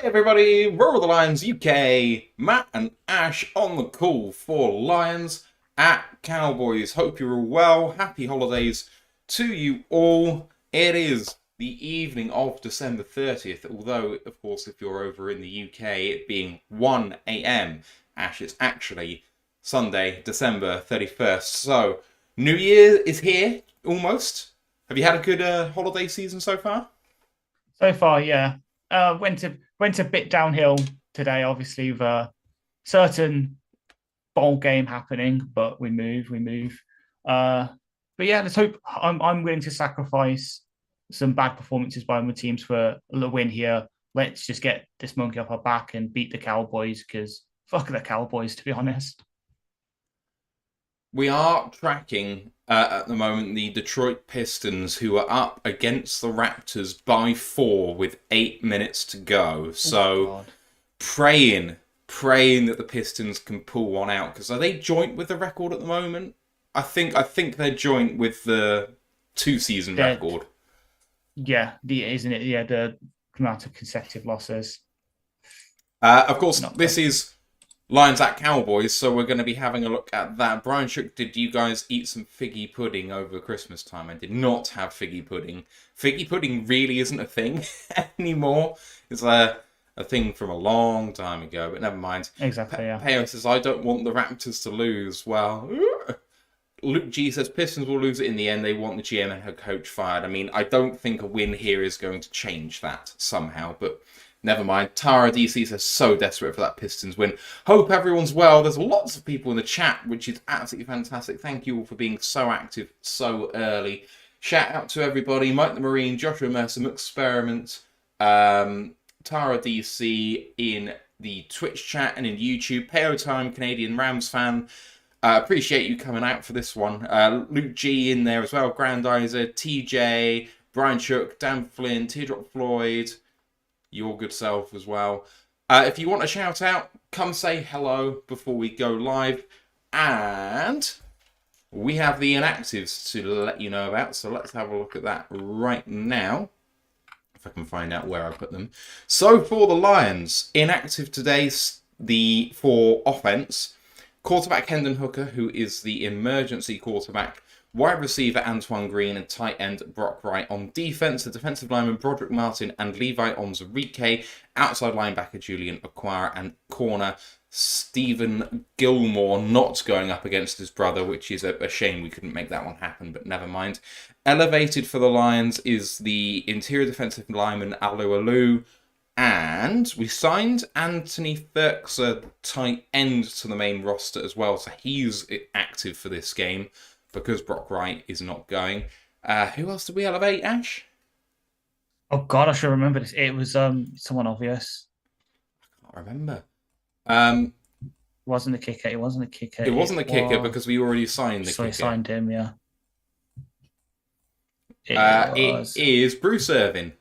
Everybody, Roar the Lions UK, Matt and Ash on the call for Lions at Cowboys. Hope you're all well. Happy holidays to you all. It is the evening of December 30th, although, of course, if you're over in the UK, it being 1 a.m. Ash, it's actually Sunday, December 31st. So, New Year is here, almost. Have you had a good holiday season so far? So far, yeah. Went a bit downhill today, obviously, with a certain bowl game happening, but we move. Uh, but yeah, let's hope. I'm willing to sacrifice some bad performances by my teams for a win here. Let's just get this monkey off our back and beat the Cowboys because fuck the Cowboys, to be honest. We are tracking at the moment the Detroit Pistons, who are up against the Raptors by 4 with 8 minutes to go. Oh So God. praying that the Pistons can pull one out, because are they joint with the record at the moment? I think they're joint with the 2-season Dead. record. Yeah, isn't it? Yeah, the amount of consecutive losses. Of course, Not this good. is Lions at Cowboys, so we're going to be having a look at that. Brian Shook, did you guys eat some figgy pudding over Christmas time? I did not have figgy pudding. Figgy pudding really isn't a thing anymore. It's a thing from a long time ago, but never mind. Exactly, yeah. Peo says, I don't want the Raptors to lose. Well, Luke G says, Pistons will lose it in the end. They want the GM and head coach fired. I mean, I don't think a win here is going to change that somehow, but never mind. Tara DC says, so desperate for that Pistons win. Hope everyone's well. There's lots of people in the chat, which is absolutely fantastic. Thank you all for being so active so early. Shout out to everybody. Mike the Marine, Joshua Mercer, Experiment, Tara DC in the Twitch chat and in YouTube. Peo Time, Canadian Rams fan. Appreciate you coming out for this one. Luke G in there as well. Grandizer, TJ, Brian Shook, Dan Flynn, Teardrop Floyd, your good self as well. If you want a shout out, come say hello before we go live. And we have the inactives to let you know about. So let's have a look at that right now. If I can find out where I put them. So for the Lions, inactive today, for offense. Quarterback Hendon Hooker, who is the emergency quarterback. Wide receiver Antoine Green and tight end Brock Wright. On defense, the defensive lineman Broderick Martin and Levi Onwuzurike. Outside linebacker Julian Okwara and corner Stephen Gilmore, not going up against his brother, which is a shame we couldn't make that one happen, but never mind. Elevated for the Lions is the interior defensive lineman Alu Alu. And we signed Anthony Ferkser, tight end, to the main roster as well. So he's active for this game because Brock Wright is not going. Who else did we elevate, Ash? Oh God, I should remember this. It was someone obvious. I can't remember. Um, Wasn't a kicker. It wasn't a kicker. it wasn't the kicker Was... because we already signed the So I kicker. signed him. Yeah. It It was. is Bruce Irvin,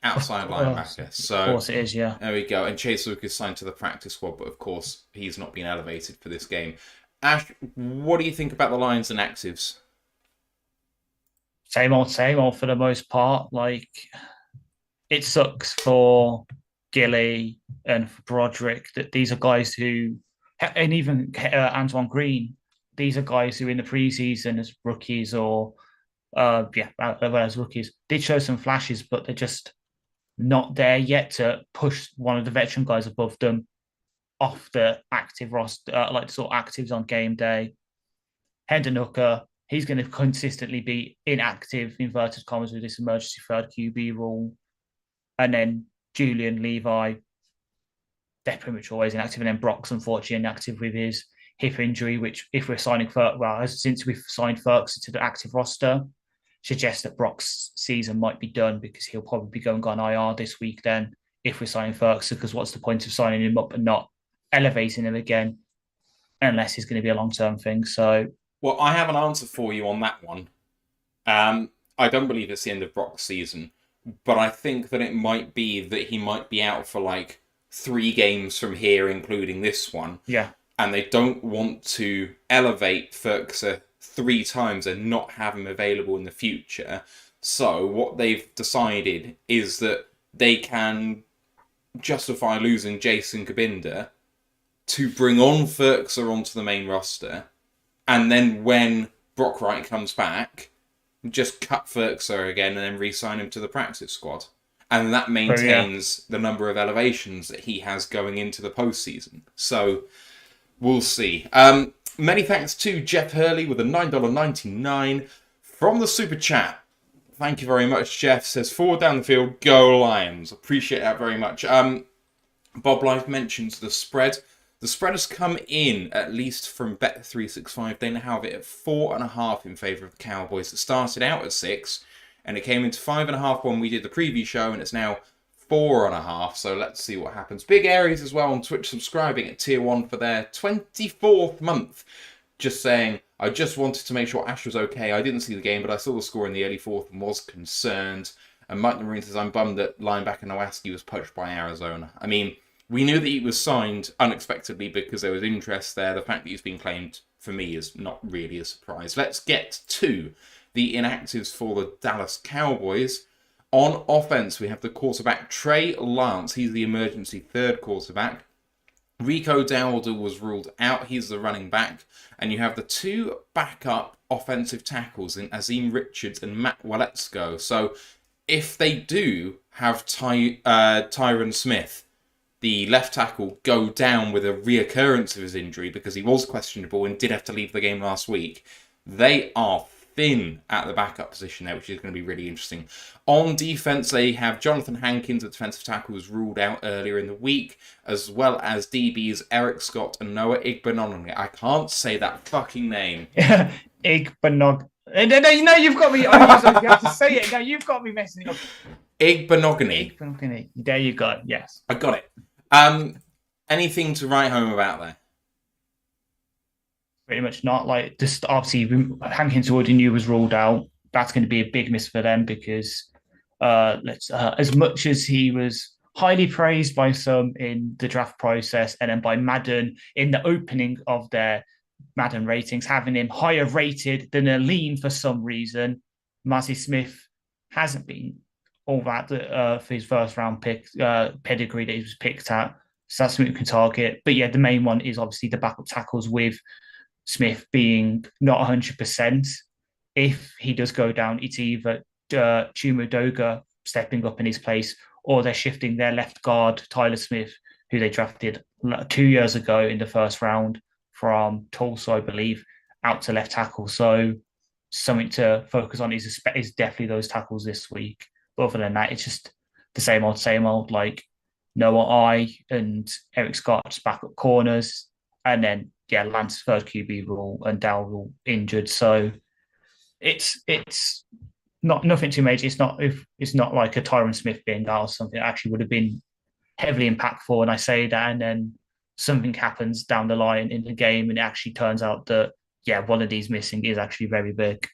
outside linebacker. Of So course, it is. Yeah. there we go. And Chase Lucas signed to the practice squad, but of course he's not been elevated for this game. Ash, what do you think about the Lions and actives? Same old for the most part. Like it sucks for Gilly and for Broderick that these are guys who, and even Antoine Green, these are guys who in the preseason as rookies or as rookies did show some flashes, but they're just not there yet to push one of the veteran guys above them off the active roster, like sort of actives on game day. Hendon Hooker, he's going to consistently be inactive, inverted commas, with this emergency third QB rule. And then Julian Levi, they're pretty much always inactive. And then Brock's unfortunately inactive with his hip injury, which if we're signing since we've signed Ferguson to the active roster, suggests that Brock's season might be done because he'll probably be going on IR this week then if we're signing Ferguson, because what's the point of signing him up and not elevating him again unless it's going to be a long-term thing. So Well, I have an answer for you on that one. I don't believe it's the end of Brock's season, but I think that it might be that he might be out for like 3 games from here, including this one. yeah, And they don't want to elevate Ferkser 3 times and not have him available in the future. So what they've decided is that they can justify losing Jason Kabinda to bring on Ferkser onto the main roster, and then when Brock Wright comes back, just cut Ferkser again and then re-sign him to the practice squad. And that maintains the number of elevations that he has going into the postseason. So we'll see. Many thanks to Jeff Hurley with a $9.99 from the Super Chat. Thank you very much, Jeff. Says, forward down the field, go Lions. Appreciate that very much. Bob Life mentions the spread. The spread has come in, at least from Bet365. They now have it at 4.5 in favour of the Cowboys. It started out at 6, and it came into 5.5 when we did the preview show, and it's now 4.5. So let's see what happens. Big Aries as well on Twitch subscribing at Tier 1 for their 24th month. Just saying, I just wanted to make sure Ash was okay. I didn't see the game, but I saw the score in the early fourth and was concerned. And Mike Marine says, I'm bummed that linebacker Nowaski was poached by Arizona. I mean, we knew that he was signed unexpectedly because there was interest there. The fact that he's been claimed, for me, is not really a surprise. Let's get to the inactives for the Dallas Cowboys. On offense, we have the quarterback Trey Lance. He's the emergency third quarterback. Rico Dowdle was ruled out. He's the running back. And you have the two backup offensive tackles in Azim Richards and Matt Waletzko. So if they do have Tyron Smith, the left tackle, go down with a reoccurrence of his injury because he was questionable and did have to leave the game last week, they are thin at the backup position there, which is going to be really interesting. On defense, they have Jonathan Hankins, the defensive tackle, was ruled out earlier in the week, as well as DBs Eric Scott and Noah Igbenogany. I can't say that fucking name. Igbenog. No, you've got me. You have to say it. No, you've got me messing up. Igbenogany. There you go. Yes, I got it. Anything to write home about there? Pretty much not. Like, just obviously, Hankins already knew was ruled out. That's going to be a big miss for them because as much as he was highly praised by some in the draft process and then by Madden in the opening of their Madden ratings, having him higher rated than Aline for some reason, Marcy Smith hasn't been all that for his first round pick pedigree that he was picked at. So that's something we can target. But yeah, the main one is obviously the backup tackles with Smith being not 100%. If he does go down, it's either Chuma Doga stepping up in his place, or they're shifting their left guard, Tyler Smith, who they drafted 2 years ago in the first round from Tulsa, I believe, out to left tackle. So something to focus on is definitely those tackles this week. But other than that, it's just the same old, like Noah I and Eric Scott's backup corners, and then Lance third QB rule and Dowdle injured. So it's not nothing too major. It's not like a Tyron Smith being out or something. It actually would have been heavily impactful. And I say that, and then something happens down the line in the game, and it actually turns out that one of these missing is actually very big.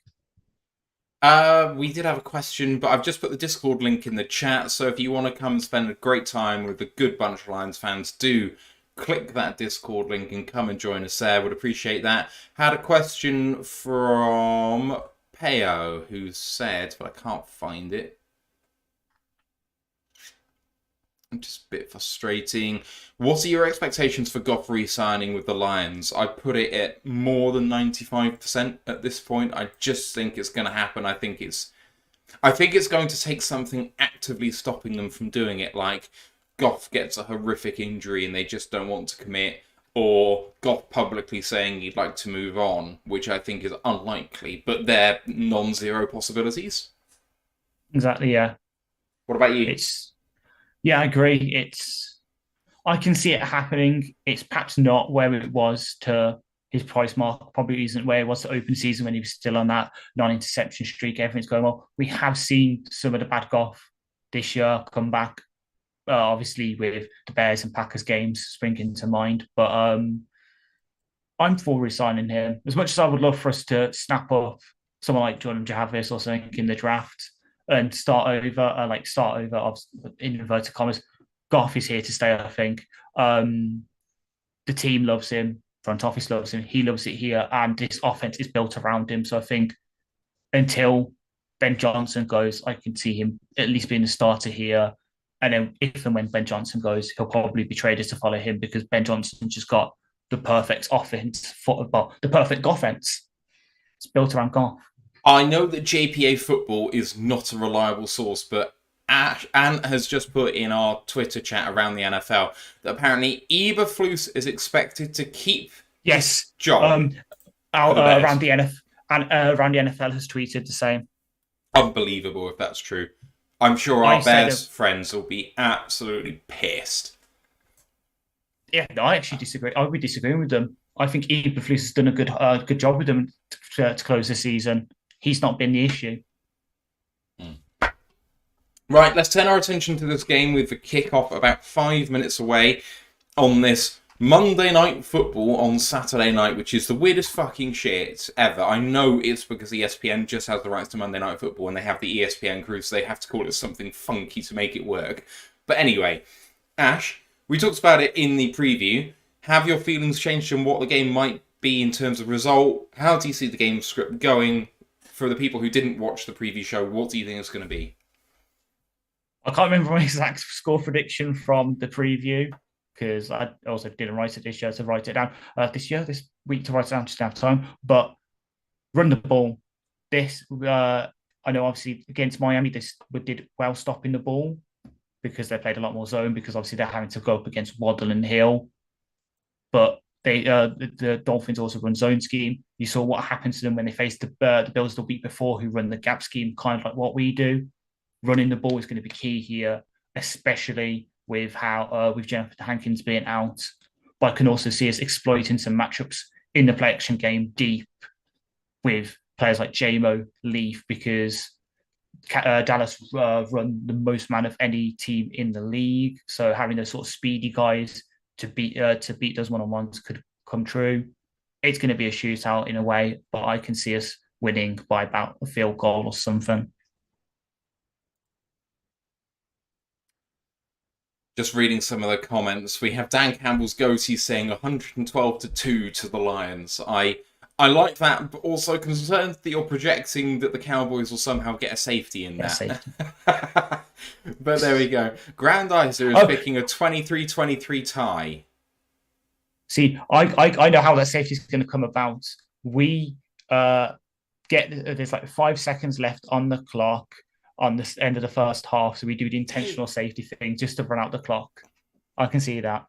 We did have a question, but I've just put the Discord link in the chat. So if you want to come and spend a great time with a good bunch of Lions fans, do click that Discord link and come and join us there. Would appreciate that. Had a question from Peo who said, but I can't find it. Just a bit frustrating. What are your expectations for Goff re-signing with the Lions? I put it at more than 95% at this point. I just think it's going to happen. I think it's going to take something actively stopping them from doing it, like Goff gets a horrific injury and they just don't want to commit, or Goff publicly saying he'd like to move on, which I think is unlikely, but they're non-zero possibilities. Exactly, yeah. What about you? I agree. I can see it happening. It's perhaps not where it was to his price mark. Probably isn't where it was to open season when he was still on that non-interception streak. Everything's going well. We have seen some of the bad Goff this year come back. Obviously, with the Bears and Packers games springing to mind. But I'm for resigning him. As much as I would love for us to snap up someone like Jordan Javis or something in the draft and start over, in inverted commas. Goff is here to stay, I think. The team loves him. Front office loves him. He loves it here. And this offense is built around him. So I think until Ben Johnson goes, I can see him at least being a starter here. And then if and when Ben Johnson goes, he'll probably be traded to follow him because Ben Johnson just got the perfect offense, football, the perfect offense. It's built around golf. I know that JPA football is not a reliable source, but Ant has just put in our Twitter chat around the NFL that apparently Eberflus is expected to keep his job. Around the NFL has tweeted the same. Unbelievable if that's true. I'm sure our Bears friends will be absolutely pissed. Yeah, no, I actually disagree. I would be disagreeing with them. I think Eberflus has done a good job with them to close the season. He's not been the issue. Right, let's turn our attention to this game with the kickoff about 5 minutes away on this Monday Night Football on Saturday night, which is the weirdest fucking shit ever. I know it's because ESPN just has the rights to Monday Night Football and they have the ESPN crew, so they have to call it something funky to make it work. But anyway, Ash, we talked about it in the preview. Have your feelings changed on what the game might be in terms of result? How do you see the game script going? For the people who didn't watch the preview show, what do you think it's going to be? I can't remember my exact score prediction from the preview because I also didn't write it this year to write it down. This week to write it down, just have time. But run the ball. I know obviously against Miami, we did well stopping the ball because they played a lot more zone because obviously they're having to go up against Waddle and Hill. But the Dolphins also run zone scheme. You saw what happened to them when they faced the Bills the week before, who run the gap scheme, kind of like what we do. Running the ball is going to be key here, especially with with Jonathan Hankins being out. But I can also see us exploiting some matchups in the play action game deep with players like JMO, Leaf, because Dallas run the most man of any team in the league. So having those sort of speedy guys to beat those one-on-ones could come true. It's going to be a shootout in a way, but I can see us winning by about a field goal or something. Just reading some of the comments, we have Dan Campbell's goatee saying 112-2 to the Lions. I like that, but also concerned that you're projecting that the Cowboys will somehow get a safety in that. But there we go. Grandizer is picking a 23-23 tie. See, I know how that safety is going to come about. We there's like 5 seconds left on the clock on the end of the first half, so we do the intentional safety thing just to run out the clock. I can see that.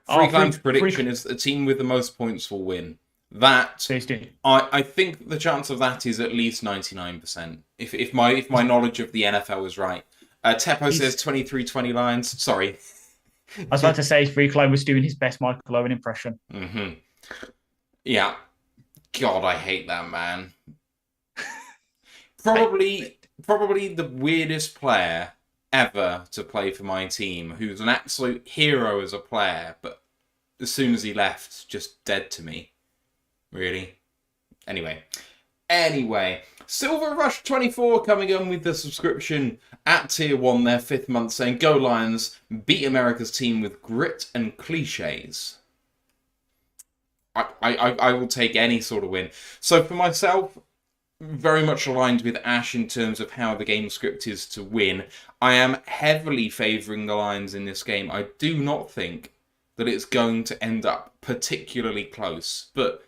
Freeland's prediction is the team with the most points will win. That I think the chance of that is at least 99%. If my knowledge of the NFL is right. Teppo says 23-20 Lions. Sorry. I was about to say Freeland was doing his best Michael Owen impression. Mm-hmm. Yeah. God, I hate that man. Probably the weirdest player ever to play for my team, who's an absolute hero as a player, but as soon as he left, just dead to me. Really. Anyway, Silver Rush 24 coming in with the subscription at Tier 1, their 5th month, saying, "Go Lions, beat America's team with grit and cliches." I will take any sort of win. So for myself, very much aligned with Ash in terms of how the game script is to win. I am heavily favouring the Lions in this game. I do not think that it's going to end up particularly close, but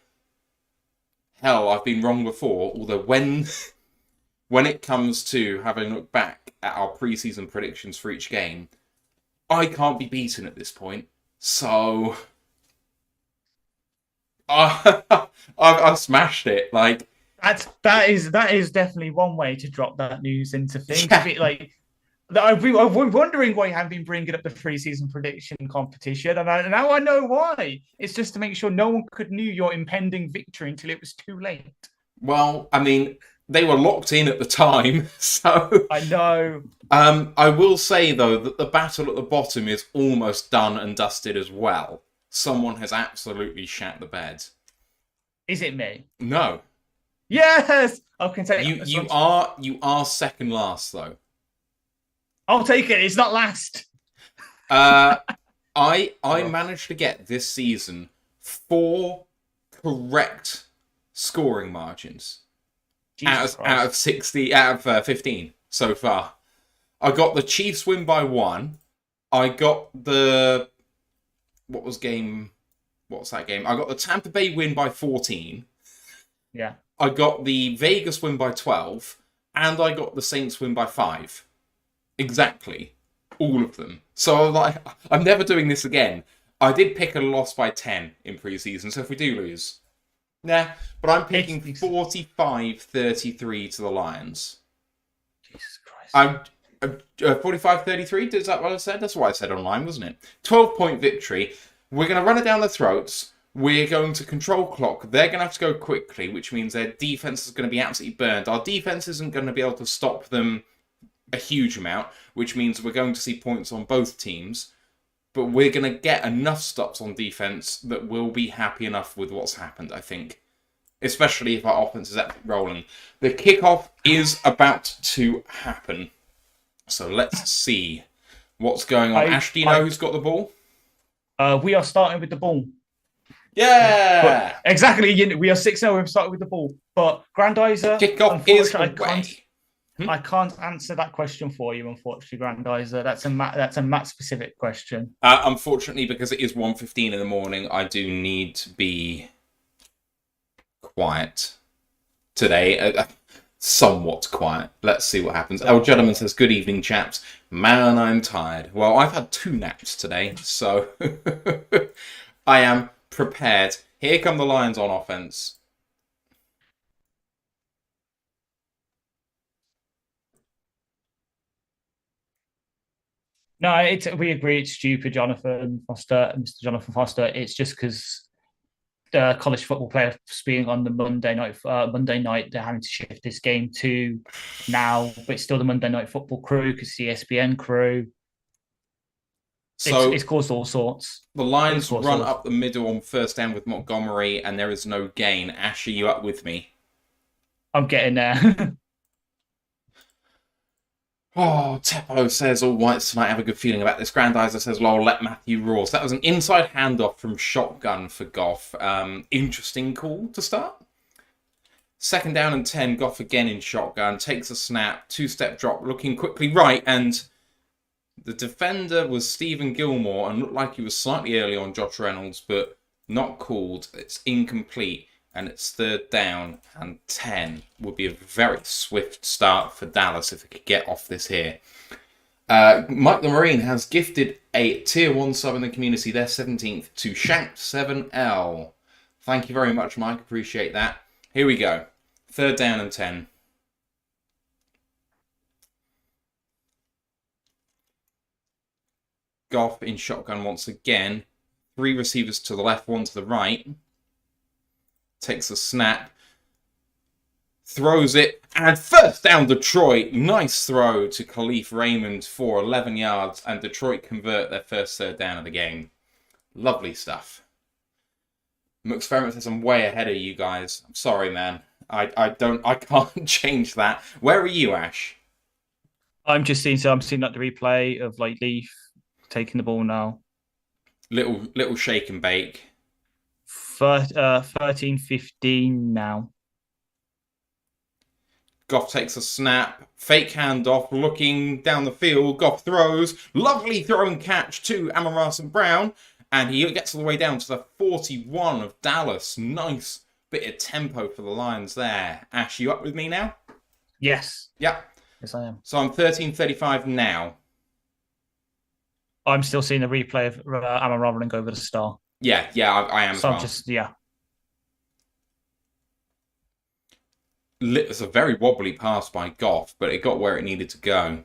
hell, I've been wrong before, although when it comes to having looked back at our preseason predictions for each game, I can't be beaten at this point. So I've smashed it. Like that is definitely one way to drop that news into things. Yeah. I've been wondering why you haven't been bringing up the preseason prediction competition, and now I know why. It's just to make sure no one could know your impending victory until it was too late. Well, I mean, they were locked in at the time, so I know. I will say though that the battle at the bottom is almost done and dusted as well. Someone has absolutely shat the bed. Is it me? No. Yes, I can take you are second last though. I'll take it. It's not last. I managed to get this season 4 correct scoring margins out of 15 so far. I got the Chiefs win by 1. I got the... What's that game? I got the Tampa Bay win by 14. Yeah. I got the Vegas win by 12. And I got the Saints win by 5. Exactly. All of them. So I'm never doing this again. I did pick a loss by 10 in preseason, so if we do lose... Nah, but I'm picking 45-33 to the Lions. Jesus Christ. I'm 45-33, is that what I said? That's what I said online, wasn't it? 12-point victory. We're going to run it down their throats. We're going to control clock. They're going to have to go quickly, which means their defense is going to be absolutely burned. Our defense isn't going to be able to stop them a huge amount, which means we're going to see points on both teams. But we're going to get enough stops on defense that we'll be happy enough with what's happened, I think. Especially if our offense is actually rolling. The kickoff is about to happen. So let's see what's going on. Ash, do you know who's got the ball? We are starting with the ball. Yeah! But exactly. We are 6-0. We've started with the ball. But Grandizer, Kickoff is away. I can't answer that question for you, unfortunately, Grandizer. That's a Matt-specific question. Unfortunately, because it is 1:15 in the morning, I do need to be quiet today. Somewhat quiet. Let's see what happens. El Gentleman says, good evening, chaps. Man, I'm tired. Well, I've had 2 naps today, so I am prepared. Here come the Lions on offense. No, we agree it's stupid, Jonathan Foster, Mr. Jonathan Foster. It's just because the college football player being on the Monday night, they're having to shift this game to now, but it's still the Monday Night Football crew because the ESPN crew. So it's caused all sorts. The Lions run up the middle on first down with Montgomery, and there is no gain. Ash, are you up with me? I'm getting there. Oh, Teppo says, all whites tonight, have a good feeling about this. Grandizer says, lol, let Matthew roar. So that was an inside handoff from shotgun for Goff. Interesting call to start. 2nd down and 10, Goff again in shotgun, takes a snap, 2-step drop, looking quickly right, and the defender was Stephen Gilmore, and looked like he was slightly early on Josh Reynolds, but not called. It's incomplete. And it's 3rd down and 10. Would be a very swift start for Dallas if they could get off this here. Mike the Marine has gifted a Tier 1 sub in the community, their 17th, to Shank7L. Thank you very much, Mike. Appreciate that. Here we go. 3rd down and 10. Goff in shotgun once again. 3 receivers to the left, 1 to the right. Takes a snap, throws it, and 1st down Detroit. Nice throw to Khalif Raymond for 11 yards, and Detroit convert their first 3rd down of the game. Lovely stuff. McSperiment says I'm way ahead of you guys. I'm sorry, man. I can't change that. Where are you, Ash? I'm seeing that the replay of Leaf taking the ball now. Little shake and bake. 13-15 now. Goff takes a snap, fake handoff, looking down the field. Goff throws, lovely throw and catch to Amon-Ra St. Brown, and he gets all the way down to the 41 of Dallas. Nice bit of tempo for the Lions there. Ash, you up with me now? Yes. Yeah. Yes, I am. So I'm 13-35 now. I'm still seeing the replay of Amon-Ra running over the star. Yeah, I am so as well. It's a very wobbly pass by Goff, but it got where it needed to go.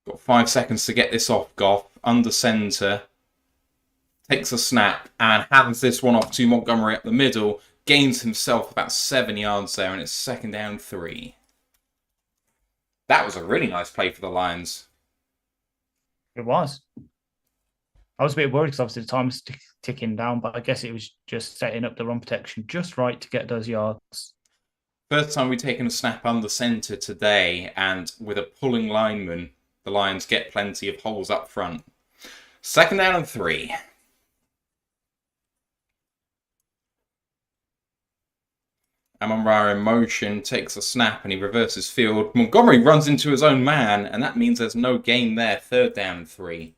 Got 5 seconds to get this off Goff. Under centre. Takes a snap and hands this one off to Montgomery up the middle. Gains himself about 7 yards there, and it's 2nd down 3. That was a really nice play for the Lions. It was. I was a bit worried because obviously the time's ticking down, but I guess it was just setting up the run protection just right to get those yards. First time we've taken a snap under centre today, and with a pulling lineman, the Lions get plenty of holes up front. 2nd down and 3. Amon-Ra in motion, takes a snap, and he reverses field. Montgomery runs into his own man, and that means there's no gain there. 3rd down and 3.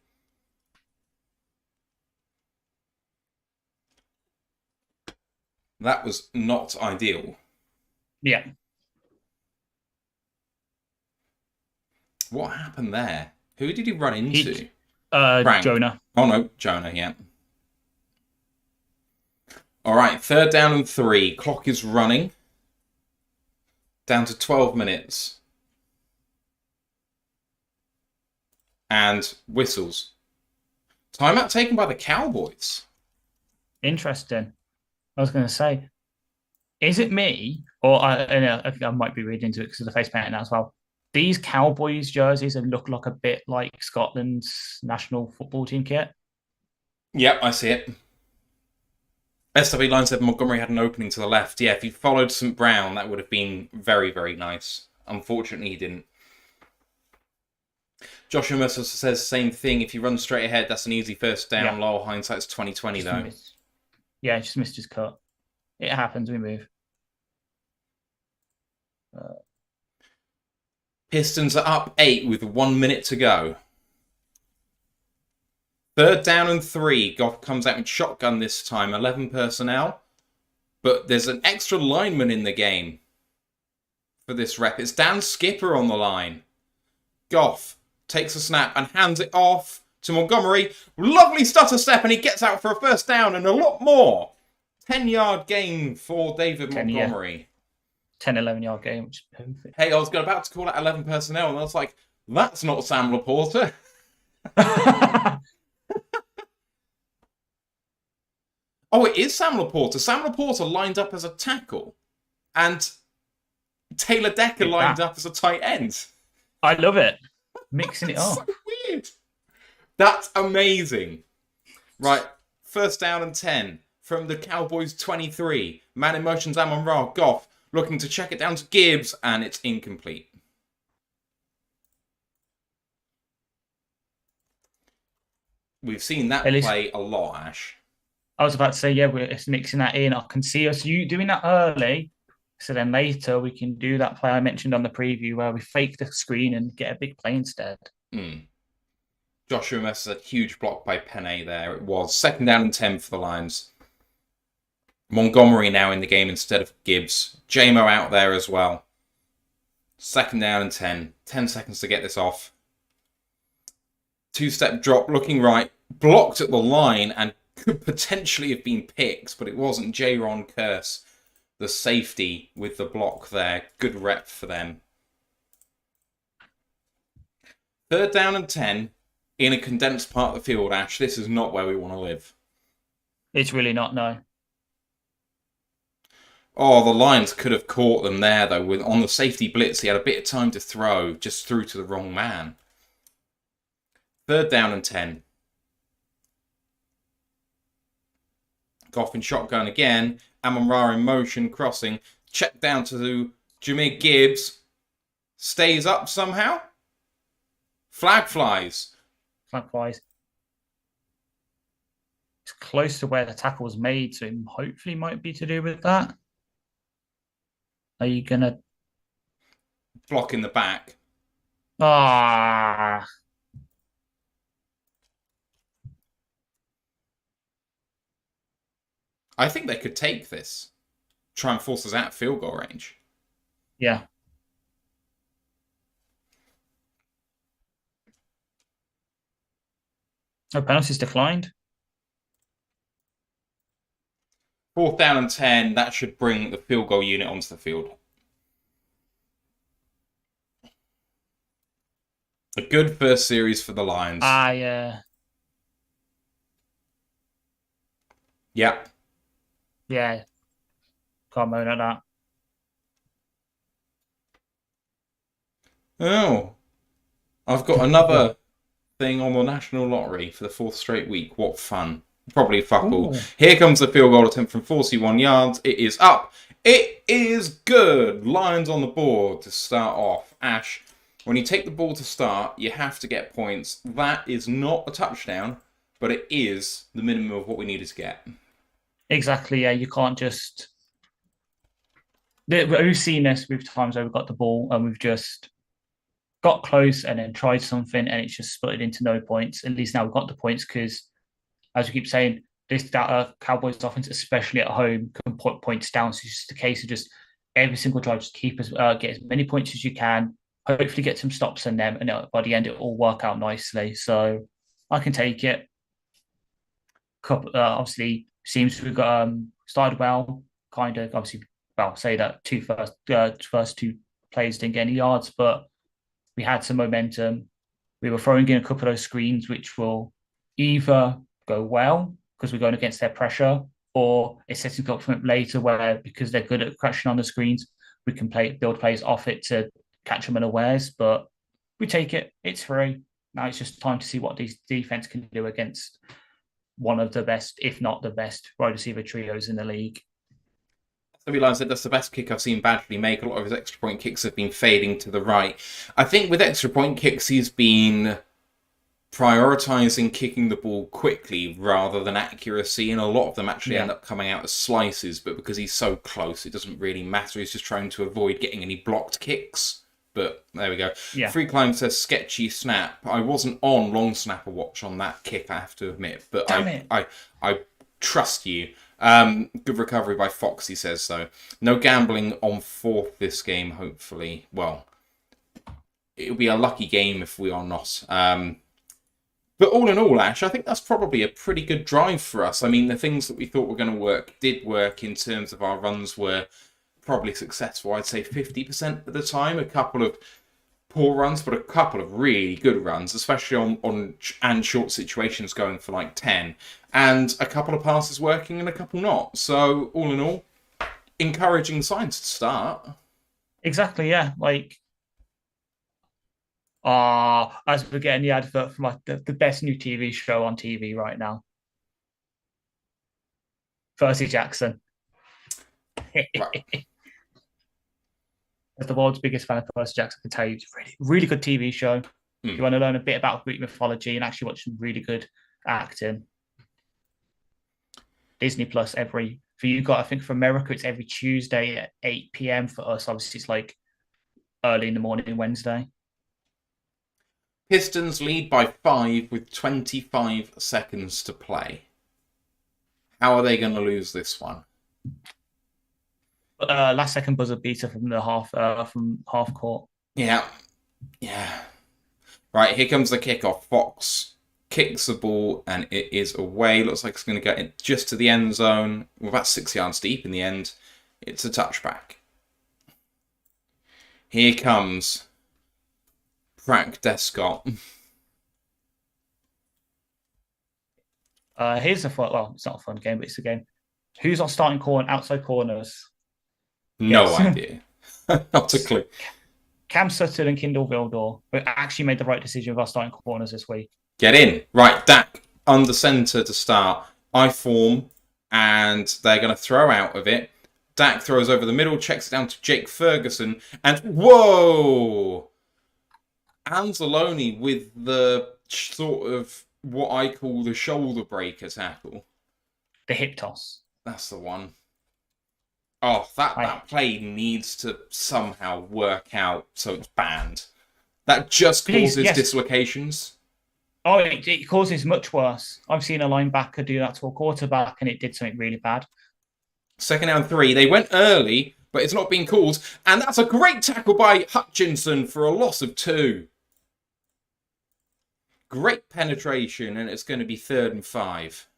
That was not ideal. Yeah. What happened there? Who did he run into? Jonah. Oh, no, Jonah, yeah. All right, 3rd down and 3. Clock is running. Down to 12 minutes. And whistles. Timeout taken by the Cowboys. Interesting. I was going to say, is it me, or I think I might be reading into it because of the face painting as well. These Cowboys jerseys look like a bit like Scotland's national football team kit. Yep, I see it. SW Line said Montgomery had an opening to the left. Yeah, if he followed St. Brown, that would have been very, very nice. Unfortunately, he didn't. Joshua Mercer says same thing. If you run straight ahead, that's an easy first down. Yeah. Lol, hindsight's 2020, though. Yeah, just missed his cut. It happens. We move. Pistons are up 8 with 1 minute to go. 3rd down and 3. Goff comes out with shotgun this time. 11 personnel. But there's an extra lineman in the game for this rep. It's Dan Skipper on the line. Goff takes a snap and hands it off to Montgomery. Lovely stutter step, and he gets out for a first down and a lot more. 10-yard gain for David Montgomery. 10, 11-yard gain, which is perfect. Hey, I was about to call out 11 personnel, and I was like, that's not Sam Laporta. Oh, it is Sam Laporta. Sam Laporta lined up as a tackle, and Taylor Decker lined up as a tight end. I love it. Mixing it up. So weird. That's amazing. Right, 1st down and 10 from the Cowboys 23. Man in motion's Amon-Ra. Goff looking to check it down to Gibbs, and it's incomplete. We've seen that play a lot, Ash. I was about to say, yeah, we're mixing that in. I can see us doing that early, so then later we can do that play I mentioned on the preview where we fake the screen and get a big play instead. Joshua Mercer, huge block by Penne there. It was 2nd down and 10 for the Lions. Montgomery now in the game instead of Gibbs. JMO out there as well. 2nd down and 10. 10 seconds to get this off. 2-step drop, looking right. Blocked at the line and could potentially have been picked, but it wasn't. J-Ron Curse, the safety with the block there. Good rep for them. 3rd down and 10 in a condensed part of the field, Ash. This is not where we want to live. It's really not, no. Oh, the Lions could have caught them there, though. On the safety blitz, he had a bit of time to throw, just threw to the wrong man. 3rd down and 10. Goff in shotgun again. Amon-Ra in motion, crossing. Check down to Jahmyr Gibbs. Stays up somehow. Flag flies. Flag flies. It's close to where the tackle was made, so it hopefully might be to do with that. Are you going to... Block in the back. Ah. I think they could take this. Try and force us out of field goal range. Yeah. Oh, penalties declined. 4th down and 10. That should bring the field goal unit onto the field. A good first series for the Lions. Yeah. Yep. Yeah. Can't moan at that. Oh. I've got another thing on the National Lottery for the 4th straight week. What fun. Probably fuck all. Here comes the field goal attempt from 41 yards. It is up. It is good. Lions on the board to start off. Ash, when you take the ball to start, you have to get points. That is not a touchdown. but it is the minimum of what we needed to get. Exactly. Yeah, you can't just. We've seen this with times where we've got the ball and we've just got close and then tried something and it's just split into no points. At least now we've got the points because, as we keep saying, this Cowboys offense, especially at home, can put points down. So it's just a case of just every single drive, just get as many points as you can. Hopefully, get some stops in them, and by the end, it'll all work out nicely. So I can take it. Obviously, seems we've got started well. Kind of obviously, well, say that first two plays didn't get any yards, but we had some momentum. We were throwing in a couple of those screens, which will either go well because we're going against their pressure, or it's setting up for later where because they're good at crashing on the screens, we can build plays off it to catch them unawares. But we take it; it's free. Now it's just time to see what these defense can do against one of the best, if not the best, wide receiver trios in the league. I realised that that's the best kick I've seen Badgley make. A lot of his extra point kicks have been fading to the right. I think with extra point kicks, he's been prioritising kicking the ball quickly rather than accuracy, and a lot of them actually end up coming out as slices, but because he's so close, it doesn't really matter. He's just trying to avoid getting any blocked kicks. But there we go. Yeah. Free Climb says sketchy snap. I wasn't on long snapper watch on that kick, I have to admit, but I trust you. Good recovery by Fox, he says so. No gambling on fourth this game, hopefully. Well, it'll be a lucky game if we are not. But all in all, Ash, I think that's probably a pretty good drive for us. I mean, the things that we thought were going to work did work in terms of our runs were probably successful. I'd say 50% of the time. A couple of poor runs, but a couple of really good runs, especially on and short situations going for like 10. And a couple of passes working and a couple not. So, all in all, encouraging signs to start. Exactly, yeah. Like, as we're getting the advert from like the best new TV show on TV right now. Percy Jackson. Right. As the world's biggest fan of Percy Jackson, I can tell you it's a really, really good TV show. If you want to learn a bit about Greek mythology and actually watch some really good acting. Disney Plus for you got, I think for America, it's every Tuesday at 8 p.m. For us, obviously, it's like early in the morning Wednesday. Pistons lead by 5 with 25 seconds to play. How are they going to lose this one? Last second buzzer beater from the half court. Yeah. Right, here comes the kickoff. Fox kicks the ball and it is away. Looks like it's going to get just to the end zone. We're about 6 yards deep in the end. It's a touchback. Here comes Prack Descott. Here's a fun. Well, it's not a fun game, but it's a game. Who's our starting corner? Outside corners. No idea. Not a clue. Cam Sutton and Kindle Vildor. We actually made the right decision with our starting corners this week. Get in. Right, Dak under centre to start. I form, and they're going to throw out of it. Dak throws over the middle, checks it down to Jake Ferguson, and whoa! Anzalone with the sort of what I call the shoulder breaker tackle. The hip toss. That's the one. Oh, that play needs to somehow work out so it's banned. That just causes dislocations. Oh, it causes much worse. I've seen a linebacker do that to a quarterback and it did something really bad. 2nd down 3. They went early, but it's not been called. And that's a great tackle by Hutchinson for a loss of 2. Great penetration, and it's going to be 3rd and 5.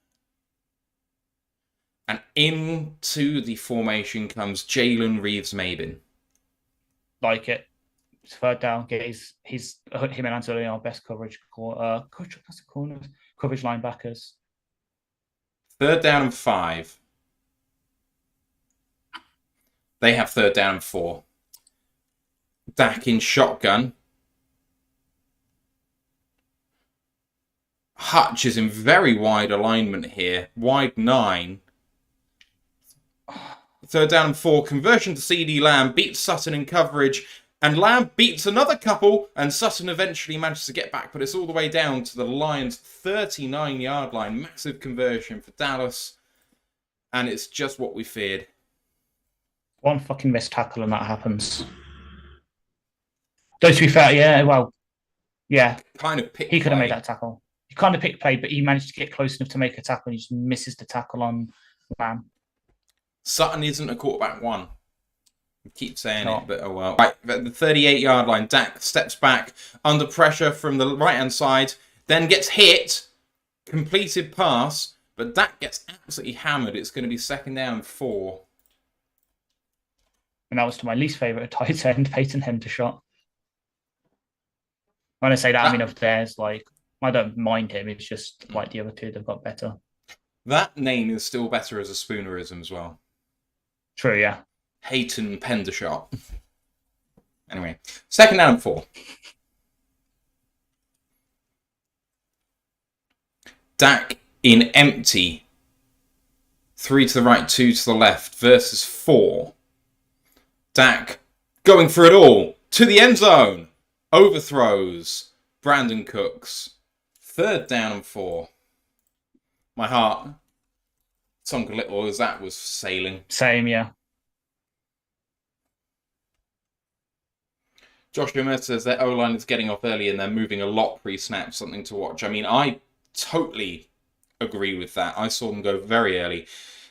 And into the formation comes Jalen Reeves-Maybin. Like it. It's 3rd down. Get him and Anthony are best coverage linebackers. 3rd down and 5. They have 3rd down and 4. Dak in shotgun. Hutch is in very wide alignment here. Wide 9. 3rd down and 4. Conversion to CD Lamb. Beats Sutton in coverage. And Lamb beats another couple, and Sutton eventually manages to get back, but it's all the way down to the Lions' 39-yard line. Massive conversion for Dallas, and it's just what we feared. One fucking missed tackle and that happens. Though to be fair, yeah. Kind of picked He could have play. made that tackle. He kind of picked play, but he managed to get close enough to make a tackle and he just misses the tackle on Lamb. Sutton isn't a quarterback one. I keep saying it, but oh well. Right, at the 38-yard line, Dak steps back under pressure from the right-hand side, then gets hit, completed pass, but Dak gets absolutely hammered. It's going to be 2nd down 4. And that was to my least favourite tight end, Peyton Hendershot. When I say that, I mean of theirs, like, I don't mind him. It's just like the other two, they've got better. That name is still better as a Spoonerism as well. True, yeah. Peyton Pendershot. Anyway, 2nd down 4. Dak in empty. 3 to the right, 2 to the left versus 4. Dak going for it all to the end zone. Overthrows. Brandon Cooks. 3rd down and 4. My heart sunk a little as that was sailing. Same, yeah. Josh Gomez says their O-line is getting off early and they're moving a lot pre-snap, something to watch. I mean, I totally agree with that. I saw them go very early.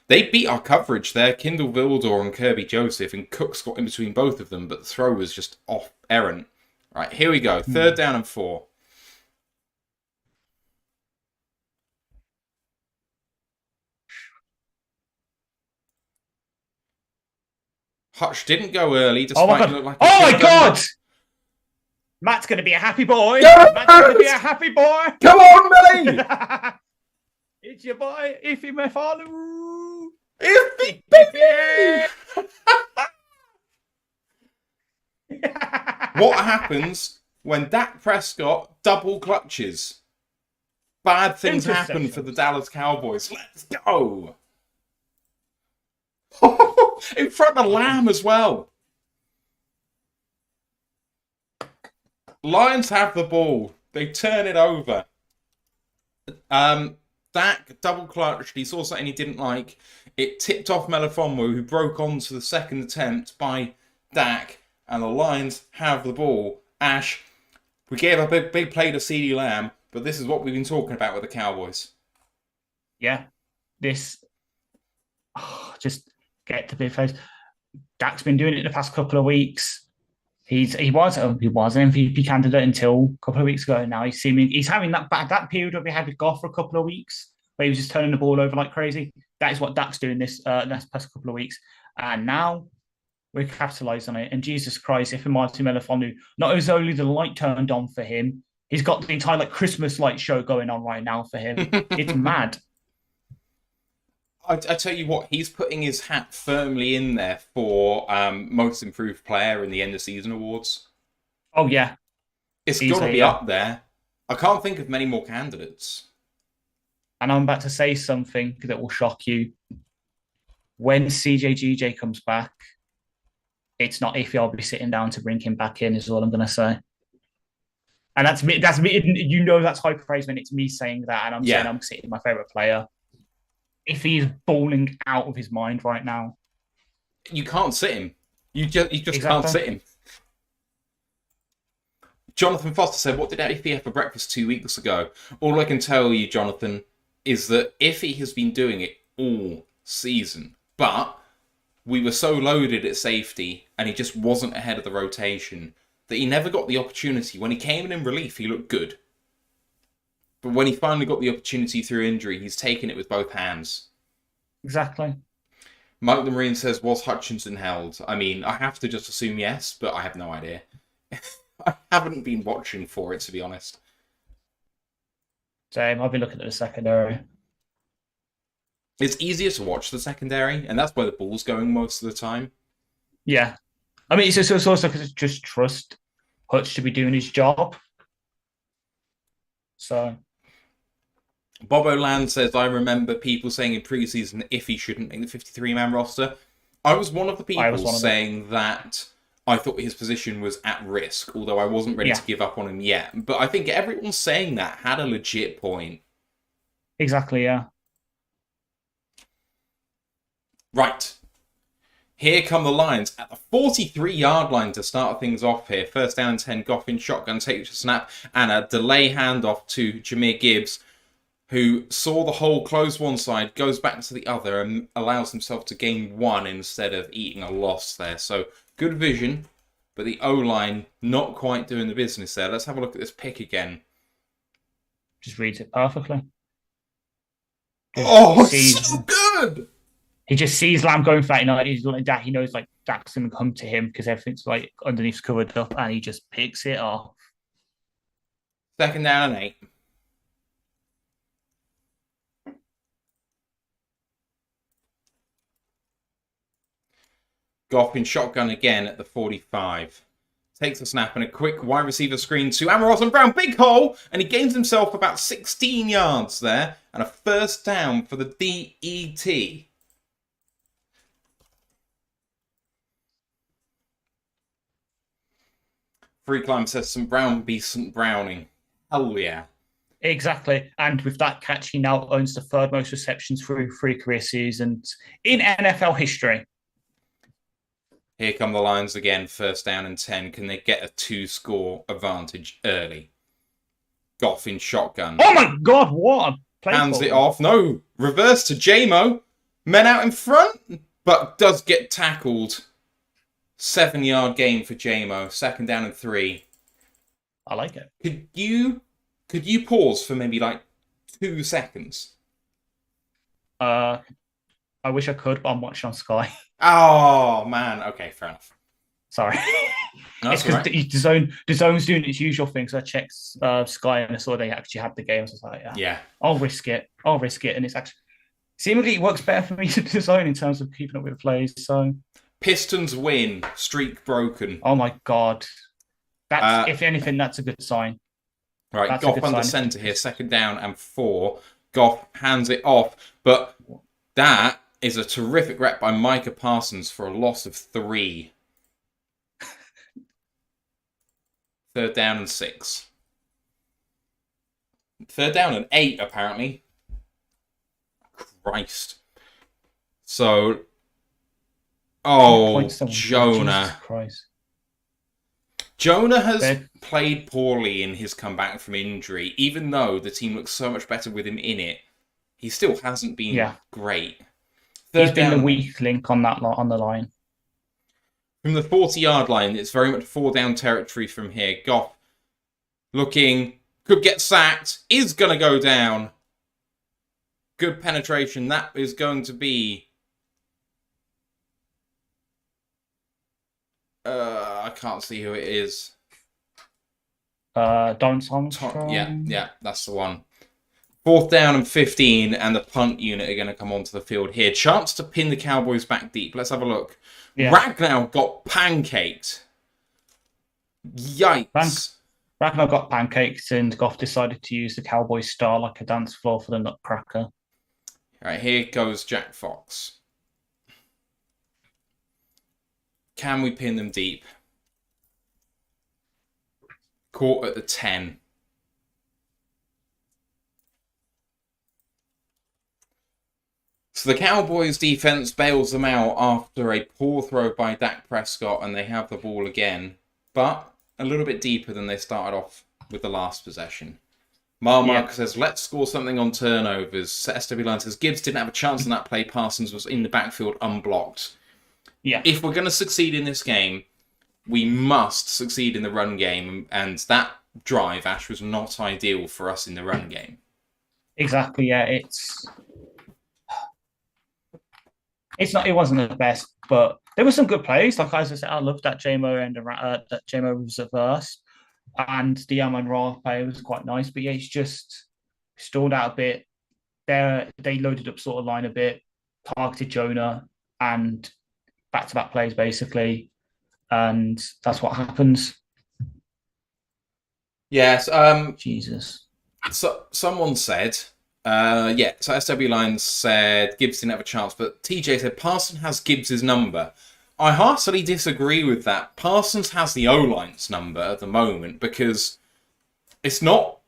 They beat our coverage there. Kindle Vildor and Kirby Joseph, and Cooks got in between both of them, but the throw was just off errant. Right, here we go. 3rd down and 4. Hutch didn't go early, despite look like oh my God! Matt's going to be a happy boy. Yes! Matt's going to be a happy boy. Come on, Millie! It's your boy, Iffy Mefalu. Iffy, baby! What happens when Dak Prescott double clutches? Bad things happen for the Dallas Cowboys. Let's go! In front of Lamb as well. Lions have the ball. They turn it over. Dak double clutched. He saw something he didn't like. It tipped off Melifonwu, who broke onto the 2nd attempt by Dak. And the Lions have the ball. Ash, we gave up a big play to CeeDee Lamb, but this is what we've been talking about with the Cowboys. Yeah. Just get to big face. Dak's been doing it the past couple of weeks. He was an MVP candidate until a couple of weeks ago. Now he's having that period where we had with Goff for a couple of weeks where he was just turning the ball over like crazy. That is what Dak's doing this past couple of weeks, and now we're capitalising on it. And Jesus Christ, if Martin Melifonwu, not only the light turned on for him, he's got the entire Christmas light show going on right now for him. It's mad. I tell you what, he's putting his hat firmly in there for most improved player in the end of season awards. Oh yeah, it's got to be up there. I can't think of many more candidates. And I'm about to say something that will shock you. When CJGJ comes back, it's not if I'll be sitting down to bring him back in, is all I'm going to say. And that's me. That's me. You know that's high praise when it's me saying that, and I'm saying I'm sitting my favorite player. If he's balling out of his mind right now, you can't sit him. You just can't sit him. Jonathan Foster said, "What did Iffy have for breakfast 2 weeks ago?" All I can tell you, Jonathan, is that Iffy has been doing it all season, but we were so loaded at safety, and he just wasn't ahead of the rotation that he never got the opportunity. When he came in relief, he looked good. But when he finally got the opportunity through injury, he's taken it with both hands. Exactly. Mike the Marine says, was Hutchinson held? I mean, I have to just assume yes, but I have no idea. I haven't been watching for it, to be honest. Same. I'll be looking at the secondary. It's easier to watch the secondary, and that's where the ball's going most of the time. Yeah. I mean, it's also because it's just trust Hutch to be doing his job. So... Bobo Land says, I remember people saying in pre-season if he shouldn't make the 53-man roster. I was one of the people saying that I thought his position was at risk, although I wasn't ready to give up on him yet. But I think everyone saying that had a legit point. Exactly, yeah. Right. Here come the Lions at the 43-yard line to start things off here. First down and 10, Goff in shotgun, takes a snap, and a delay handoff to Jahmyr Gibbs, who saw the hole close one side, goes back to the other, and allows himself to gain one instead of eating a loss there. So, good vision, but the O-line not quite doing the business there. Let's have a look at this pick again. Just reads it perfectly. So good! He just sees Lamb going for that. He's like that. He knows like Dak's going to come to him because everything's like underneath's covered up, and he just picks it off. Second down and 8. Goff in shotgun again at the 45. Takes a snap and a quick wide receiver screen to Amoroth and Brown. Big hole! And he gains himself about 16 yards there. And a first down for the DET. Free climb says St. Brown be St. Browning. Hell yeah. Exactly. And with that catch, he now owns the third most receptions through 3 career seasons in NFL history. Here come the Lions again. First down and 10. Can they get a 2-score advantage early? Goff in shotgun. Oh my God, what a play. Hands it off. No. Reverse to J-Mo. Men out in front, but does get tackled. 7-yard gain for J-Mo. Second down and 3. I like it. Could you pause for maybe like 2 seconds? I wish I could, but I'm watching on Sky. Oh man. Okay, fair enough. Sorry. No, it's because the zone's doing its usual thing. So I checked Sky and I saw they actually had the game. So I was like, yeah, I'll risk it. And it's actually seemingly it works better for me to the zone in terms of keeping up with the plays. So Pistons win. Streak broken. Oh my God. That's if anything, that's a good sign. Right, that's Goff under centre here. Second down and 4. Goff hands it off, but that is a terrific rep by Micah Parsons for a loss of 3. Third down and 6. Third down and 8, apparently. Christ. So, Jonah. Jonah has played poorly in his comeback from injury. Even though the team looks so much better with him in it, he still hasn't been great. He's been the weak link on that on the line. From the 40-yard line, it's very much 4-down territory from here. Goff looking, could get sacked, is going to go down. Good penetration. That is going to be... I can't see who it is. Armstrong. Yeah, that's the one. 4th down and 15, and the punt unit are going to come onto the field here. Chance to pin the Cowboys back deep. Let's have a look. Yeah. Ragnow got pancaked. Yikes. Ragnow got pancaked, and Goff decided to use the Cowboys star like a dance floor for the Nutcracker. All right, here goes Jack Fox. Can we pin them deep? Caught at the 10. So the Cowboys defense bails them out after a poor throw by Dak Prescott, and they have the ball again, but a little bit deeper than they started off with the last possession. Mark says, let's score something on turnovers. SW Line says, Gibbs didn't have a chance on that play. Parsons was in the backfield unblocked. Yeah. If we're going to succeed in this game, we must succeed in the run game, and that drive, Ash, was not ideal for us in the run game. Exactly, yeah. It wasn't the best, but there were some good plays. Like as I said, I loved that J-Mo and that J-Mo was reverse, and the Amon Ra play was quite nice. But yeah, it's just stalled out a bit. They loaded up sort of line a bit, targeted Jonah, and back-to-back plays basically, and that's what happens. Yes. Jesus. So someone said. So SW Lines said Gibbs didn't have a chance, but TJ said Parson has Gibbs' number. I heartily disagree with that. Parsons has the O-line's number at the moment because it's not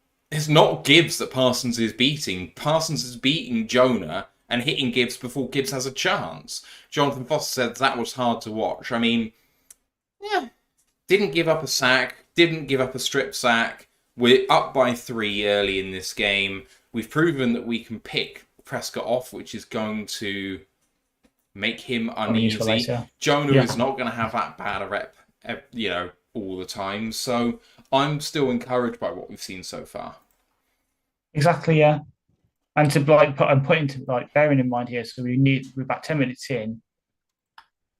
Gibbs that Parsons is beating. Parsons is beating Jonah and hitting Gibbs before Gibbs has a chance. Jonathan Foster said that was hard to watch. I mean, yeah, didn't give up a sack, didn't give up a strip sack. We're up by 3 early in this game. We've proven that we can pick Prescott off, which is going to make him uneasy. Jonah is not going to have that bad a rep, all the time. So I'm still encouraged by what we've seen so far. Exactly, yeah. And to bearing in mind here, so we're about 10 minutes in.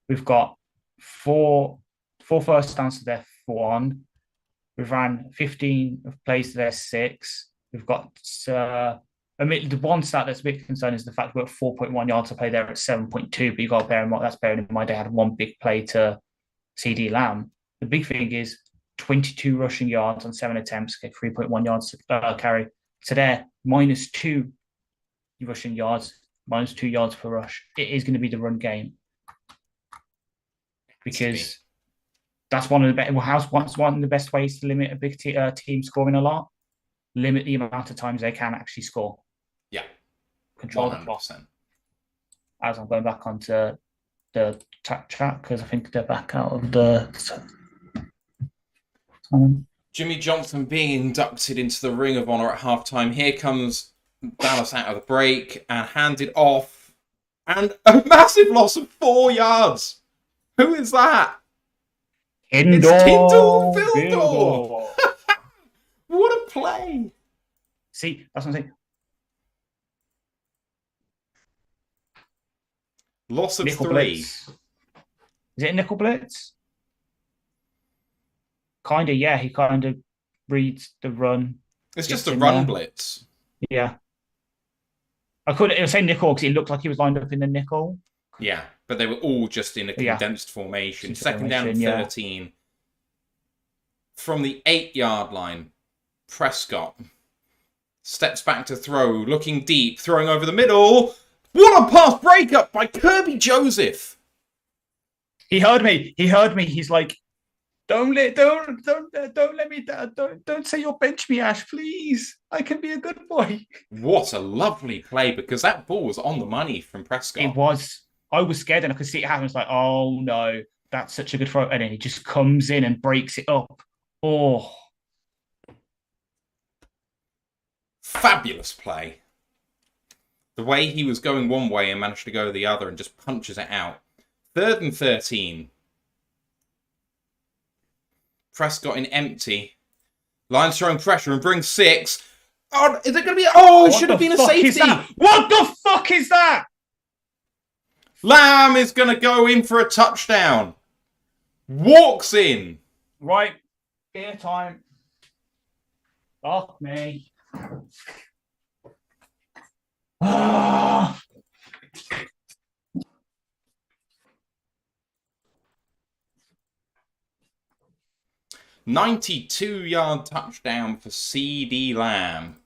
We've got four first downs to their 1. We've ran 15 plays to their 6. We've got the one stat that's a bit concerning is the fact we're at 4.1 yards to play there at 7.2. But you got to bear in mind bearing in mind they had one big play to CD Lamb. The big thing is 22 rushing yards on 7 attempts, get 3.1 yards to carry. So they're -2 rushing yards, -2 yards per rush. It is going to be the run game because that's one of the best ways to limit a big team scoring a lot. Limit the amount of times they can actually score. Yeah, control 100%. The clock. As I'm going back onto the chat because I think they're back out of the. Jimmy Johnson being inducted into the Ring of Honor at halftime. Here comes Dallas out of the break and handed off, and a massive loss of 4 yards. Who is that? It's Kindle Vildor. What a play! See, that's what I'm saying. Loss of nickel 3. Blitz. Is it a nickel blitz? Kind of, yeah. He kind of reads the run. It's just a run blitz. Yeah. I couldn't say nickel because it looked like he was lined up in the nickel. Yeah, but they were all just in a condensed formation. Second down and 13. Yeah. From the 8-yard line, Prescott steps back to throw, looking deep, throwing over the middle. What a pass breakup by Kirby Joseph. He heard me. He's like, don't let me down. Don't say you'll bench me, Ash, please. I can be a good boy. What a lovely play, because that ball was on the money from Prescott. It was. I was scared and I could see it happen. It's like, oh no, that's such a good throw. And then he just comes in and breaks it up. Oh. Fabulous play. The way he was going one way and managed to go the other and just punches it out. 3rd and 13. Prescott in empty. Lions throwing pressure and brings 6. Oh, is it going to be... Oh, it should have been a safety. What the fuck is that? Lamb is going to go in for a touchdown. Walks in. Right. Beer time. Fuck me. Ah. 92-yard touchdown for CD Lamb.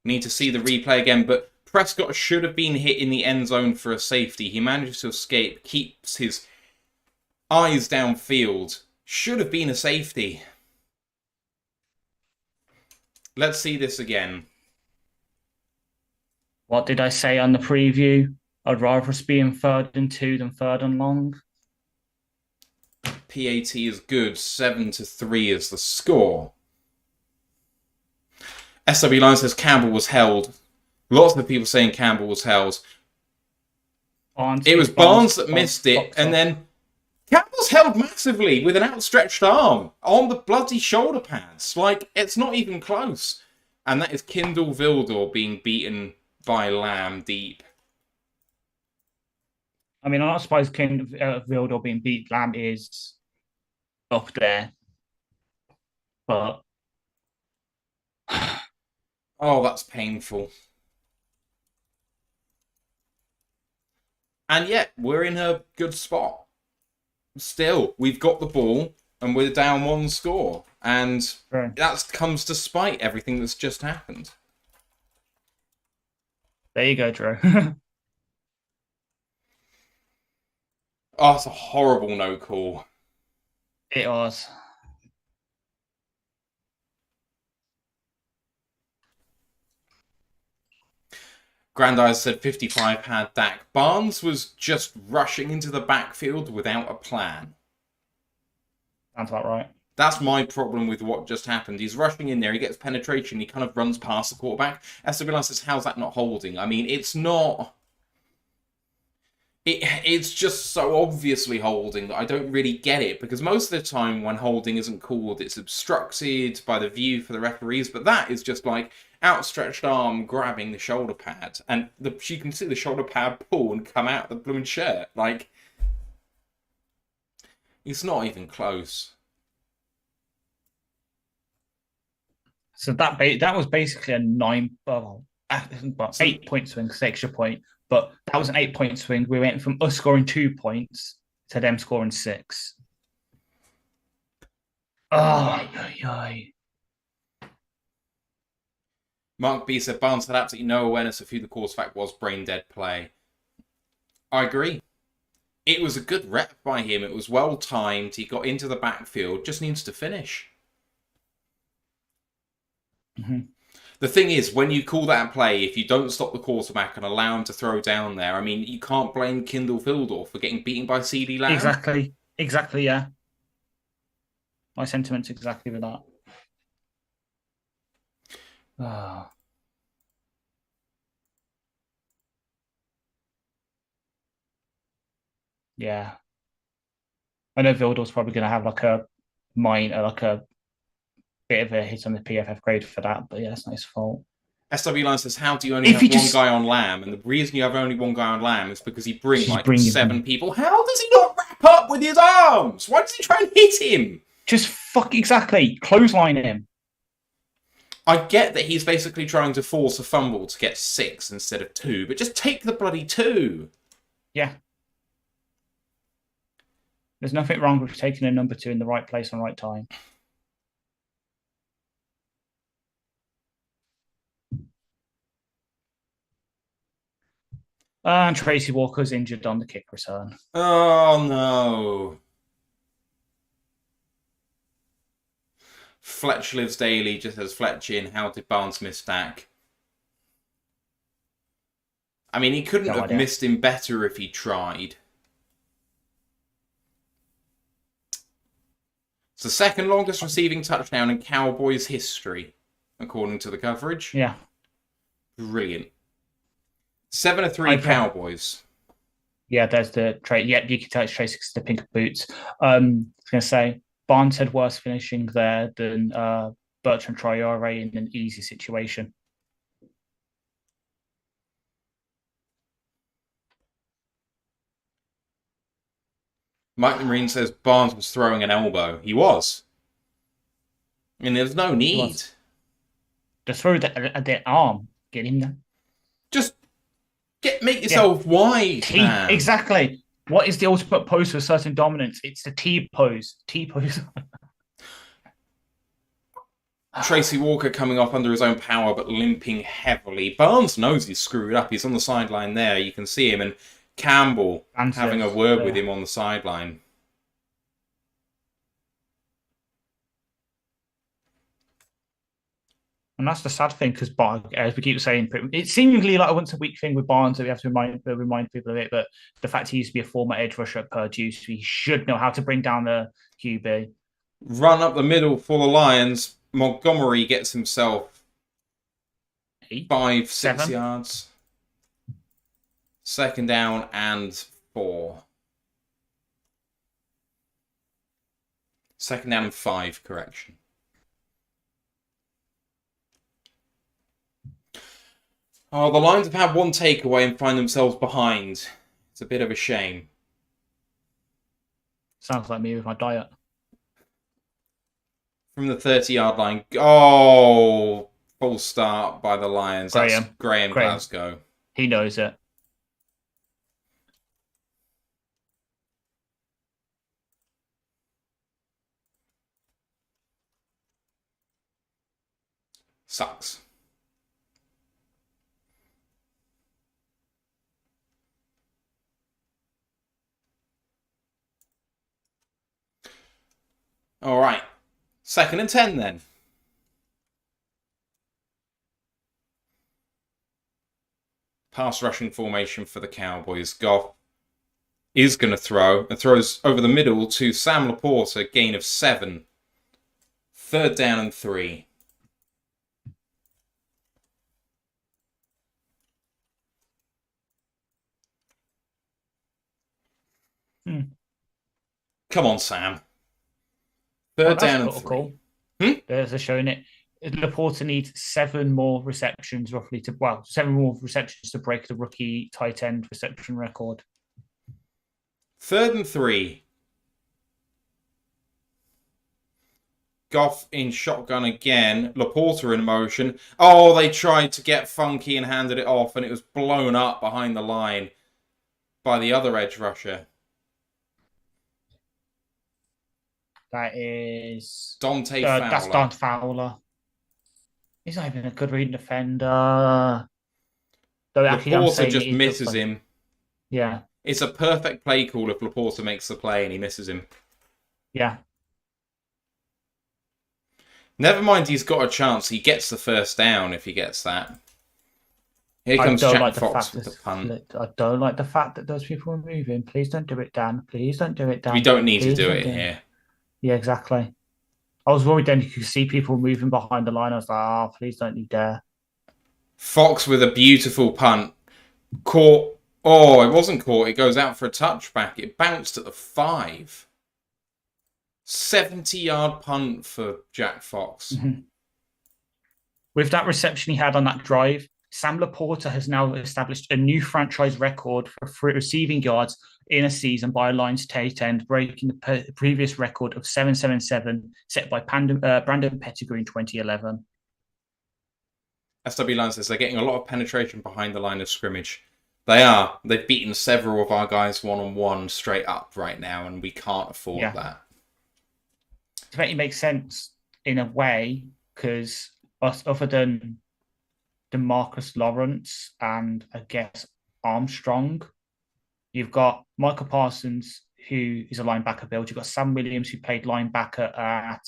Need to see the replay again, but Prescott should have been hit in the end zone for a safety. He manages to escape, keeps his eyes downfield. Should have been a safety. Let's see this again. What did I say on the preview? I'd rather us be in 3rd and 2 than 3rd and long. PAT is good. 7-3 is the score. SW Line says Campbell was held. Lots of people saying Campbell was held. It was Barnes that missed it, and then Campbell's held massively with an outstretched arm on the bloody shoulder pads. Like, it's not even close. And that is Kindle Vildor being beaten by Lamb deep. I mean, I'm not surprised Vildor being beat. Lamb is up there. But... oh, that's painful. And yet, we're in a good spot. Still, we've got the ball and we're down 1 score. And that comes despite everything that's just happened. There you go, Drew. Oh, it's a horrible no call. It was. Grandize said 55 had Dak. Barnes was just rushing into the backfield without a plan. Sounds about right. That's my problem with what just happened. He's rushing in there, he gets penetration, he kind of runs past the quarterback. SWL says, how's that not holding? I mean, it's not... It's just so obviously holding that I don't really get it, because most of the time when holding isn't called, it's obstructed by the view for the referees, but that is just like outstretched arm grabbing the shoulder pad, and you can see the shoulder pad pull and come out of the blooming shirt. Like, it's not even close. So that was basically a 8-point swing, 'cause extra point. But that was an 8-point swing. We went from us scoring 2 points to them scoring 6. Oh, Mark B said Barnes had absolutely no awareness of who the cause fact was. Brain dead play. I agree. It was a good rep by him. It was well timed. He got into the backfield. Just needs to finish. Mm-hmm. The thing is, when you call that play, if you don't stop the quarterback and allow him to throw down there, I mean, you can't blame Kindle Fildor for getting beaten by CD Lamb. Exactly, yeah. My sentiments exactly with that. Oh. Yeah. I know Vildor's probably going to have like a bit of a hit on the PFF grade for that, but yeah, it's not his fault. SW Line says, how do you only have one guy on Lamb? And the reason you have only one guy on Lamb is because he brings like 7 people. How does he not wrap up with his arms? Why does he try and hit him? Just exactly. Clothesline him. I get that he's basically trying to force a fumble to get 6 instead of 2, but just take the bloody 2. Yeah. There's nothing wrong with taking a number 2 in the right place and right time. And Tracy Walker's injured on the kick return. Oh, no. Fletch Lives Daily just says, Fletch in, how did Barnes miss Dak? I mean, he couldn't have missed him better if he tried. It's the second longest receiving touchdown in Cowboys history, according to the coverage. Yeah. Brilliant. 7-3 Cowboys. Yeah, there's the trade. Yeah, you can tell it's Tracy because the pink boots. I was going to say, Barnes had worse finishing there than Bertrand Traore in an easy situation. Mike the Marine says Barnes was throwing an elbow. He was. I mean, there's no need. Just throw the arm. Get him there. Just make yourself wide, man. Exactly. What is the ultimate pose for certain dominance? It's the T pose. T pose. Tracy Walker coming off under his own power, but limping heavily. Barnes knows he's screwed up. He's on the sideline there. You can see him. And Campbell having a word with him on the sideline. And that's the sad thing, because as we keep saying, it's seemingly like a once-a-week thing with Barnes that we have to remind people of it. But the fact he used to be a former edge rusher at Purdue, so he should know how to bring down the QB. Run up the middle for the Lions. Montgomery gets himself 5-6 yards. 2nd down and 4. 2nd down and 5, correction. Oh, the Lions have had one takeaway and find themselves behind. It's a bit of a shame. Sounds like me with my diet. From the 30-yard line. Oh, full start by the Lions. That's Graham Glasgow. He knows it. Sucks. All right. 2nd and 10 then. Pass rushing formation for the Cowboys. Goff is going to throw and throws over the middle to Sam Laporta, gain of 7. 3rd down and 3. Come on, Sam. 3rd down and 3. Cool. There's a showing it. Laporta needs 7 more receptions, roughly 7 more receptions to break the rookie tight end reception record. 3rd and 3. Goff in shotgun again. Laporta in motion. Oh, they tried to get funky and handed it off, and it was blown up behind the line by the other edge rusher. That is Dante Fowler. That's Dante Fowler. He's not even a good reading defender. Laporta just misses him. Yeah. It's a perfect play call if Laporta makes the play and he misses him. Yeah. Never mind, he's got a chance. He gets the 1st down if he gets that. Here comes Jack Fox with the punt. I don't like the fact that those people are moving. Please don't do it, Dan. Please don't do it, Dan. We don't need to do it here. Yeah, exactly. I was worried then you could see people moving behind the line. I was like, please don't you dare. Fox with a beautiful punt. Caught. Oh, it wasn't caught. It goes out for a touchback. It bounced at the 5. 70-yard punt for Jack Fox. Mm-hmm. With that reception he had on that drive, Sam Laporta has now established a new franchise record for receiving yards in a season by a Lions tight end, breaking the previous record of 777 set by Brandon Pettigrew in 2011. SW Lions says they're getting a lot of penetration behind the line of scrimmage. They are. They've beaten several of our guys one-on-one straight up right now, and we can't afford that. I think it makes sense in a way because other than DeMarcus Lawrence and I guess Armstrong, you've got Michael Parsons, who is a linebacker build. You've got Sam Williams, who played linebacker at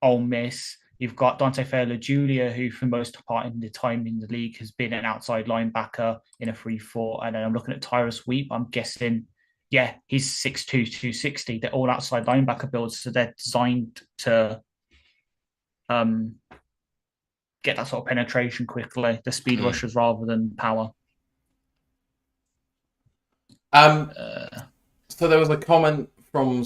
Ole Miss. You've got Dante Fowler Jr., who for most part in the time in the league has been an outside linebacker in a 3-4. And then I'm looking at Tyrus Sweep. I'm guessing, he's 6'2", 260. They're all outside linebacker builds, so they're designed to get that sort of penetration quickly. The speed rushers rather than power. So there was a comment from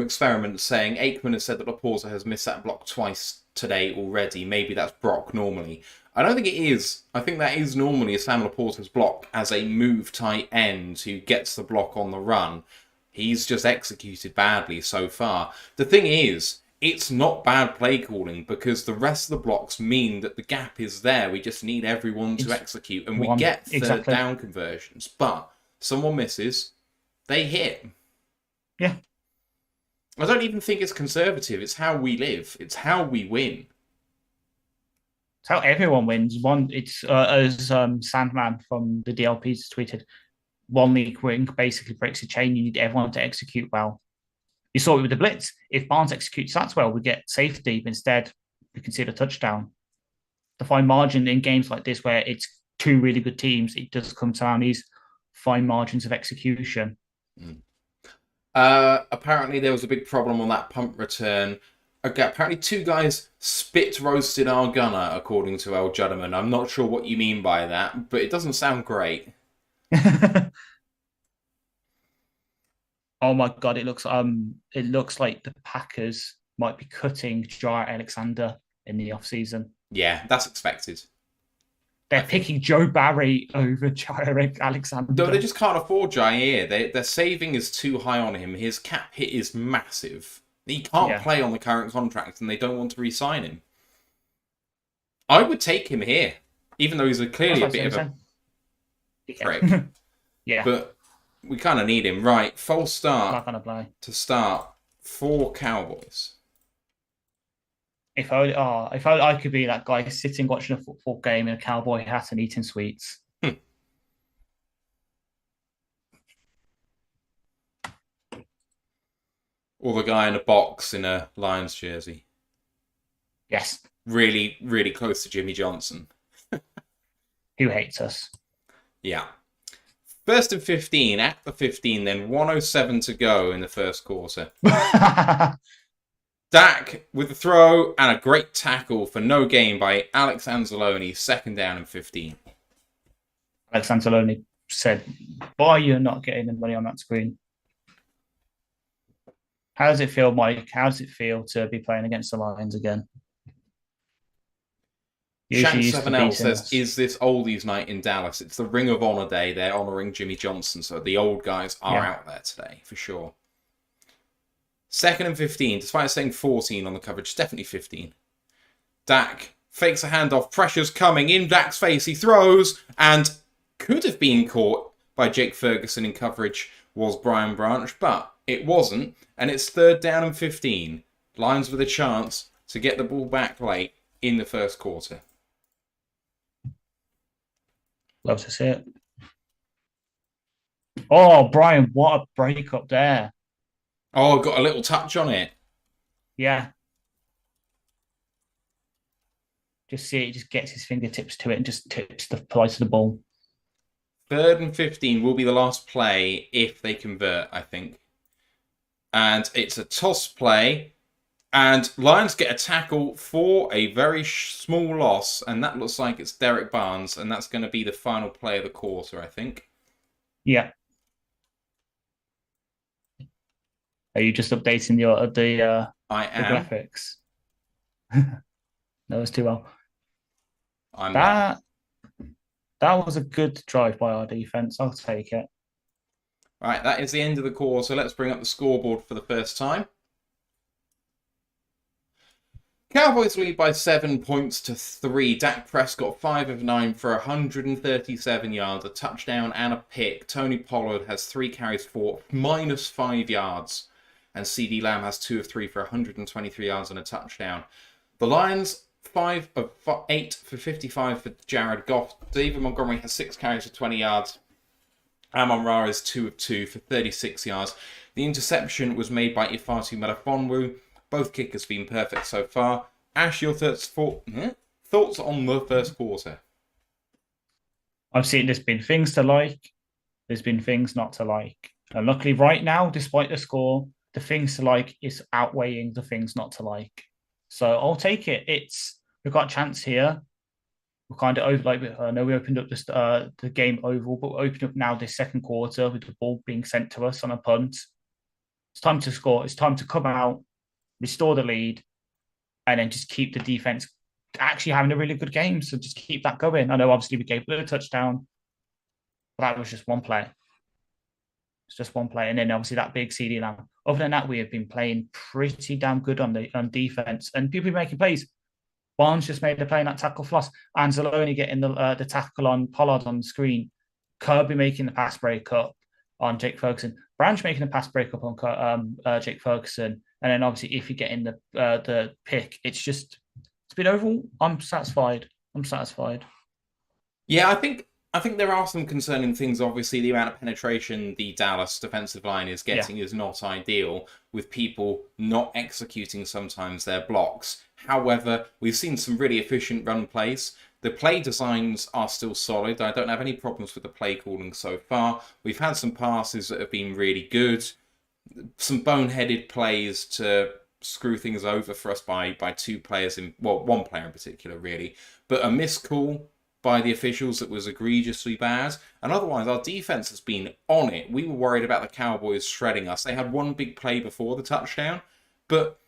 Experiment saying Aikman has said that Laporta has missed that block twice today already. Maybe that's Brock normally. I don't think it is. I think that is normally a Sam Laporta's block as a move tight end who gets the block on the run. He's just executed badly so far. The thing is, it's not bad play calling because the rest of the blocks mean that the gap is there. We just need everyone to execute and we get third down conversions. But someone misses, they hit. Yeah. I don't even think it's conservative. It's how we live. It's how we win. It's how everyone wins. It's as Sandman from the DLPs tweeted, one league win basically breaks a chain. You need everyone to execute well. You saw it with the blitz. If Barnes executes that well, we get safety. But instead, we concede a touchdown. The fine margin in games like this, where it's two really good teams, it does come down these fine margins of execution. Apparently, there was a big problem on that punt return. Okay, apparently, 2 guys spit roasted our gunner, according to El Juddman. I'm not sure what you mean by that, but it doesn't sound great. Oh my God! It looks like the Packers might be cutting Jair Alexander in the offseason. Yeah, that's expected. They're picking Joe Barry over Jair Alexander. No, they just can't afford Jair. Their saving is too high on him. His cap hit is massive. He can't play on the current contract, and they don't want to re-sign him. I would take him here, even though he's clearly a bit of a prick. Yeah. But we kind of need him. Right, false start Not gonna play. to start for Cowboys. If I could be that guy sitting watching a football game in a cowboy hat and eating sweets. Or the guy in a box in a Lions jersey. Yes. Really, really close to Jimmy Johnson. Who hates us? Yeah. First and 15, at the 15, then 1:07 to go in the first quarter. Dak with the throw and a great tackle for no gain by Alex Anzalone, second down and 15. Alex Anzalone said, "Why are you not getting the money on that screen?" How does it feel, Mike? How does it feel to be playing against the Lions again? Usually used to Shank7L beating says, us. is this oldies night in Dallas? It's the Ring of Honor day. They're honouring Jimmy Johnson, so the old guys are out there today, for sure. Second and 15, despite saying 14 on the coverage, definitely 15. Dak fakes a handoff, pressure's coming in Dak's face, he throws, and could have been caught by Jake Ferguson in coverage was Brian Branch, but it wasn't, and it's third down and 15. Lions with a chance to get the ball back late in the first quarter. Love to see it. Oh, Brian, what a break up there. Oh, got a little touch on it. Yeah. Just see it, just gets his fingertips to it and just tips the place of the ball. Third and 15 will be the last play if they convert, I think. And it's a toss play. And Lions get a tackle for a very small loss. And that looks like it's Derek Barnes. And that's going to be the final play of the quarter, I think. Yeah. Are you just updating the I am. The graphics? No, it's too well. That was a good drive by our defense. I'll take it. Right, that is the end of the quarter. Let's bring up the scoreboard for the first time. Cowboys lead by 7 points to 3. Dak Prescott 5 of 9 for 137 yards, a touchdown and a pick. Tony Pollard has 3 carries for -5 yards. And CD Lamb has 2 of 3 for 123 yards and a touchdown. The Lions 5 of 8 for 55 for Jared Goff. David Montgomery has 6 carries for 20 yards. Amon-Ra is 2 of 2 for 36 yards. The interception was made by Ifeatu Melifonwu. Both kickers been perfect so far. Ash, your thoughts on the first quarter? I've seen there's been things to like. There's been things not to like. And luckily right now, despite the score, the things to like is outweighing the things not to like. So I'll take it. We've got a chance here. We're kind of over. I know we opened up the game overall, but we're opening up now this second quarter with the ball being sent to us on a punt. It's time to score. It's time to come out, restore the lead, and then just keep the defense actually having a really good game. So just keep that going. I know obviously we gave a touchdown, but that was just one play. It's just one play. And then obviously that big CD Lamb. Other than that, we have been playing pretty damn good on defense. And people are making plays. Barnes just made a play in that tackle floss. Anzalone getting the tackle on Pollard on the screen. Kirby making the pass breakup on Jake Ferguson. Branch making a pass breakup on Jake Ferguson. And then obviously if you get in the pick, it's been overall. I'm satisfied. Yeah, I think there are some concerning things. Obviously, the amount of penetration the Dallas defensive line is getting is not ideal, with people not executing sometimes their blocks. However, we've seen some really efficient run plays. The play designs are still solid. I don't have any problems with the play calling so far. We've had some passes that have been really good. Some boneheaded plays to screw things over for us by 2 players, one player in particular, really. But a missed call by the officials that was egregiously bad. And otherwise, our defense has been on it. We were worried about the Cowboys shredding us. They had one big play before the touchdown, but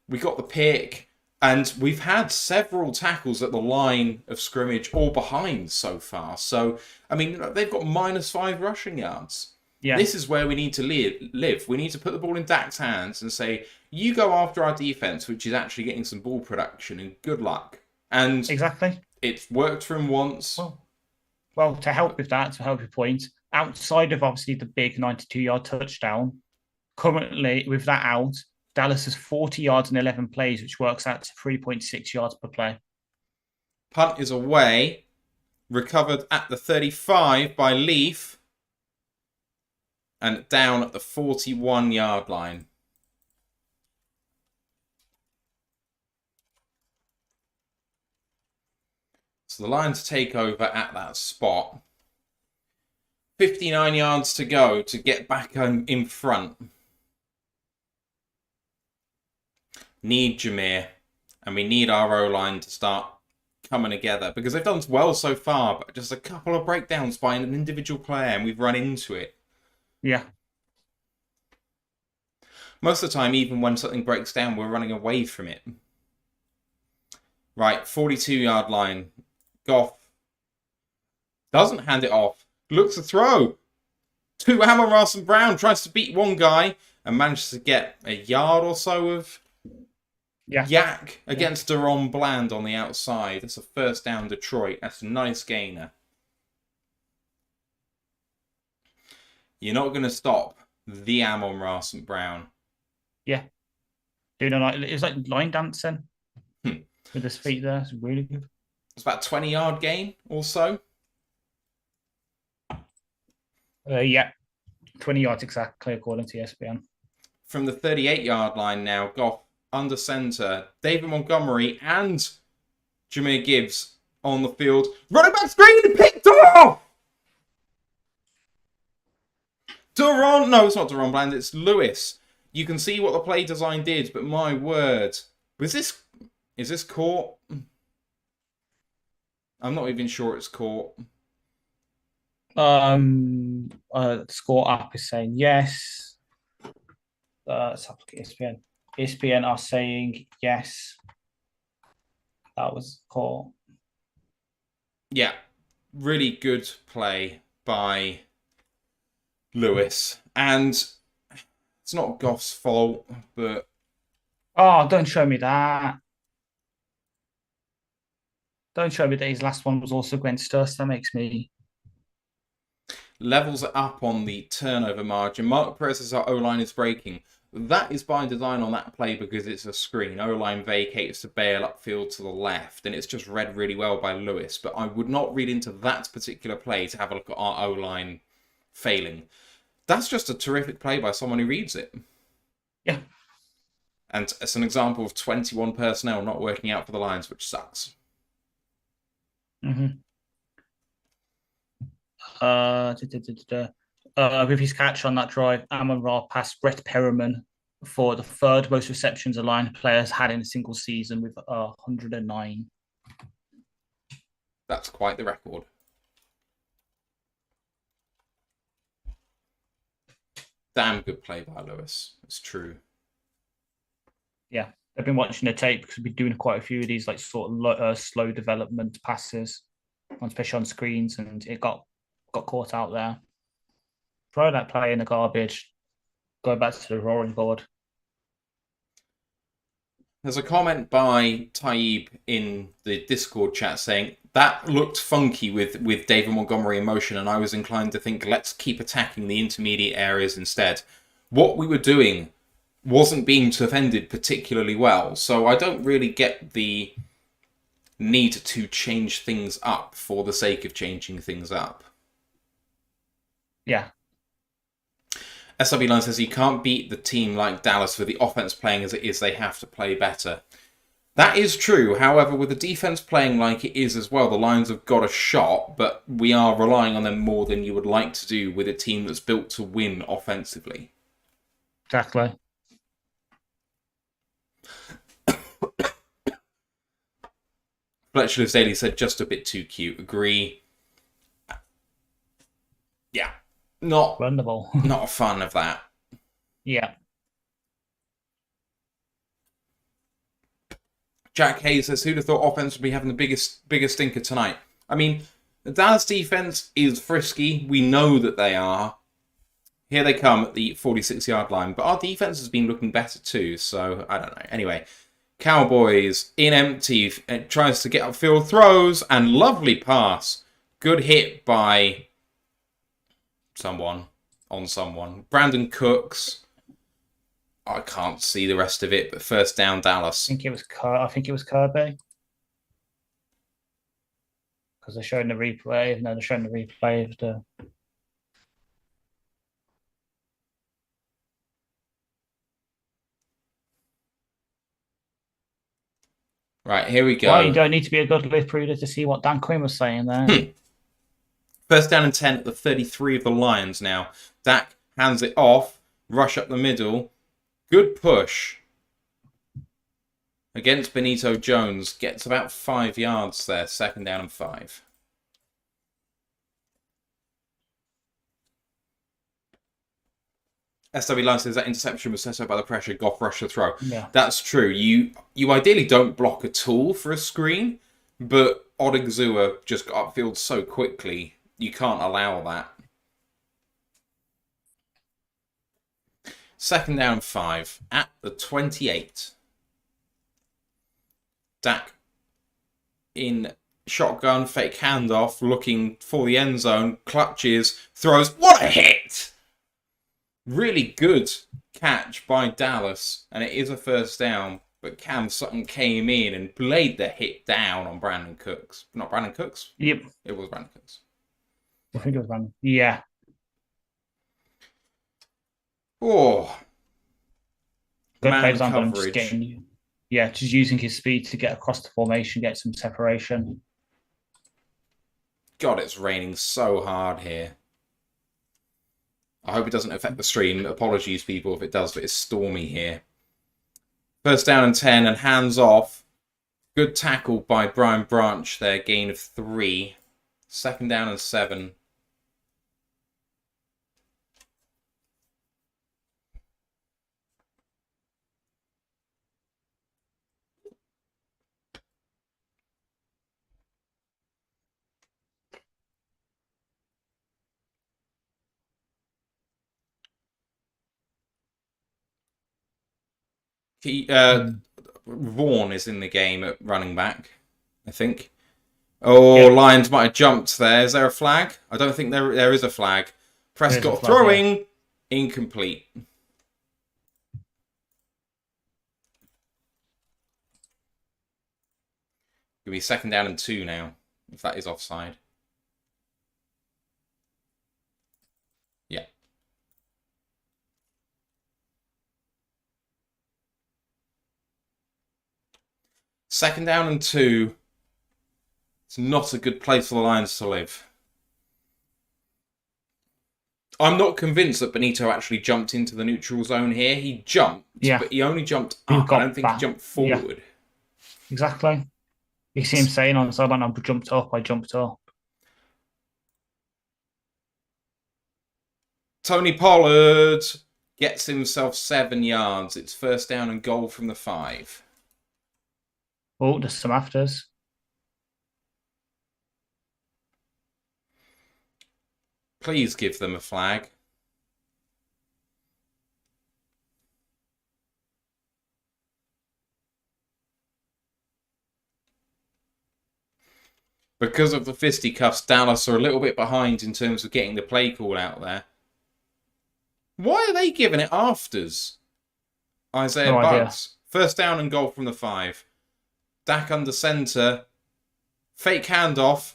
we got the pick. And we've had several tackles at the line of scrimmage or behind so far. So, I mean, they've got -5 rushing yards. Yeah. This is where we need to live. We need to put the ball in Dak's hands and say, you go after our defense, which is actually getting some ball production, and good luck. And exactly. It's worked for him once. Well, to help with that, to help your point, outside of obviously the big 92-yard touchdown, currently with that out, Dallas has 40 yards in 11 plays, which works out to 3.6 yards per play. Punt is away. Recovered at the 35 by Leaf. And down at the 41-yard line. So the Lions take over at that spot. 59 yards to go to get back in front. Need Jameer. And we need our O-line to start coming together. Because they've done well so far, but just a couple of breakdowns by an individual player and we've run into it. Yeah. Most of the time, even when something breaks down, we're running away from it. Right, 42-yard line. Goff doesn't hand it off. Looks to throw. To Amon-Ra St. Brown. Tries to beat one guy and manages to get a yard or so of yak against Deron Bland on the outside. That's a first down, Detroit. That's a nice gainer. You're not going to stop the Amon-Ra St. Brown. Yeah. Doing it's like line dancing with his feet there. It's really good. It's about 20-yard gain or so. Yeah. 20 yards exactly, according to ESPN. From the 38-yard line now, Goff under center, David Montgomery and Jahmyr Gibbs on the field. Running back screen, picked off! No, it's not Deron Bland, it's Lewis. You can see what the play design did, but my word. Is this caught? I'm not even sure it's caught. Score app is saying yes. Let's have a look at ESPN. ESPN are saying yes. That was caught. Yeah, really good play by Lewis. And it's not Goff's fault, but... Oh, don't show me that. Don't show me that his last one was also against us. That makes me... Levels are up on the turnover margin. Mark Perez's O-line is breaking. That is by design on that play because it's a screen. O-line vacates to bail upfield to the left, and it's just read really well by Lewis. But I would not read into that particular play to have a look at our O-line failing. That's just a terrific play by someone who reads it. Yeah. And it's an example of 21 personnel not working out for the Lions, which sucks. Mm-hmm. With his catch on that drive, Amon-Ra passed Brett Perriman for the third most receptions a line players had in a single season with 109. That's quite the record. Damn good play by Lewis. It's true. Yeah, I've been watching the tape because we've been doing quite a few of these like sort of slow development passes, especially on screens, and it got caught out there. Throw that play in the garbage. Go back to the drawing board. There's a comment by Taib in the Discord chat saying, that looked funky with David Montgomery in motion, and I was inclined to think, let's keep attacking the intermediate areas instead. What we were doing wasn't being defended particularly well, so I don't really get the need to change things up for the sake of changing things up. Yeah. SW Line says, you can't beat the team like Dallas with the offense playing as it is. They have to play better. That is true. However, with the defense playing like it is as well, the Lions have got a shot, but we are relying on them more than you would like to do with a team that's built to win offensively. Exactly. Fletcher Daly said, just a bit too cute. Agree. Yeah. Not a fan of that. Yeah. Jack Hayes says, who'd have thought offense would be having the biggest stinker tonight? I mean, the Dallas defense is frisky. We know that they are. Here they come at the 46-yard line. But our defense has been looking better too, so I don't know. Anyway, Cowboys in empty. Tries to get upfield, throws, and lovely pass. Good hit by someone. Brandon Cooks. I can't see the rest of it, but first down, Dallas. I think it was Kirby. Because they're showing the replay. No, they're showing the replay of the... Right, here we Well, you go. don't need to be a good lip reader to see what Dan Quinn was saying there. First down and 10 at the 33 of the Lions now. Dak hands it off. Rush up the middle. Good push. Against Benito Jones. Gets about 5 yards there. Second down and 5. SW Line says that interception was set up by the pressure. Goff rushed the throw. Yeah. That's true. You ideally don't block at all for a screen, but Odigzua just got upfield so quickly, you can't allow that. Second down and 5 at the 28. Dak in shotgun, fake handoff, looking for the end zone, clutches, throws. What a hit! Really good catch by Dallas, and it is a first down, but Cam Sutton came in and laid the hit down on Brandon Cooks. Not Brandon Cooks? Yep. It was Brandon Cooks. I think it was Brandon. Yeah. Oh. Good Man plays on coverage. Just using his speed to get across the formation, get some separation. God, it's raining so hard here. I hope it doesn't affect the stream. Apologies, people, if it does, but it's stormy here. First down and 10 and hands off. Good tackle by Brian Branch there. Gain of 3. Second down and 7. Vaughan is in the game at running back, I think. Oh, yeah. Lions might have jumped there. Is there a flag? I don't think there is a flag. Prescott throwing. Incomplete. It'll be second down and 2 now, if that is offside. Yeah. Second down and 2. It's not a good place for the Lions to live. I'm not convinced that Benito actually jumped into the neutral zone here. He jumped, but he only jumped up. I don't think he jumped forward. Yeah. Exactly. You see him saying on the sideline, I jumped up. Tony Pollard gets himself 7 yards. It's first down and goal from the 5. Oh, there's some afters. Please give them a flag. Because of the fisticuffs, Dallas are a little bit behind in terms of getting the play call out there. Why are they giving it afters? Isaiah Bugs. First down and goal from the 5. Dak under centre. Fake handoff.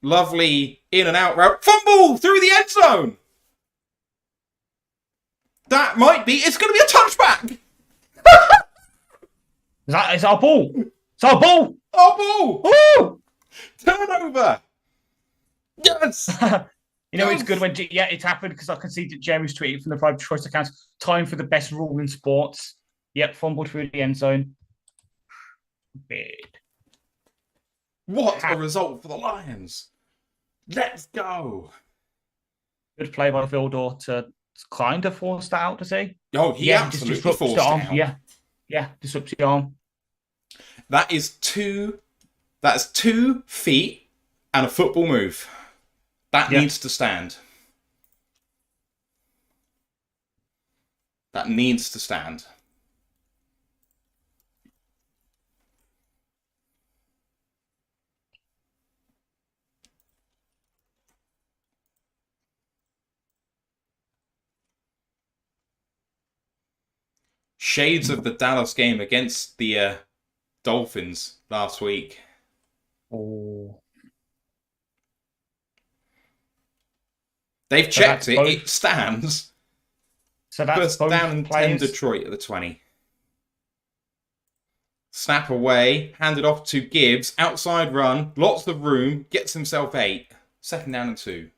Lovely in and out route. Fumble through the end zone. That might be. It's going to be a touchback. Is that a ball? It's our ball. Our ball. Woo! Turnover. Yes. It's good when it happened because I can see that Jeremy's tweeting from the private choice account. Time for the best rule in sports. Yep, fumbled through the end zone. Weird. What a result for the Lions. Let's go. Good play by Vildor to kind of force that out, does he? Oh, he absolutely forced it out. Yeah, disrupts the arm. That's 2 feet and a football move. That needs to stand. That needs to stand. Shades of the Dallas game against the Dolphins last week. Oh. They've checked it. It stands. So that's first down and 10 Detroit at the 20. Snap away, handed off to Gibbs, outside run, lots of room, gets himself 8. Second down and 2.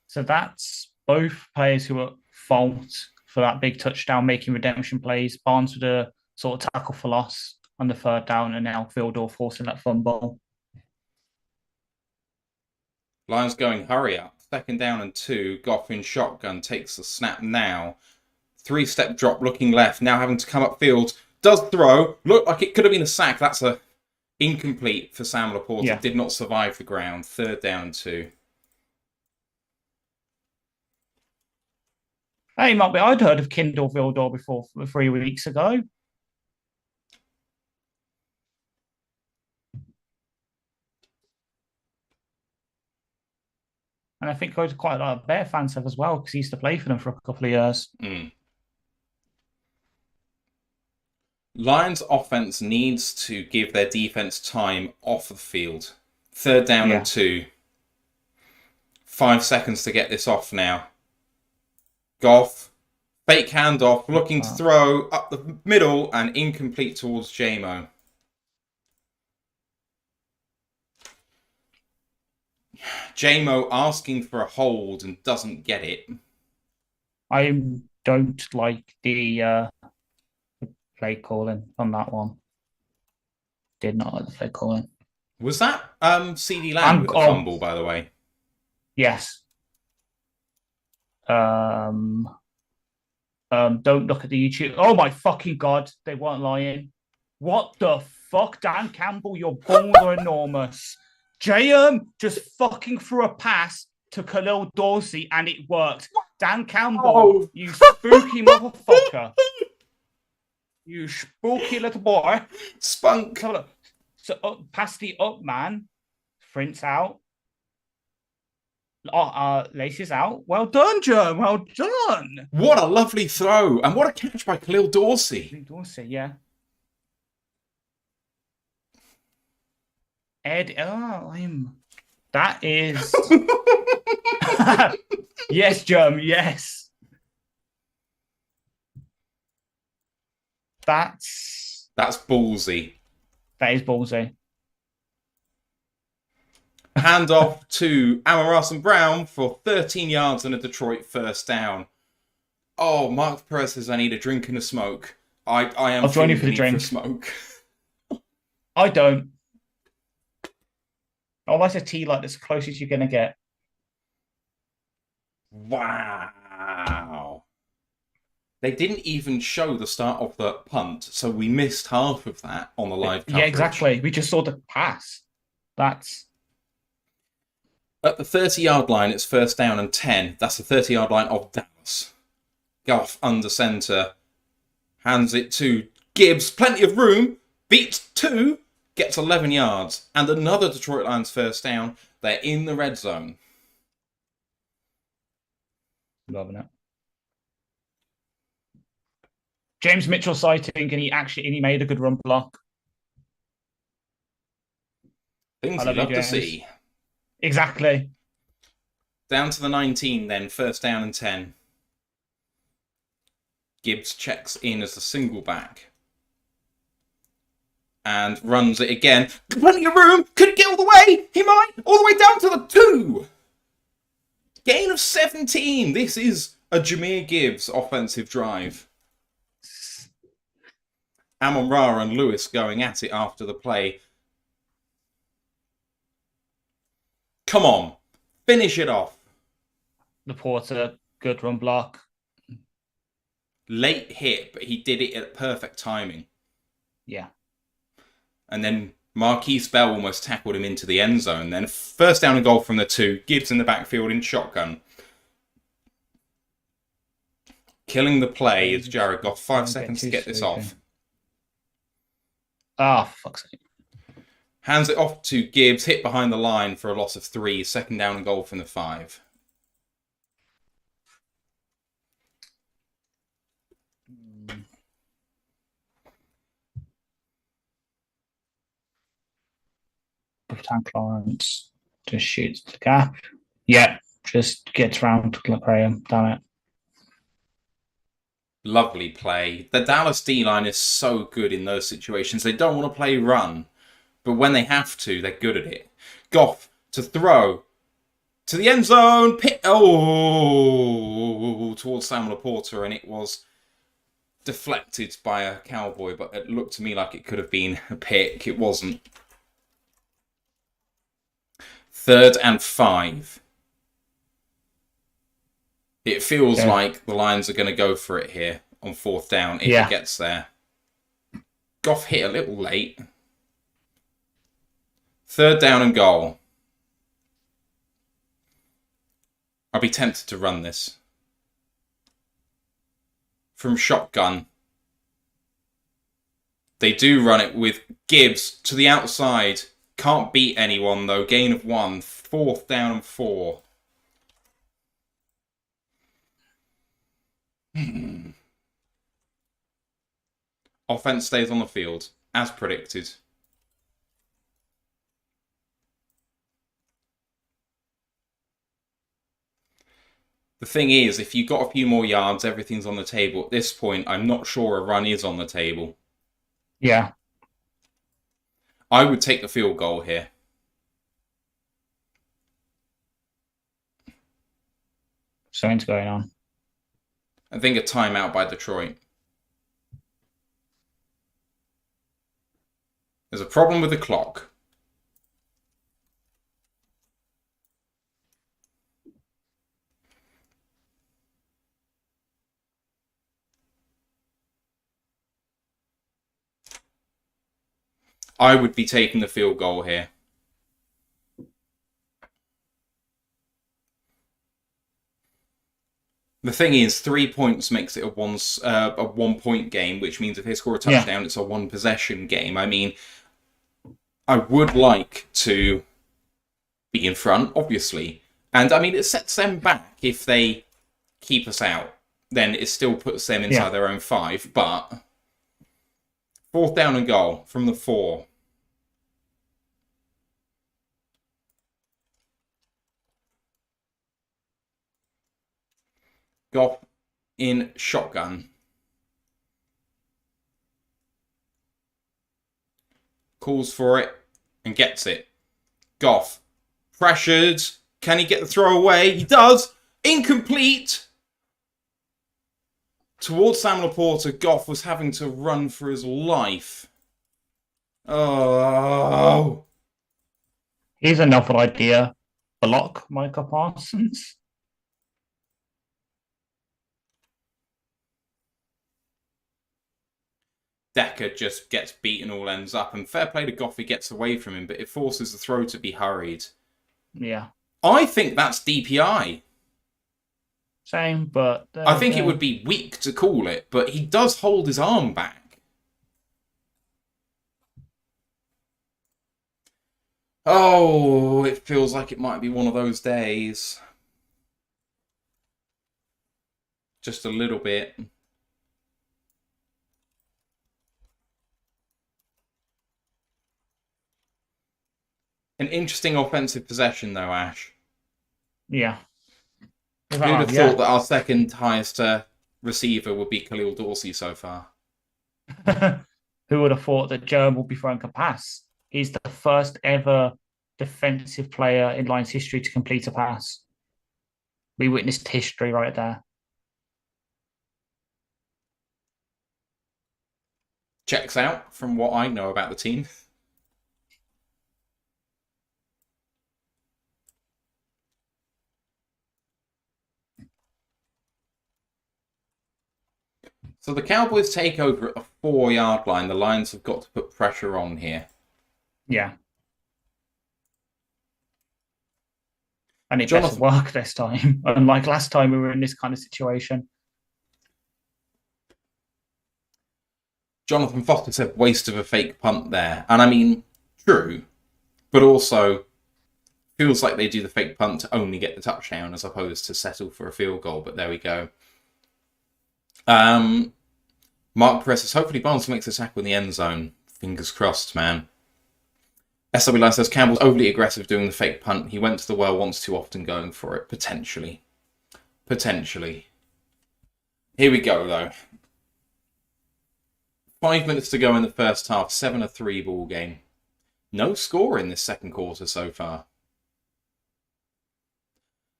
So that's both players who are at fault for that big touchdown, making redemption plays. Barnes with a sort of tackle for loss on the third down, and now Fildor forcing that fumble. Lions going hurry up. Second down and 2. Goff in shotgun takes the snap now. 3-step drop looking left. Now having to come upfield. Does throw. Looked like it could have been a sack. That's a incomplete for Sam Laporte. Yeah. Did not survive the ground. Third down and 2. Hey, might be. I'd heard of Kindle Vildor before 3 weeks ago. And I think quite a lot of Bear fans have as well, because he used to play for them for a couple of years. Lions offense needs to give their defense time off the field. Third down and 2. 5 seconds to get this off now. Goff, fake handoff, looking to throw up the middle and incomplete towards JMO. JMO asking for a hold and doesn't get it. I don't like the play calling on that one. Did not like the play calling. Was that CD Lamb with the fumble, by the way? Yes. Don't look at the YouTube. Oh my fucking god, they weren't lying. What the fuck, Dan Campbell? Your balls are enormous. JM just fucking threw a pass to Khalil Dorsey and it worked. Dan Campbell, you spooky motherfucker. You spooky little boy. Spunk. So pass the up, man. Sprints out. Laces out. Well done, Jerm. Well done. What a lovely throw. And what a catch by Khalil Dorsey. Dorsey, yeah. That is... Yes, Jerm, yes. That's ballsy. That is ballsy. Hand off to Amon-Ra Brown for 13 yards and a Detroit first down. Oh, Mark Perez says I need a drink and a smoke. I am I'll join you for the drink. For smoke. I don't. Oh, that's a tea light. That's the closest you're going to get. Wow. They didn't even show the start of the punt, so we missed half of that on the live coverage. Yeah, exactly. We just saw the pass. That's... At the 30-yard line, it's first down and 10. That's the 30-yard line of Dallas. Goff under center. Hands it to Gibbs. Plenty of room. Beats 2. Gets 11 yards. And another Detroit Lions first down. They're in the red zone. Loving it. James Mitchell sighting, and he made a good run block. Things you love to see. Exactly. Down to the 19 then, first down and 10. Gibbs checks in as the single back. And runs it again. Plenty of room. Could it get all the way? He might. All the way down to the 2. Gain of 17. This is a Jahmyr Gibbs offensive drive. Amon-Ra and Lewis going at it after the play. Come on. Finish it off. Laporte, good run block. Late hit, but he did it at perfect timing. Yeah. And then Marquise Bell almost tackled him into the end zone. Then first down and goal from the 2. Gibbs in the backfield in shotgun. Killing the play is Jared Goff. 5 seconds to get this off. Ah, for fuck's sake. Hands it off to Gibbs. Hit behind the line for a loss of 3. Second down and goal from the 5. Tank Lawrence just shoots the gap. Yeah, just gets round to Graham. Damn it. Lovely play. The Dallas D-line is so good in those situations. They don't want to play run, but when they have to, they're good at it. Goff to throw to the end zone. Towards Sam Laporta, and it was deflected by a Cowboy, but it looked to me like it could have been a pick. It wasn't. 3rd and 5. It feels like the Lions are going to go for it here on 4th down if it gets there. Goff hit a little late. 3rd down and goal. I'll be tempted to run this. From shotgun. They do run it with Gibbs to the outside. Can't beat anyone though. Gain of 1. 4th down and 4. Offense stays on the field, as predicted. The thing is, if you got a few more yards, everything's on the table. At this point, I'm not sure a run is on the table. Yeah. I would take the field goal here. Something's going on. I think a timeout by Detroit. There's a problem with the clock. I would be taking the field goal here. The thing is, 3 points makes it a 1 point game, which means if they score a touchdown, it's a 1 possession game. I mean, I would like to be in front, obviously. And I mean, it sets them back if they keep us out. Then it still puts them inside their own 5. But 4th down and goal from the 4. Goff in shotgun. Calls for it and gets it. Goff. Pressured. Can he get the throw away? He does. Incomplete. Towards Sam Laporta, Goff was having to run for his life. Oh. Here's a novel idea. Block Micah Parsons. Decker just gets beaten, all ends up, and fair play to Goff, he gets away from him, but it forces the throw to be hurried. Yeah. I think that's DPI. Same, but... I think it would be weak to call it, but he does hold his arm back. Oh, it feels like it might be one of those days. Just a little bit. An interesting offensive possession, though, Ash. Yeah. Who'd have thought that our second highest receiver would be Khalil Dorsey so far? Who would have thought that Jerome would be throwing a pass? He's the first ever defensive player in Lions history to complete a pass. We witnessed history right there. Checks out from what I know about the team. So the Cowboys take over at the 4-yard line. The Lions have got to put pressure on here. Yeah. And it doesn't work this time. Unlike last time we were in this kind of situation. Jonathan Foster said waste of a fake punt there. And I mean, true. But also, feels like they do the fake punt to only get the touchdown as opposed to settle for a field goal. But there we go. Mark presses. Hopefully Barnes makes a tackle in the end zone. Fingers crossed, man. SW Live says Campbell's overly aggressive doing the fake punt. He went to the well once too often going for it. Potentially. Here we go, though. 5 minutes to go in the first half. 7-3 ball game. No score in this second quarter so far.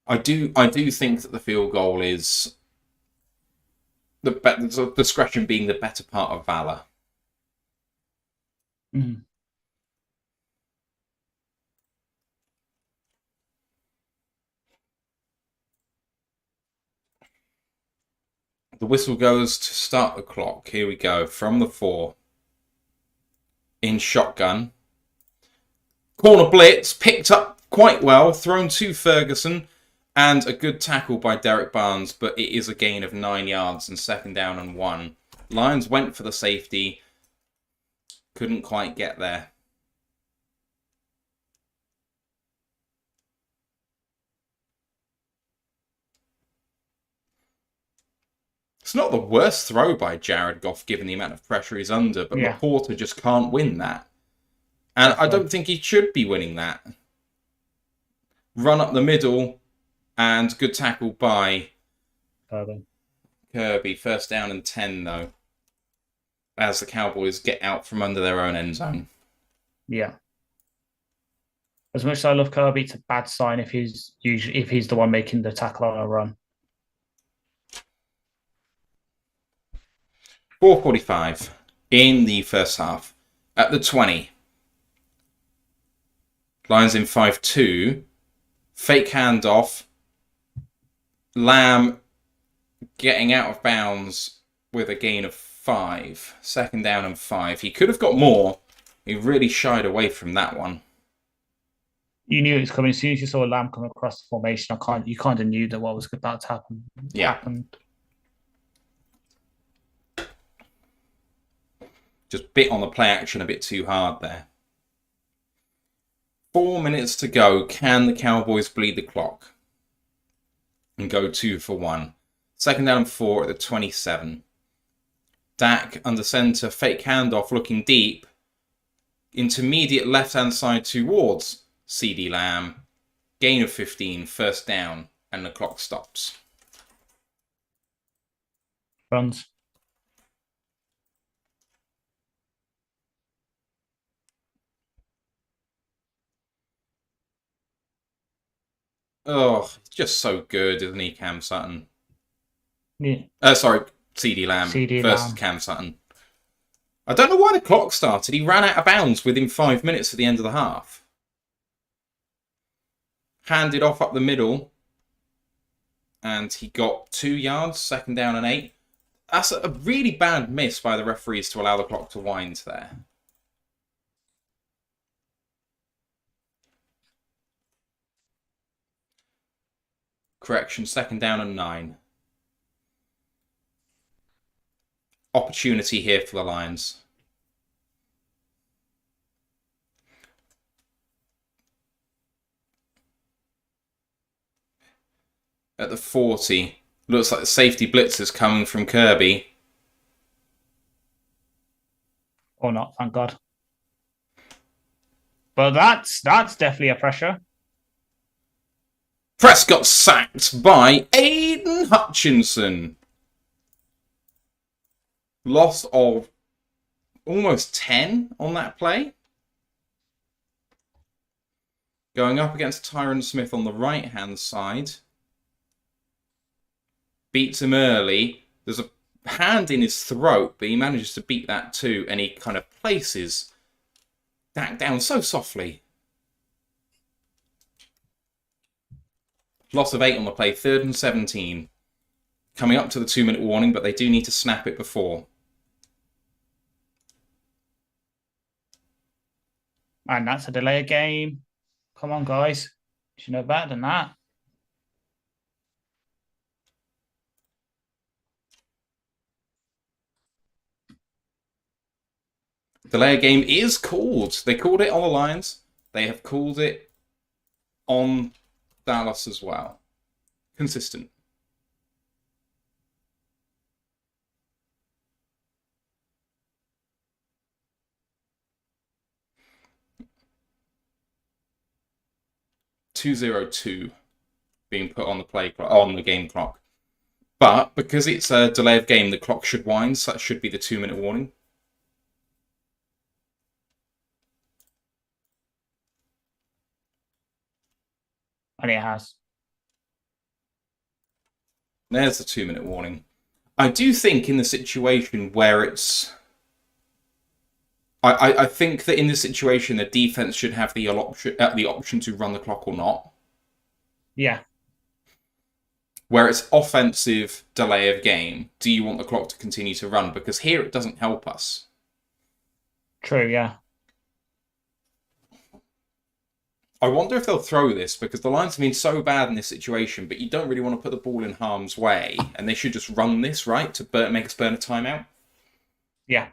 I do think that the field goal is the discretion being the better part of valor. Mm. The whistle goes to start the clock. Here we go. From the 4. In shotgun. Corner blitz. Picked up quite well. Thrown to Ferguson. And a good tackle by Derek Barnes. But it is a gain of 9 yards and 2nd down and 1. Lions went for the safety. Couldn't quite get there. It's not the worst throw by Jared Goff, given the amount of pressure he's under, but Laporta just can't win that. And I don't think he should be winning that. Run up the middle, and good tackle by Kirby. 1st down and 10, though, as the Cowboys get out from under their own end zone. Yeah. As much as I love Kirby, it's a bad sign if he's the one making the tackle on a run. 4:45 in the first half. At the 20. Lions in 5-2. Fake handoff. Lamb getting out of bounds with a gain of 5. 2nd down and 5. He could have got more. He really shied away from that one. You knew it was coming. As soon as you saw Lamb come across the formation, you kind of knew that what was about to happen happened. Just bit on the play action a bit too hard there. 4 minutes to go. Can the Cowboys bleed the clock and go 2 for 1? 2nd down and 4 at the 27. Dak under center, fake handoff, looking deep. Intermediate left-hand side towards CeeDee Lamb. Gain of 15, 1st down, and the clock stops. Runs. Oh, just so good, isn't he, Cam Sutton? Yeah. Sorry, CeeDee Lamb versus Lamb. Cam Sutton. I don't know why the clock started. He ran out of bounds within 5 minutes at the end of the half. Handed off up the middle. And he got 2 yards, 2nd down and 8. That's a really bad miss by the referees to allow the clock to wind there. Correction, 2nd down and 9. Opportunity here for the Lions. At the 40. Looks like the safety blitz is coming from Kirby. Or not, thank God. But that's definitely a pressure. Prescott sacked by Aiden Hutchinson. Loss of almost 10 on that play. Going up against Tyron Smith on the right-hand side. Beats him early. There's a hand in his throat, but he manages to beat that too, and he kind of places Dak down so softly. Loss of 8 on the play, 3rd and 17. Coming up to the 2-minute warning, but they do need to snap it before. And that's a delay of game. Come on, guys. You should know better than that. Delay of game is called. They called it on the Lions. They have called it on Dallas as well. Consistent. .202 being put on the play clock, on the game clock. But because it's a delay of game, the clock should wind, so that should be the 2-minute warning. And it has. There's the 2-minute warning. I do think in the situation where it's... I think that in this situation, the defense should have the option to run the clock or not. Yeah. Where it's offensive delay of game, do you want the clock to continue to run? Because here it doesn't help us. True, yeah. I wonder if they'll throw this, because the Lions have been so bad in this situation, but you don't really want to put the ball in harm's way, and they should just run this, right, to make us burn a timeout? Yeah.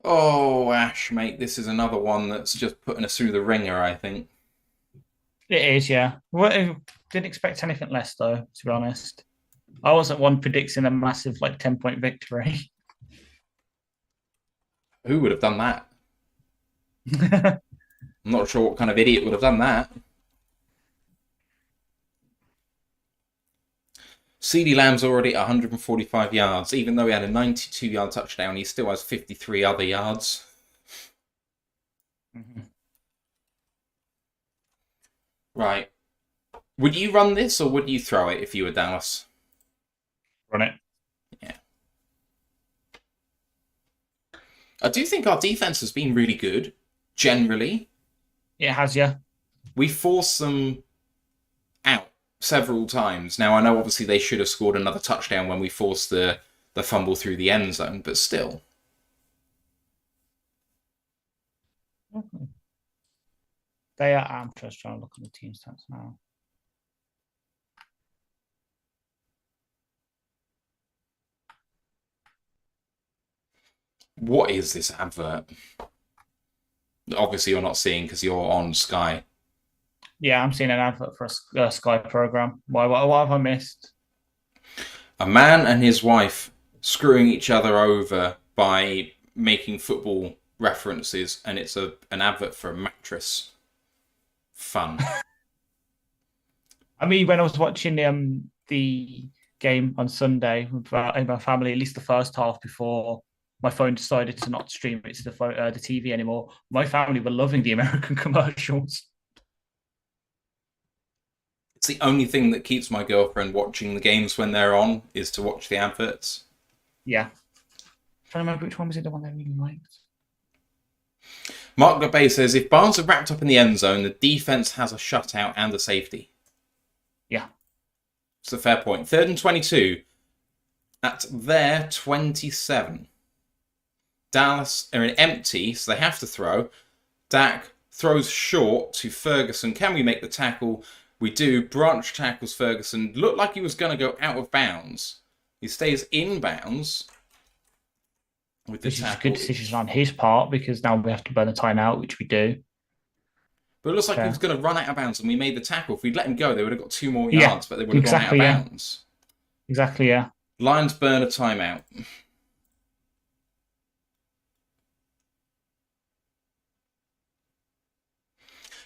Oh, Ash, mate, this is another one that's just putting us through the ringer, I think. It is, yeah. Well, I didn't expect anything less, though, to be honest. I wasn't one predicting a massive, 10-point victory. Who would have done that? I'm not sure what kind of idiot would have done that. CeeDee Lamb's already at 145 yards. Even though he had a 92-yard touchdown, he still has 53 other yards. Mm-hmm. Right. Would you run this, or would you throw it if you were Dallas? Run it. Yeah. I do think our defense has been really good, generally. It has, yeah. We forced them out several times. Now, I know obviously they should have scored another touchdown when we forced the fumble through the end zone, but still. Okay. They are. I'm just trying to look at the team stats now. What is this advert? Obviously, you're not seeing because you're on Sky. Yeah, I'm seeing an advert for a Sky program. What have I missed? A man and his wife screwing each other over by making football references, and it's an advert for a mattress. Fun. I mean, when I was watching the game on Sunday with my family, at least the first half before my phone decided to not stream it to the TV anymore, my family were loving the American commercials. It's the only thing that keeps my girlfriend watching the games when they're on, is to watch the adverts. Yeah. I'm trying to remember which one was it, the one they really liked. Mark Gabay says, if Barnes are wrapped up in the end zone, the defense has a shutout and a safety. Yeah. It's a fair point. 3rd and 22 at their 27. Dallas are in empty, so they have to throw. Dak throws short to Ferguson. Can we make the tackle? We do. Branch tackles Ferguson. Looked like he was going to go out of bounds. He stays in bounds with the tackle. Which is good decisions on his part, because now we have to burn a timeout, which we do. But it looks like he was going to run out of bounds, and we made the tackle. If we'd let him go, they would have got 2 more yards, but they would have gone out of bounds. Exactly, yeah. Lions burn a timeout.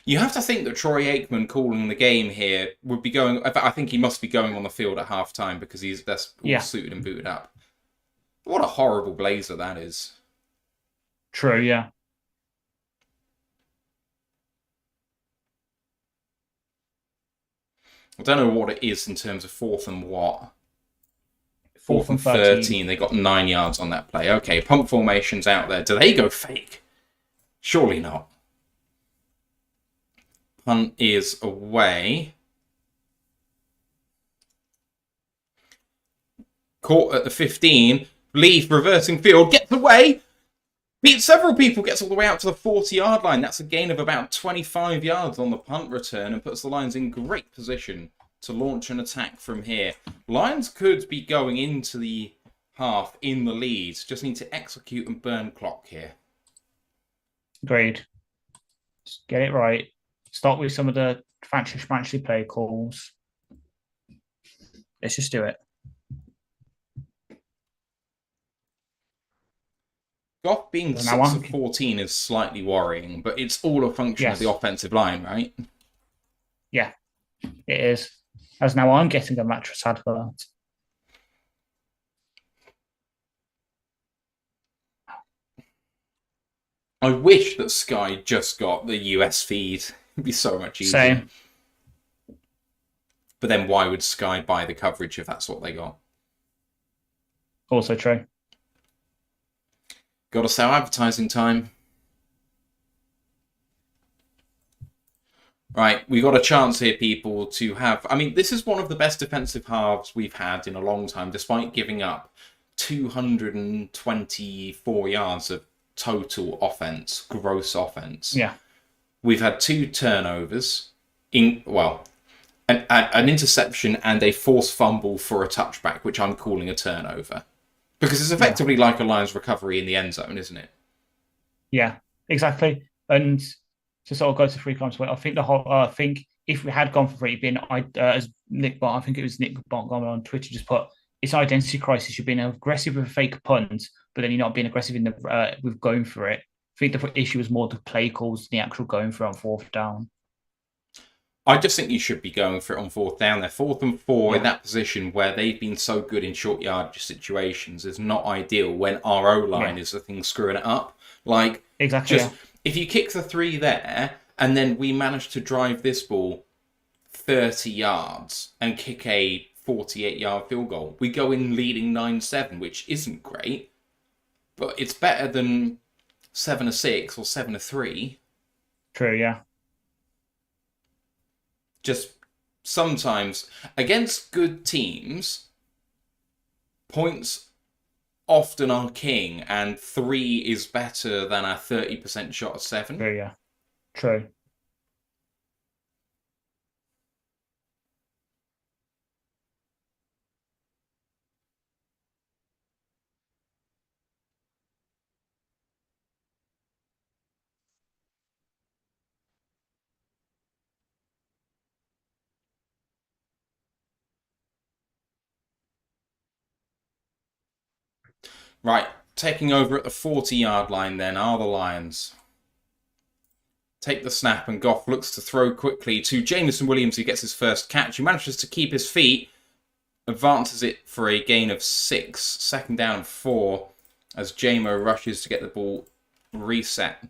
You have to think that Troy Aikman calling the game here would be going... I think he must be going on the field at half-time, because that's all suited and booted up. What a horrible blazer that is. True, yeah. I don't know what it is in terms of 4th and what. 4th and 13. They got 9 yards on that play. Okay, pump formation's out there. Do they go fake? Surely not. Punt is away. Caught at the 15. Leaf reversing field. Gets away. Beats several people. Gets all the way out to the 40-yard line. That's a gain of about 25 yards on the punt return and puts the Lions in great position to launch an attack from here. Lions could be going into the half in the lead. Just need to execute and burn clock here. Agreed. Just get it right. Start with some of the fancy play calls. Let's just do it. Goff being So now 6 of 14 is slightly worrying, but it's all a function of the offensive line, right? Yeah, it is. As now I'm getting a mattress advert. I wish that Sky just got the US feed. It'd be so much easier. Same. But then why would Sky buy the coverage if that's what they got? Also true. Got to sell advertising time. Right, we got a chance here, people, to have... I mean, this is one of the best defensive halves we've had in a long time, despite giving up 224 yards of total offense, gross offense. Yeah. We've had 2 turnovers, an interception and a forced fumble for a touchback, which I'm calling a turnover. Because it's effectively like a Lions recovery in the end zone, isn't it? Yeah, exactly. And to sort of go to 3 times, I think I think if we had gone for 3, as Nick Bart, I think it was Nick Montgomery on Twitter just put, it's identity crisis. You're being aggressive with a fake punt, but then you're not being aggressive in the with going for it. I think the issue is more the play calls than the actual going for it on 4th down. I just think you should be going for it on 4th down. They're 4th and 4 in that position where they've been so good in short yardage situations is not ideal when our O-line is the thing screwing it up. Like, exactly. If you kick the 3 there and then we manage to drive this ball 30 yards and kick a 48-yard field goal, we go in leading 9-7, which isn't great, but it's better than 7-6 or 7-3. True, yeah. Just sometimes, against good teams, points often are king, and 3 is better than a 30% shot of 7. True, yeah. True. Right, taking over at the 40-yard line then are the Lions. Take the snap and Goff looks to throw quickly to Jameson Williams, who gets his first catch. He manages to keep his feet, advances it for a gain of 6. 2nd down and 4 as Jamo rushes to get the ball reset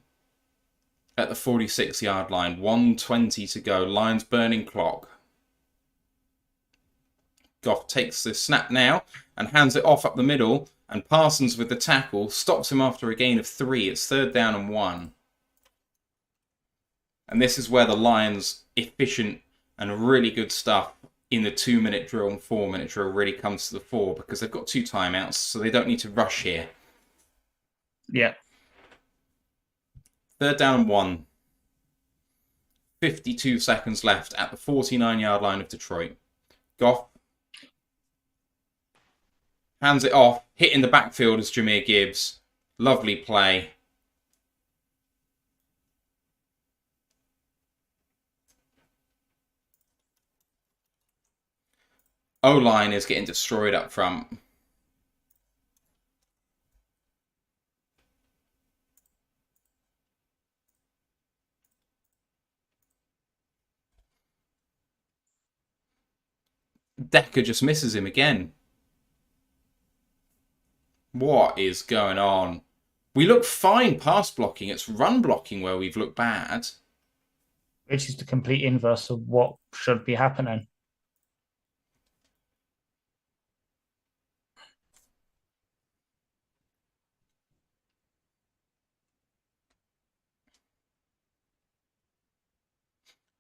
at the 46-yard line. 1:20 to go. Lions burning clock. Goff takes the snap now and hands it off up the middle, and Parsons with the tackle stops him after a gain of 3. It's 3rd down and 1. And this is where the Lions' efficient and really good stuff in the 2-minute drill and 4-minute drill really comes to the fore, because they've got 2 timeouts, so they don't need to rush here. Yeah. 3rd down and 1. 52 seconds left at the 49-yard line of Detroit. Goff hands it off, hitting the backfield as Jahmyr Gibbs. Lovely play. O-line is getting destroyed up front. Decker just misses him again. What is going on? We look fine pass blocking. It's run blocking where we've looked bad. Which is the complete inverse of what should be happening.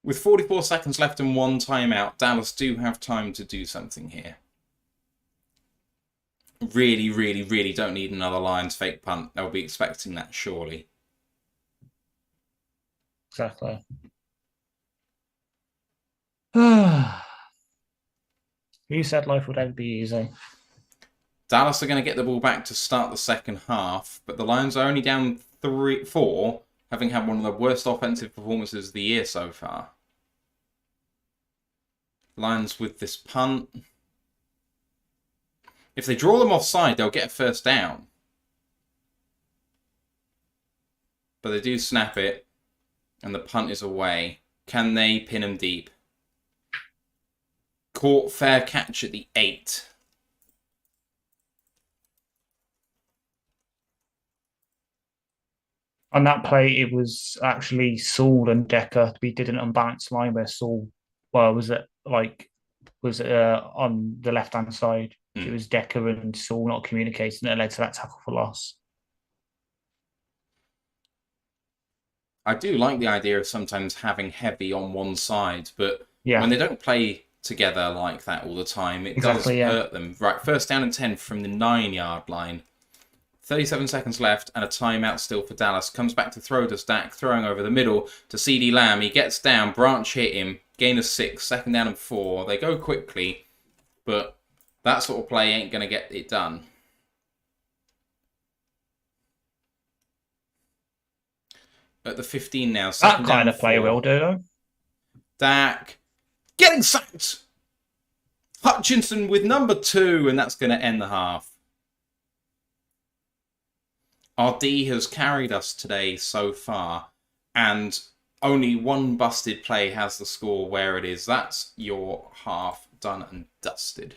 With 44 seconds left and 1 timeout, Dallas do have time to do something here. Really, really, really don't need another Lions fake punt. They'll be expecting that, surely. Exactly. Who said life would ever be easy? Dallas are going to get the ball back to start the second half, but the Lions are only down 4, having had one of the worst offensive performances of the year so far. Lions with this punt. If they draw them offside, they'll get a 1st down. but they do snap it, and the punt is away. Can they pin him deep? Caught, fair catch at the 8. On that play, it was actually Saul and Decker. We did an unbalanced line where Saul, well, was on the left hand side. It was Decker and Saul not communicating that led to that tackle for loss. I do like the idea of sometimes having heavy on one side, but Yeah. when they don't play together like that all the time, it does Exactly, yeah. hurt them. Right, first down and 10 from the 9-yard line. 37 seconds left and a timeout still for Dallas. Comes back to throw to Dak, throwing over the middle to CD Lamb. He gets down, Branch hit him, gain of 6, second down and 4. They go quickly, but that sort of play ain't going to get it done. At the 15 now. That kind of play will do, though. Dak getting sacked. Hutchinson with number 2, and that's going to end the half. Our D has carried us today so far, and only one busted play has the score where it is. That's your half done and dusted.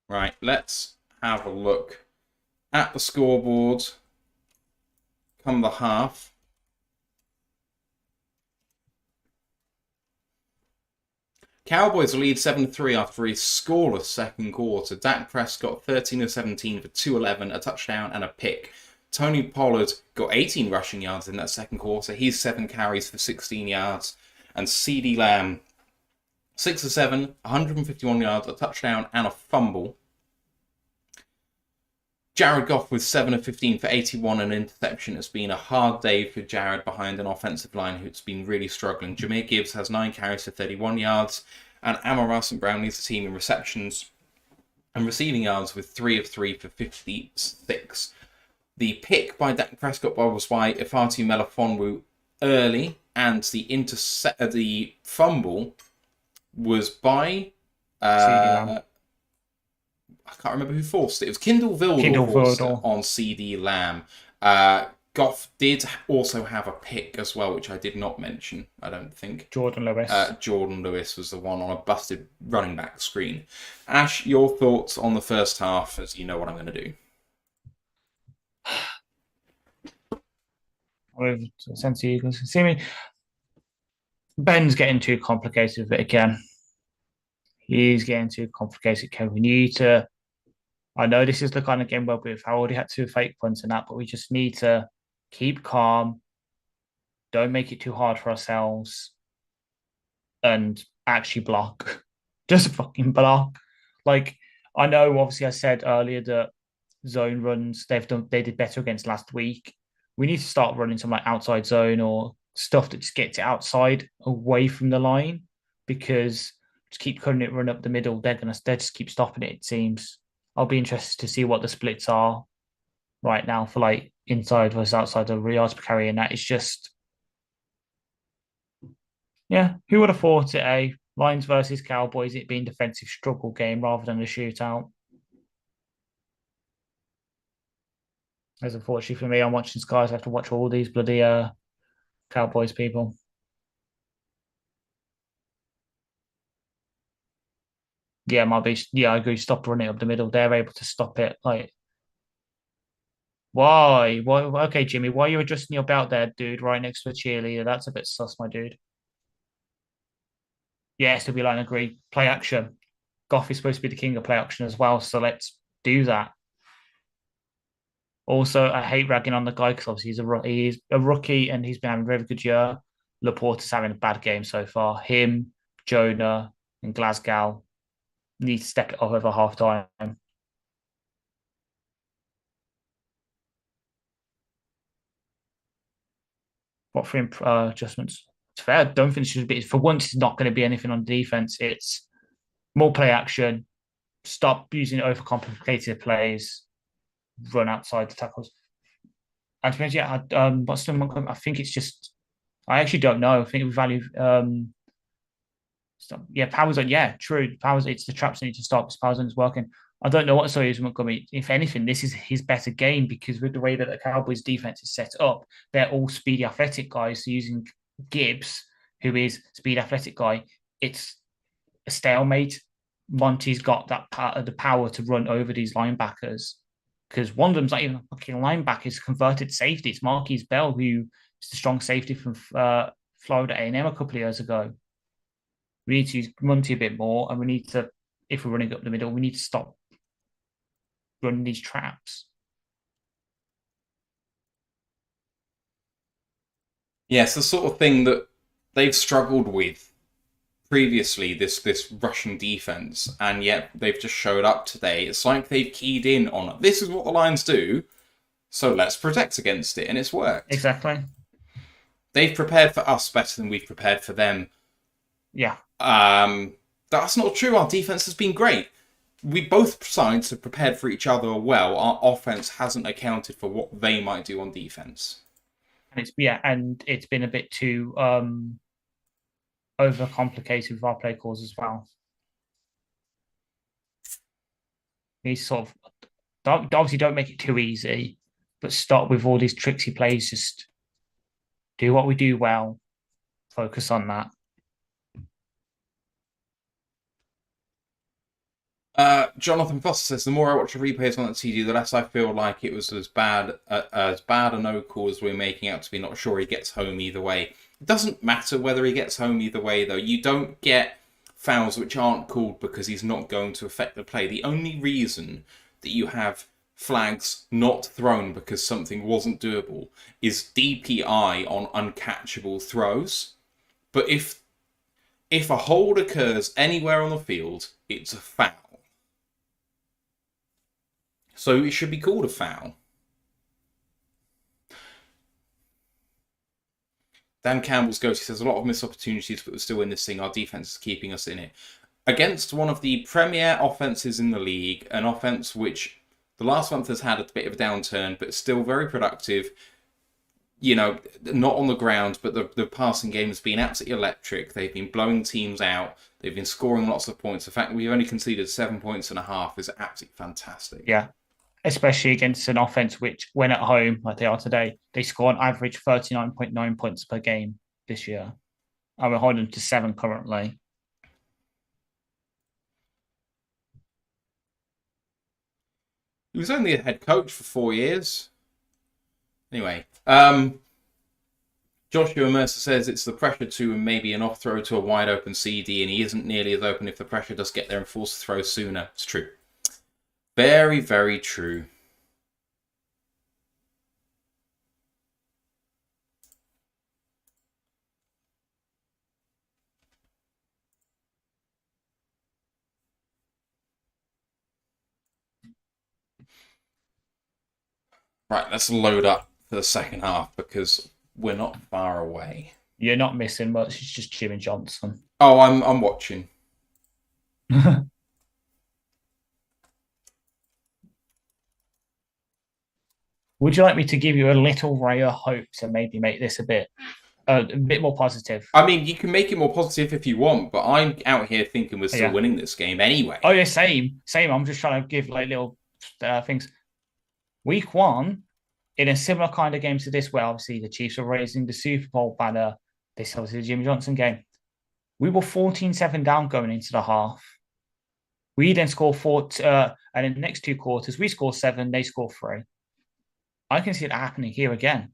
Right, let's have a look at the scoreboard come the half. Cowboys lead 7-3 after a scoreless second quarter. Dak Prescott 13 of 17 for 211, a touchdown and a pick. Tony Pollard got 18 rushing yards in that second quarter. He's 7 carries for 16 yards. And CD Lamb 6 of 7, 151 yards, a touchdown and a fumble. Jared Goff with 7 of 15 for 81 and an interception. It's been a hard day for Jared behind an offensive line who's been really struggling. Jahmyr Gibbs has 9 carries for 31 yards. And Amon-Ra St. Brown leads the team in receptions and receiving yards with 3 of 3 for 56. The pick by Dak Prescott was by Ifeatu Melifonwu early, and the fumble was by I can't remember who forced it. It was Kindle Vildor on CD Lamb. Goff did also have a pick as well, which I did not mention, I don't think. Jordan Lewis. Jordan Lewis was the one on a busted running back screen. Ash, your thoughts on the first half, as you know what I'm going to do. See me. Ben's getting too complicated with it again. He's getting too complicated, Kevin. We need to. I know this is the kind of game where we've already had 2 fake punts and that, but we just need to keep calm. Don't make it too hard for ourselves. And actually block. Just fucking block. Like, I know, obviously, I said earlier that zone runs, they did better against last week. We need to start running some like outside zone or stuff that just gets it outside, away from the line, because just keep cutting it, run up the middle. They just keep stopping it, it seems. I'll be interested to see what the splits are right now for like inside versus outside of yards per carry, and that is just, yeah, who would have thought it, eh? Lions versus Cowboys, it being defensive struggle game rather than a shootout. As unfortunately for me, I'm watching Sky, so I have to watch all these bloody Cowboys people. Yeah, might be. Yeah, I agree. Stop running up the middle. They're able to stop it. Like, why? Why? Okay, Jimmy, why are you adjusting your belt there, dude? Right next to a cheerleader. That's a bit sus, my dude. Yeah, still be like, agree. Play action. Goff is supposed to be the king of play action as well, so let's do that. Also, I hate ragging on the guy because obviously he's a rookie and he's been having a very good year. Laporta's having a bad game so far. Him, Jonah, and Glasgow need to step it up over half time. What for adjustments? It's fair. I don't think it should be. For once, it's not going to be anything on defense. It's more play action. stop using overcomplicated plays, run outside the tackles. And to be honest, yeah, Boston Montgomery, I think it's just, I actually don't know. I think we value, Power Zone, yeah, true. Power Zone, it's the traps that need to stop. Power Zone is working. I don't know what so is Montgomery. If anything, this is his better game because with the way that the Cowboys defense is set up, they're all speedy, athletic guys. So using Gibbs, who is speed, athletic guy, it's a stalemate. Monty's got the power to run over these linebackers because one of them's not even a fucking linebacker; he's converted safety. It's Marquise Bell, who is the strong safety from Florida A&M a couple of years ago. We need to use Monty a bit more, and we need to, if we're running up the middle, we need to stop running these traps. Yes, the sort of thing that they've struggled with previously, this Russian defense, and yet they've just showed up today. It's like they've keyed in on, this is what the Lions do, so let's protect against it, and it's worked. Exactly. They've prepared for us better than we've prepared for them. Yeah. That's not true. Our defense has been great. Both sides have prepared for each other well. Our offense hasn't accounted for what they might do on defense. And it's been a bit too overcomplicated with our play calls as well. These sort of obviously don't make it too easy, but stop with all these tricksy plays. Just do what we do well. Focus on that. Jonathan Foster says, the more I watch the replays on that CD, the less I feel like it was as bad a no call as we're making out to be. Not sure he gets home either way. It doesn't matter whether he gets home either way, though. You don't get fouls which aren't called because he's not going to affect the play. The only reason that you have flags not thrown because something wasn't doable is DPI on uncatchable throws. But if a hold occurs anywhere on the field, it's a foul. So it should be called a foul. Dan Campbell's Ghost says, a lot of missed opportunities, but we're still in this thing. Our defense is keeping us in it. Against one of the premier offenses in the league, an offense which the last month has had a bit of a downturn, but still very productive. You know, not on the ground, but the passing game has been absolutely electric. They've been blowing teams out. They've been scoring lots of points. The fact that we've only conceded 7.5 points is absolutely fantastic. Yeah. Especially against an offense which, when at home, like they are today, they score on average 39.9 points per game this year. And we're holding them to 7 currently. He was only a head coach for 4 years. Anyway, Joshua Mercer says it's the pressure to maybe an off throw to a wide open CD, and he isn't nearly as open if the pressure does get there and force the throw sooner. It's true. Very, very true. Right, let's load up for the second half because we're not far away. You're not missing much. It's just Jimmy Johnson. Oh, I'm watching. Would you like me to give you a little ray of hope to maybe make this a bit more positive? I mean, you can make it more positive if you want, but I'm out here thinking we're still winning this game anyway. Oh yeah, same. I'm just trying to give like little things. Week 1, in a similar kind of game to this, where obviously the Chiefs were raising the Super Bowl banner. This obviously the Jimmy Johnson game. We were 14-7 down going into the half. We then score 4, and in the next 2 quarters, we score 7, they score 3. I can see it happening here again.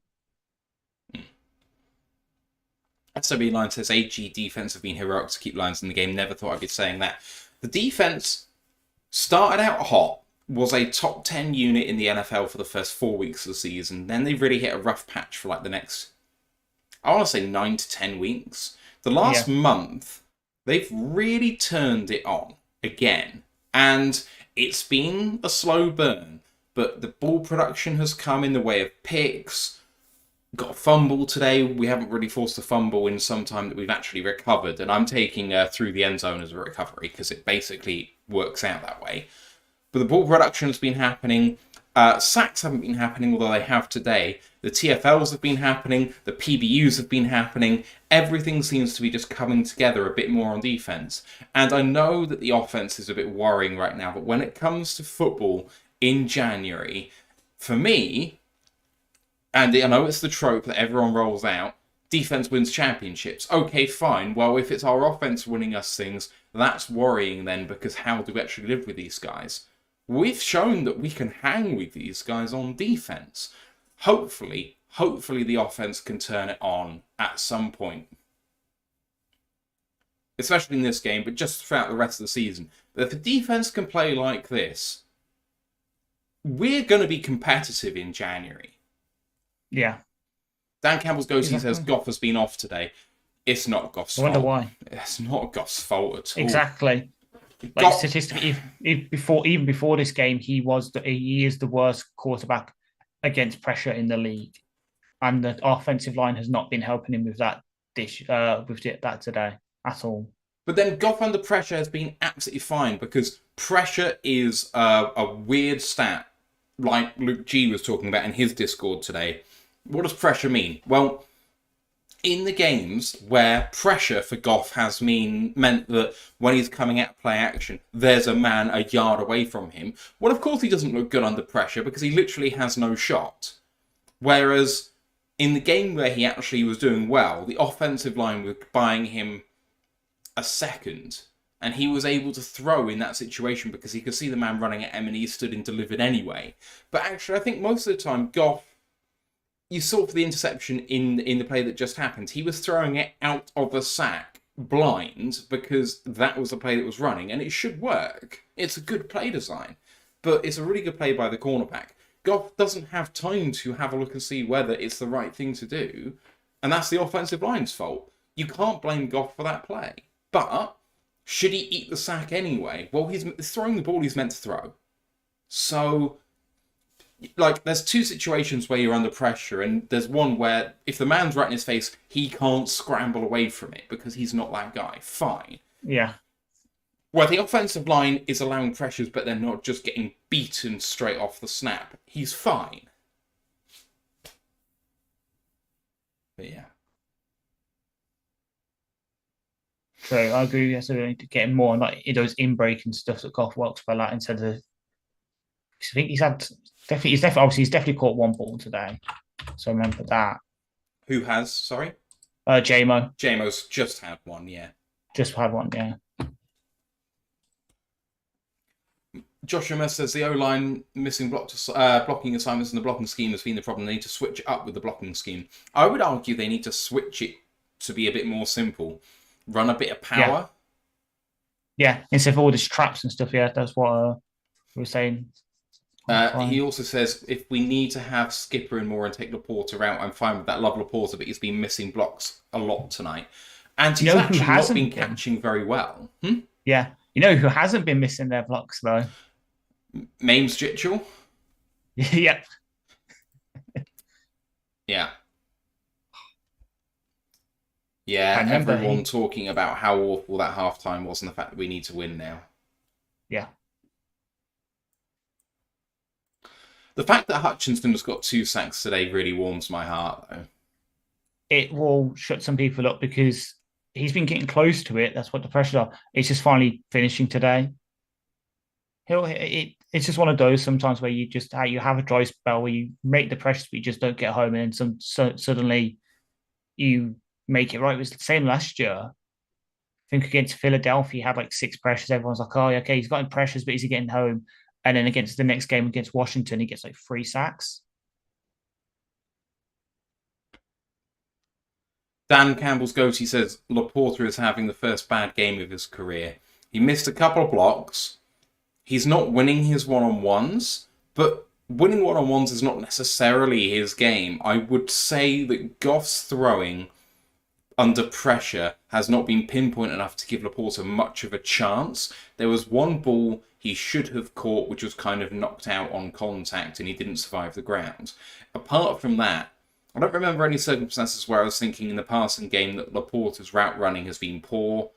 SOB Line says, AG defense have been heroic to keep Lions in the game. Never thought I'd be saying that. The defense started out hot, was a top 10 unit in the NFL for the first 4 weeks of the season. Then they really hit a rough patch for like the next, I want to say 9 to 10 weeks. The last month, they've really turned it on again. And it's been a slow burn. But the ball production has come in the way of picks. got a fumble today. We haven't really forced a fumble in some time that we've actually recovered, and I'm taking through the end zone as a recovery because it basically works out that way. But the ball production has been happening. Sacks haven't been happening, although they have today. The TFLs have been happening. The PBUs have been happening. Everything seems to be just coming together a bit more on defense. And I know that the offense is a bit worrying right now, but when it comes to football in January, for me, and I know it's the trope that everyone rolls out, defense wins championships. Okay, fine. Well, if it's our offense winning us things, that's worrying then, because how do we actually live with these guys? We've shown that we can hang with these guys on defense. Hopefully the offense can turn it on at some point. Especially in this game, but just throughout the rest of the season. But if the defense can play like this, we're going to be competitive in January. Yeah. Dan Campbell's Ghosty says Goff has been off today. It's not Goff's fault. I wonder why. It's not Goff's fault at all. Exactly. Like statistically, even before this game, he is the worst quarterback against pressure in the league, and the offensive line has not been helping him with that today at all. But then Goff under pressure has been absolutely fine, because pressure is a weird stat, like Luke G was talking about in his Discord today. What does pressure mean? Well, in the games where pressure for Goff has meant that when he's coming at play action, there's a man a yard away from him. Well, of course he doesn't look good under pressure because he literally has no shot. Whereas in the game where he actually was doing well, the offensive line was buying him a second, and he was able to throw in that situation because he could see the man running at him and he stood and delivered anyway. But actually, I think most of the time, Goff, you saw for the interception in the play that just happened, he was throwing it out of a sack blind because that was the play that was running, and it should work. It's a good play design, but it's a really good play by the cornerback. Goff doesn't have time to have a look and see whether it's the right thing to do, and that's the offensive line's fault. You can't blame Goff for that play. But should he eat the sack anyway? Well, he's throwing the ball he's meant to throw. So, like, there's two situations where you're under pressure, and there's one where if the man's right in his face, he can't scramble away from it because he's not that guy. Fine. Yeah. Where the offensive line is allowing pressures, but they're not just getting beaten straight off the snap. He's fine. But yeah. True, I agree. Yes, we need to get more like those in-break and stuff that Goff works well at instead of. I think he's definitely caught one ball today, so remember that. Who has? Sorry. JMO. JMO's just had one. Yeah. Just had one. Yeah. Joshua says the O-line missing blocking assignments in the blocking scheme has been the problem. They need to switch it up with the blocking scheme. I would argue they need to switch it to be a bit more simple. Run a bit of power. Yeah, instead of all these traps and stuff. Yeah, that's what we were saying. He also says if we need to have Skipper in more and take Laporta out, I'm fine with that. Love Laporta, but he's been missing blocks a lot tonight. And he's actually not been catching very well. Yeah. You know who hasn't been missing their blocks, though? Mames Jitchell? Yep. Yeah. Yeah, everyone talking about how awful that halftime was and the fact that we need to win now. Yeah. The fact that Hutchinson has got 2 sacks today really warms my heart, though. It will shut some people up because he's been getting close to it. That's what the pressure are. It's just finally finishing today. It's just one of those sometimes where you have a dry spell where you make the pressures but you just don't get home, and then suddenly you make it right. It was the same last year. I think against Philadelphia, he had like 6 pressures. Everyone's like, oh, okay, he's gotten pressures, but is he getting home? And then against the next game against Washington, he gets like 3 sacks. Dan Campbell's goatee says Laporta is having the first bad game of his career. He missed a couple of blocks. He's not winning his one-on-ones, but winning one-on-ones is not necessarily his game. I would say that Goff's throwing under pressure has not been pinpoint enough to give Laporta much of a chance. There was one ball he should have caught, which was kind of knocked out on contact, and he didn't survive the ground. Apart from that, I don't remember any circumstances where I was thinking in the passing game that Laporta's route running has been poor,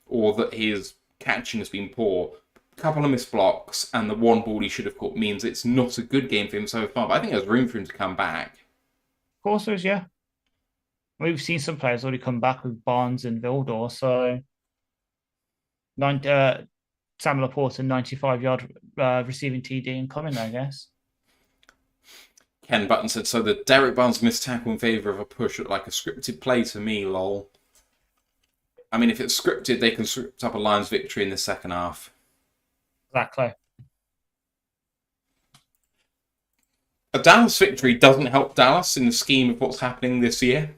or that his catching has been poor. A couple of missed blocks, and the one ball he should have caught means it's not a good game for him so far, but I think there's room for him to come back. Of course, there's, yeah. We've seen some players already come back with Barnes and Vildor, so Sam Laporta, 95-yard receiving TD incoming, I guess. Ken Button said, so the Derek Barnes missed tackle in favour of a push looked like a scripted play to me, lol. I mean, if it's scripted, they can script up a Lions victory in the second half. Exactly. A Dallas victory doesn't help Dallas in the scheme of what's happening this year.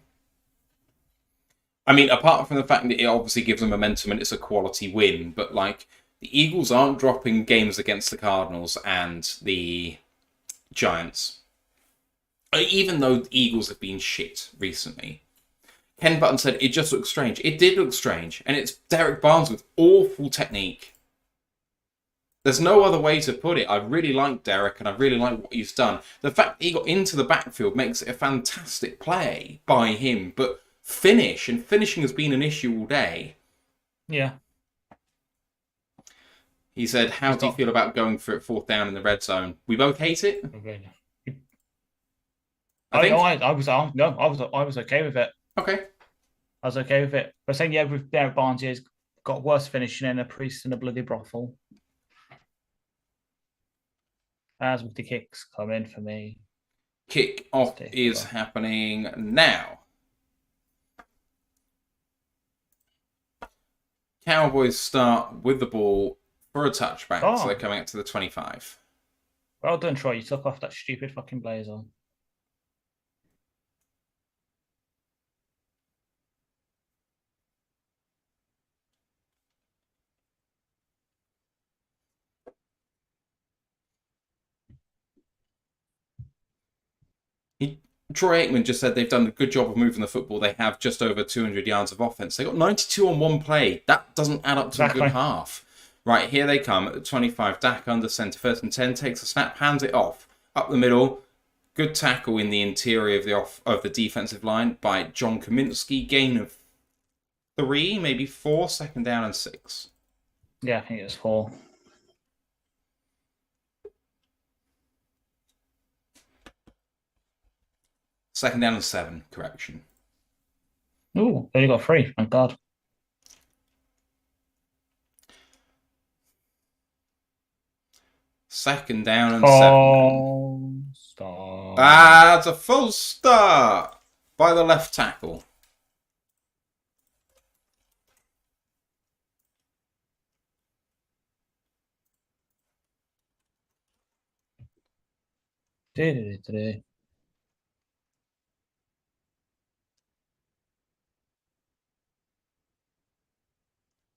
I mean, apart from the fact that it obviously gives them momentum and it's a quality win, but like the Eagles aren't dropping games against the Cardinals and the Giants. Even though the Eagles have been shit recently. Ken Button said, it just looks strange. It did look strange. And it's Derek Barnes with awful technique. There's no other way to put it. I really like Derek and I really like what he's done. The fact that he got into the backfield makes it a fantastic play by him. But finishing has been an issue all day. Yeah. He said, how do you feel about going for it 4th down in the red zone? We both hate it? I was okay with it. Okay. I was okay with it. But saying, yeah, with Derek Barnes, he's got worse finishing than a priest in a bloody brothel. As with the kicks coming for me. Kick off is happening now. Cowboys start with the ball for a touchback, so they're coming up to the 25. Well done, Troy. You took off that stupid fucking blazer. Troy Aikman just said they've done a good job of moving the football. They have just over 200 yards of offense. They got 92 on one play. That doesn't add up to a good half. Right, here they come at the 25. Dak under centre, 1st and 10, takes a snap, hands it off. Up the middle, good tackle in the interior of the defensive line by John Kaminsky. Gain of 3, maybe 4, 2nd down and 6. Yeah, I think it was 4. Second down and 7, correction. Ooh, they got 3, thank God. Second down and 7. Start. That's a full start by the left tackle.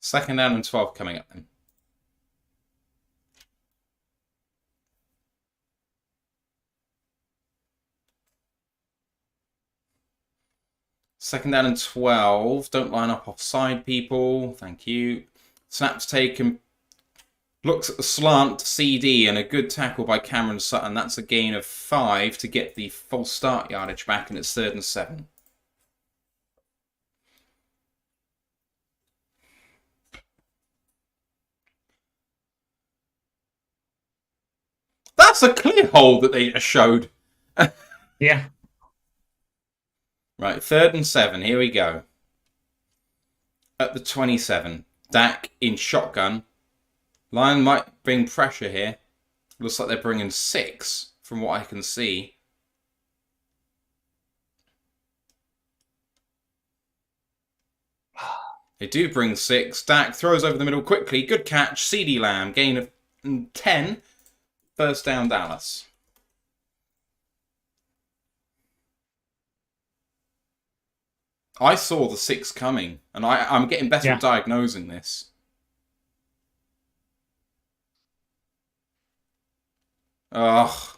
Second down and 12 coming up then. Second down and 12. Don't line up offside, people. Thank you. Snaps taken. Looks at the slant CD and a good tackle by Cameron Sutton. That's a gain of 5 to get the full start yardage back, and it's 3rd and 7. That's a clear hole that they just showed. Yeah. Right, 3rd and 7. Here we go. At the 27. Dak in shotgun. Lion might bring pressure here. Looks like they're bringing 6 from what I can see. They do bring 6. Dak throws over the middle quickly. Good catch. CD Lamb. Gain of 10. 1st down Dallas. I saw the 6 coming, and I'm getting better at diagnosing this. Ugh.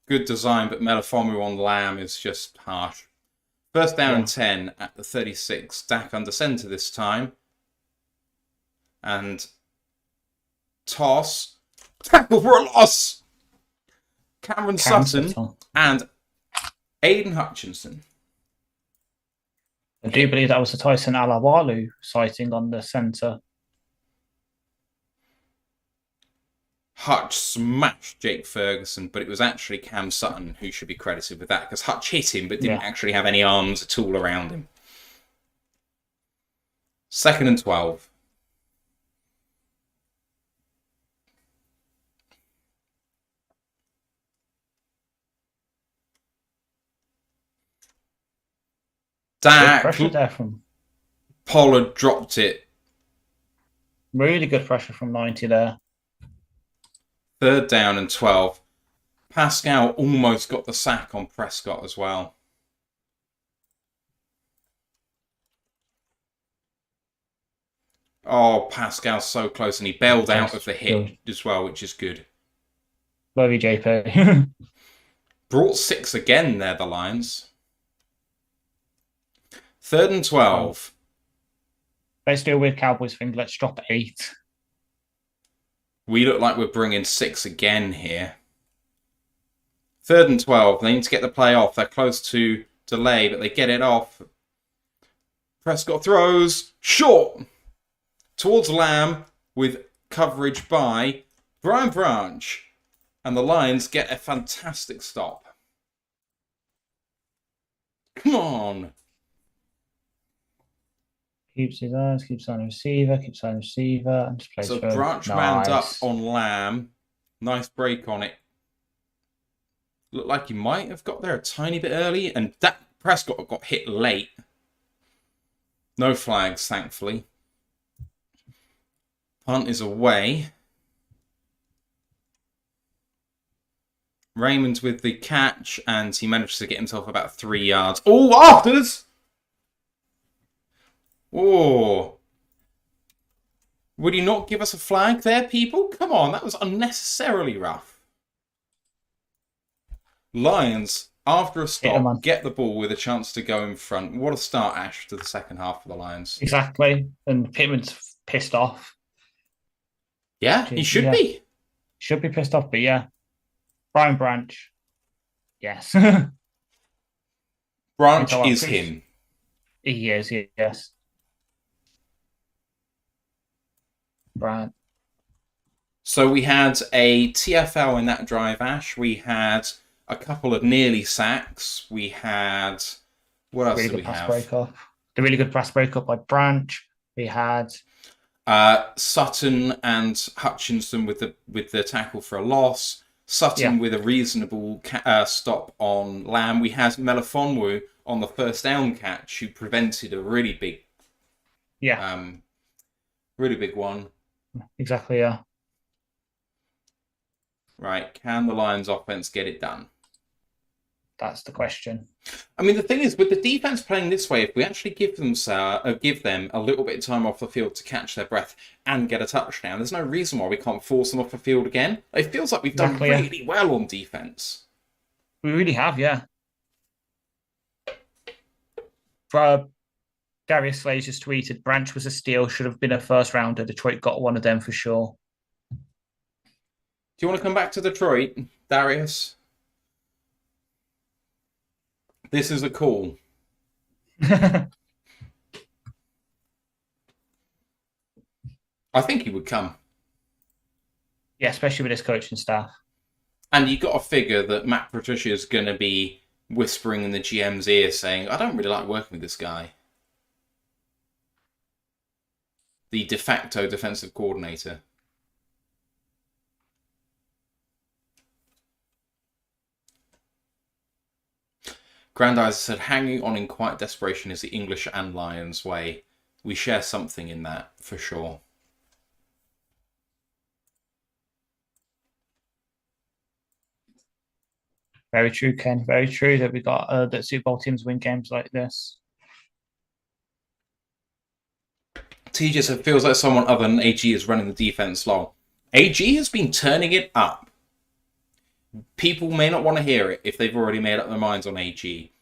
Good design, but Melifomu on Lamb is just harsh. 1st down and 10 at the 36. Dak under centre this time. And toss. Tackle for a loss! Cameron Sutton and Aiden Hutchinson. I do believe that was a Tyson Alawalu sighting on the centre. Hutch smashed Jake Ferguson, but it was actually Cam Sutton who should be credited with that, because Hutch hit him but didn't actually have any arms at all around him. 2nd and 12. Good pressure there from Pollard dropped it. Really good pressure from 90 there. 3rd down and 12. Pascal almost got the sack on Prescott as well. Oh, Pascal's so close, and he bailed out of the hit as well, which is good. Love you, JP. Brought 6 again there, the Lions. 3rd and 12. Let's do a weird Cowboys thing. Let's drop 8. We look like we're bringing 6 again here. 3rd and 12. They need to get the play off. They're close to delay, but they get it off. Prescott throws. Short. Towards Lamb with coverage by Brian Branch. And the Lions get a fantastic stop. Come on. Keeps his eyes, keeps on receiver, and just plays so for Branch manned up on Lamb. Nice break on it. Looked like he might have got there a tiny bit early, and that Prescott got hit late. No flags, thankfully. Punt is away. Raymond's with the catch, and he managed to get himself about 3 yards. Oh, afters! Oh. Would you not give us a flag there, people? Come on, that was unnecessarily rough. Lions, after a stop, get the ball with a chance to go in front. What a start, Ash, to the second half for the Lions. Exactly. And Pittman's pissed off. Yeah, he should be. Should be pissed off, but yeah. Brian Branch. Yes. Branch is him. He is, yes. Brian. So we had a TFL in that drive, Ash. We had a couple of nearly sacks. We had... What else did we have? The really good pass breakup by Branch. We had... Sutton and Hutchinson with the tackle for a loss. Sutton with a reasonable stop on Lamb. We had Melifonwu on the first down catch, who prevented a really big, really big one. Exactly, yeah. Right, can the Lions offense get it done? That's the question. I mean, the thing is, with the defense playing this way, if we actually give them a little bit of time off the field to catch their breath and get a touchdown, there's no reason why we can't force them off the field again. It feels like we've done really well on defense. We really have, yeah. Darius Slade just tweeted, Branch was a steal, should have been a first rounder. Detroit got one of them for sure. Do you want to come back to Detroit, Darius? This is a call. I think he would come. Yeah, especially with his coaching staff. And you got to figure that Matt Patricia is going to be whispering in the GM's ear saying, I don't really like working with this guy. The de facto defensive coordinator. Grandizer said, hanging on in quiet desperation is the English and Lions way. We share something in that, for sure. Very true, Ken. Very true that we got that Super Bowl teams win games like this. TJ said, feels like someone other than AG is running the defense long. AG has been turning it up. People may not want to hear it if they've already made up their minds on AG.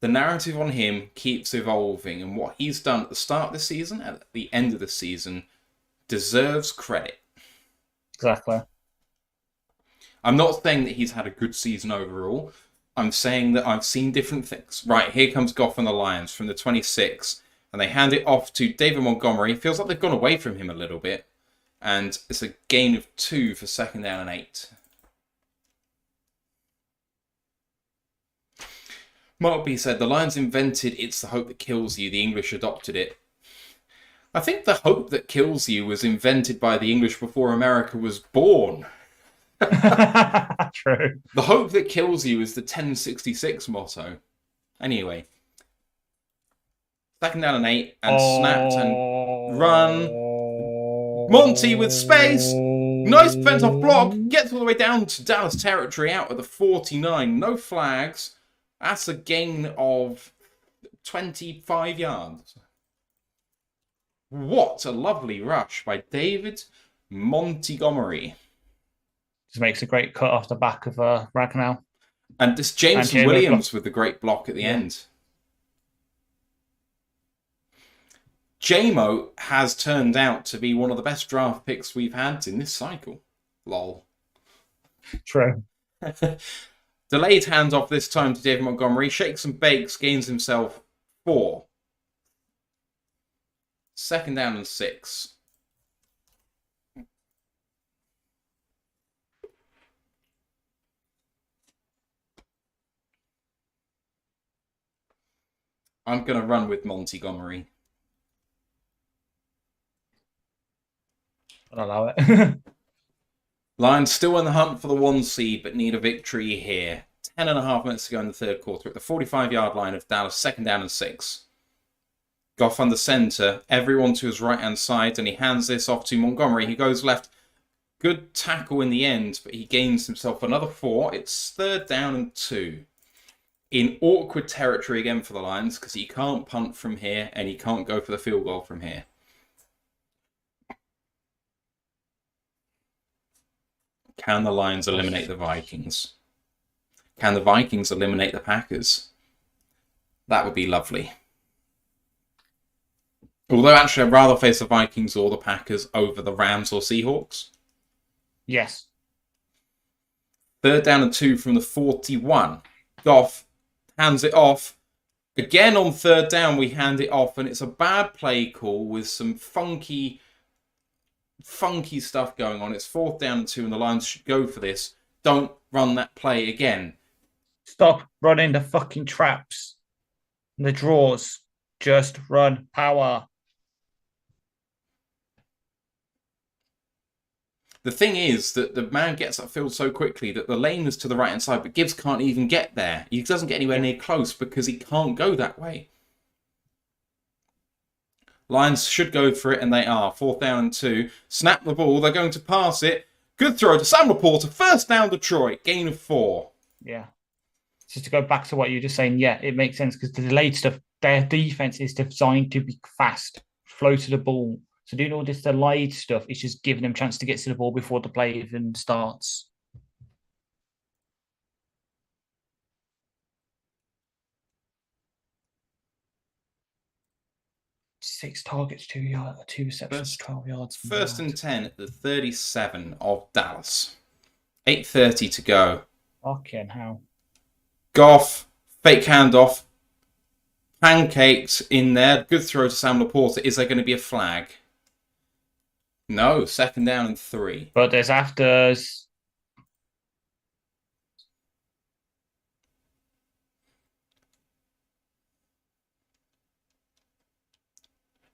The narrative on him keeps evolving, and what he's done at the start of the season and at the end of the season deserves credit. Exactly. I'm not saying that he's had a good season overall. I'm saying that I've seen different things. Right, here comes Goff and the Lions from the 26, and they hand it off to David Montgomery. Feels like they've gone away from him a little bit. And it's a gain of 2 for 2nd down and 8. Mark B said, the Lions invented "It's the hope that kills you." The English adopted it. I think the hope that kills you was invented by the English before America was born. True. The hope that kills you is the 1066 motto. Anyway. 2nd down and 8, and snapped and run. Monty with space. Nice fence off block. Gets all the way down to Dallas territory out at the 49. No flags. That's a gain of 25 yards. What a lovely rush by David Montgomery. Just makes a great cut off the back of Ragnall. And this Jameson Williams with the great block at the end. JMO has turned out to be one of the best draft picks we've had in this cycle. Lol. True. Delayed handoff this time to David Montgomery. Shakes and bakes, gains himself 4. 2nd down and 6. I'm going to run with Montgomery. I'll allow it. Lions still in the hunt for the 1 seed, but need a victory here. 10.5 minutes to go in the 3rd quarter at the 45-yard line of Dallas, 2nd down and 6. Goff on the centre, everyone to his right-hand side, and he hands this off to Montgomery. He goes left. Good tackle in the end, but he gains himself another 4. It's 3rd down and 2. In awkward territory again for the Lions, because he can't punt from here, and he can't go for the field goal from here. Can the Lions eliminate the Vikings? Can the Vikings eliminate the Packers? That would be lovely. Although actually I'd rather face the Vikings or the Packers over the Rams or Seahawks. Yes. 3rd down and 2 from the 41. Goff hands it off. Again on 3rd down we hand it off, and it's a bad play call with some funky stuff going on. It's 4th down and 2 and the Lions should go for this. Don't run that play again. Stop running the fucking traps. The draws. Just run power. The thing is that the man gets upfield so quickly that the lane is to the right-hand side, but Gibbs can't even get there. He doesn't get anywhere near close because he can't go that way. Lions should go for it, and they are. 4th down and 2. Snap the ball. They're going to pass it. Good throw to Sam Laporta. 1st down Detroit. Gain of 4. Yeah. Just to go back to what you were just saying, yeah, it makes sense because the delayed stuff, their defense is designed to be fast, flow to the ball. So doing all this delayed stuff is just giving them a chance to get to the ball before the play even starts. Six targets, 2 receptions, 12 yards. 1st and 10 at the 37 of Dallas. 8:30 to go. Fucking hell. Goff, fake handoff. Pancakes in there. Good throw to Sam Laporta. Is there going to be a flag? No, 2nd down and 3. But there's afters.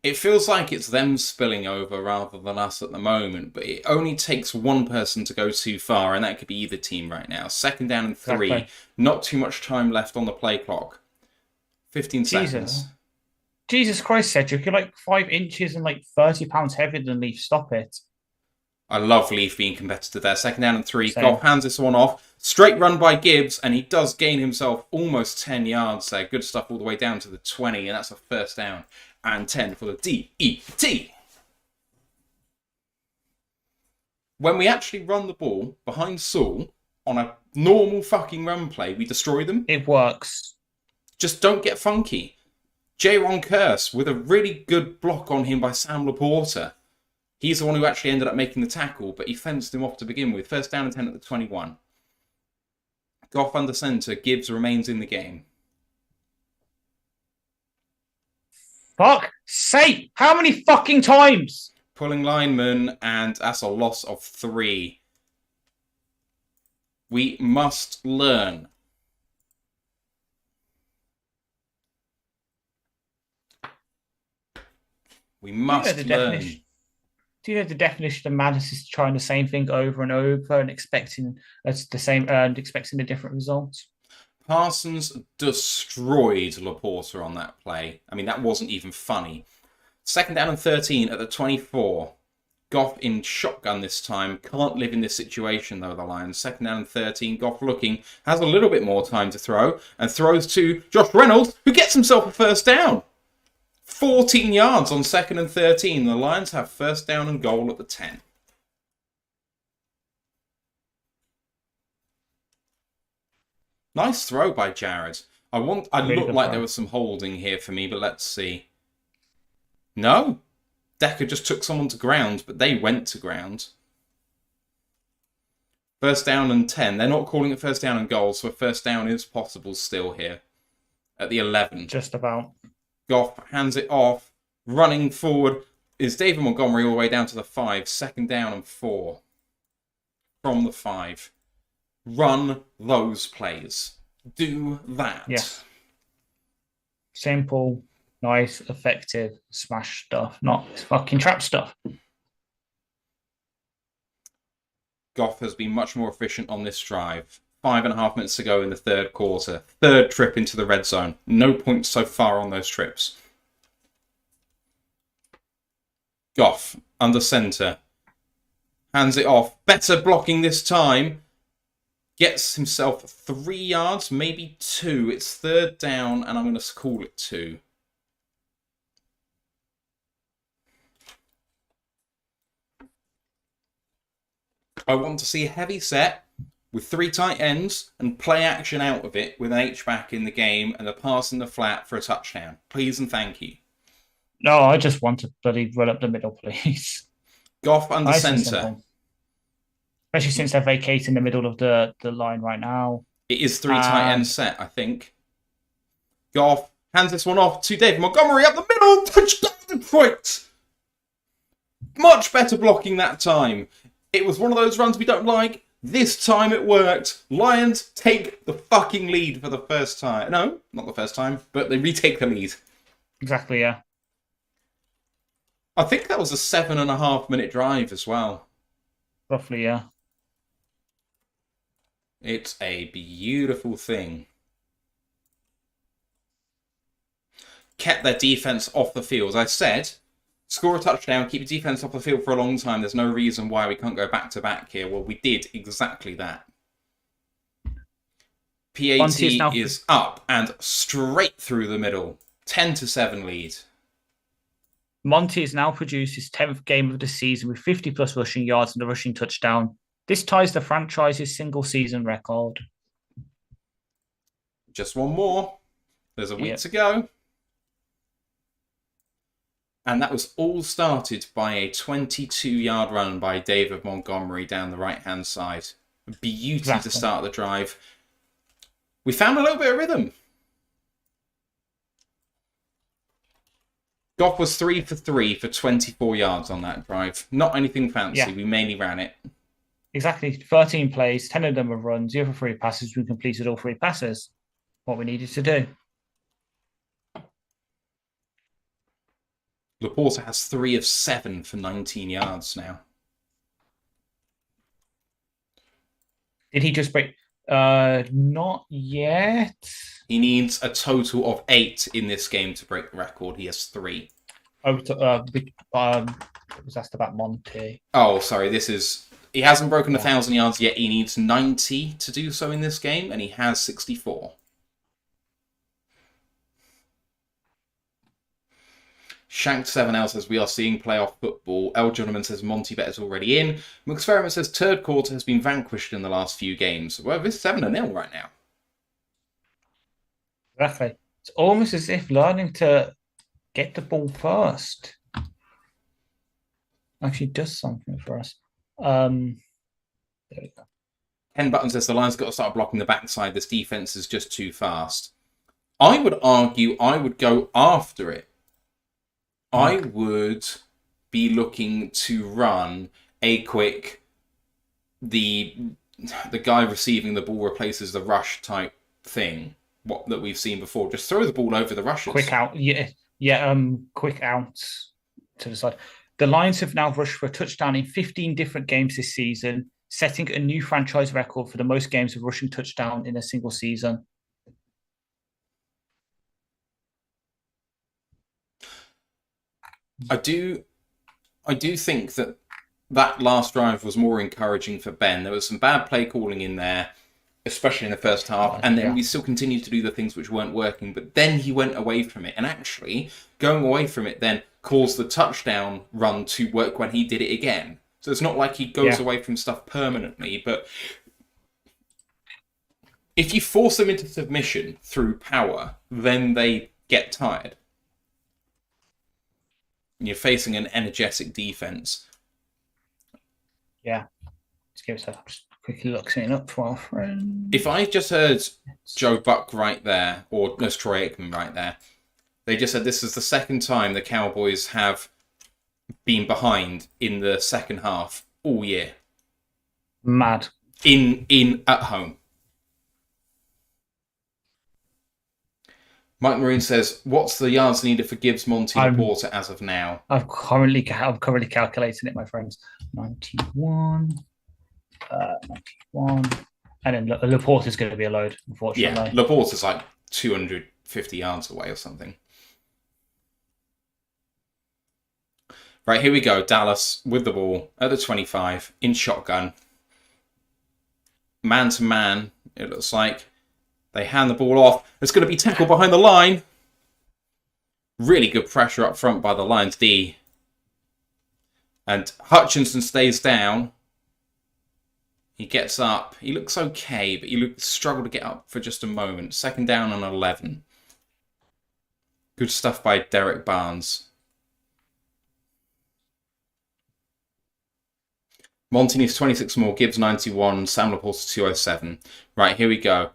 It feels like it's them spilling over rather than us at the moment, but it only takes one person to go too far, and that could be either team right now. 2nd down and 3. Exactly. Not too much time left on the play clock. 15 seconds. Jesus Christ, Cedric, you're like 5 inches and like 30 pounds heavier than Leaf. Stop it. I love Leaf being competitive there. 2nd down and 3. Same. Goff hands this one off. Straight run by Gibbs, and he does gain himself almost 10 yards there. Good stuff all the way down to the 20, and that's a 1st down and 10 for the DET. When we actually run the ball behind Saul on a normal fucking run play, we destroy them. It works. Just don't get funky. J-Ron Curse with a really good block on him by Sam Laporta. He's the one who actually ended up making the tackle, but he fenced him off to begin with. 1st down and 10 at the 21. Goff under centre. Gibbs remains in the game. Fuck sake! How many fucking times? Pulling lineman, and that's a loss of 3. We must learn. We must learn. Do you know the definition of madness is trying the same thing over and over and expecting the same and expecting a different result? Parsons destroyed Laporta on that play. I mean, that wasn't even funny. 2nd down and 13 at the 24. Goff in shotgun this time. Can't live in this situation, though, the Lions. 2nd down and 13. Goff looking. Has a little bit more time to throw. And throws to Josh Reynolds, who gets himself a first down. 14 yards on 2nd and 13. The Lions have first down and goal at the 10. Nice throw by Jared. I looked like there was some holding here for me, but let's see. No. Decker just took someone to ground, but they went to ground. First down and 10. They're not calling it first down and goal, so a first down is possible still here. At the 11. Just about. Goff hands it off. Running forward is David Montgomery all the way down to the 5. 2nd down and 4. From the 5. Run those plays. Do that. Yes. Simple, nice, effective, smash stuff, not fucking trap stuff. Goff has been much more efficient on this drive. 5.5 minutes to go in the 3rd quarter. 3rd trip into the red zone. No points so far on those trips. Goff under centre. Hands it off. Better blocking this time. Gets himself 3 yards, maybe 2. It's 3rd down, and I'm going to call it 2. I want to see a heavy set with 3 tight ends and play action out of it with an H-back in the game and a pass in the flat for a touchdown. Please and thank you. No, I just want to bloody run up the middle, please. Goff under centre. Especially since they're vacating the middle of the line right now. It is 3 tight end set, I think. Goff hands this one off to David Montgomery up the middle. Touchdown Detroit! Much better blocking that time. It was one of those runs we don't like. This time it worked. Lions take the fucking lead for the first time. No, not the first time, but they retake the lead. Exactly, yeah. I think that was a 7.5 minute drive as well. Roughly, yeah. It's a beautiful thing. Kept their defense off the field. As I said, score a touchdown, keep your defense off the field for a long time. There's no reason why we can't go back to back here. Well, we did exactly that. PAT is up and straight through the middle. 10-7 lead. Monty has now produced his 10th game of the season with 50 plus rushing yards and a rushing touchdown. This ties the franchise's single season record. Just one more. There's a week to go. And that was all started by a 22-yard run by David Montgomery down the right-hand side. A beauty to start the drive. We found a little bit of rhythm. Goff was 3 for 3 for 24 yards on that drive. Not anything fancy. Yeah. We mainly ran it. Exactly. 13 plays, 10 of them were runs, 0 for 3 passes. We completed all 3 passes. What we needed to do. Laporta has 3 of 7 for 19 yards now. Did he just break? Not yet. He needs a total of 8 in this game to break the record. He has 3. I was asked about Monty. Oh, sorry. He hasn't broken 1,000 yards yet. He needs 90 to do so in this game, and he has 64. Shank7L says, we are seeing playoff football. L. Gentleman says, Monty Bet is already in. McExperiment says, 3rd quarter has been vanquished in the last few games. Well, this is 7-0 right now. Exactly. It's almost as if learning to get the ball first actually does something for us. There we go. Ken Button says the Lions got to start blocking the backside. This defense is just too fast. I would argue I would go after it. I would be looking to run a quick, the guy receiving the ball replaces the rush type thing, what that we've seen before. Just throw the ball over the rushers. Quick out, quick outs to the side. The Lions have now rushed for a touchdown in 15 different games this season, setting a new franchise record for the most games of rushing touchdown in a single season. I do think that last drive was more encouraging for Ben. There was some bad play calling in there, especially in the first half, and then we still continued to do the things which weren't working, but then he went away from it, and actually going away from it then caused the touchdown run to work when he did it again. So it's not like he goes away from stuff permanently, but if you force them into submission through power, then they get tired. You're facing an energetic defense. Yeah. Let's give us just quickly look something up for our friend. If I just heard Joe Buck right there, or Troy Aikman right there, they just said this is the second time the Cowboys have been behind in the second half all year. Mad. In at home. Mike Marine says, "What's the yards needed for Gibbs, Monty, and Porter as of now?" I'm currently calculating it, my friends. 91, 91, and then Laporta's going to be a load, unfortunately. Yeah, Laporta's like 250 yards away or something. Right, here we go. Dallas with the ball at the 25 in shotgun. Man to man, it looks like. They hand the ball off. It's going to be tackled behind the line. Really good pressure up front by the Lions D. And Hutchinson stays down. He gets up. He looks okay, but he struggled to get up for just a moment. Second down on 11. Good stuff by Derek Barnes. Monty needs 26 more. Gibbs 91. Sam Laporta 207. Right, here we go.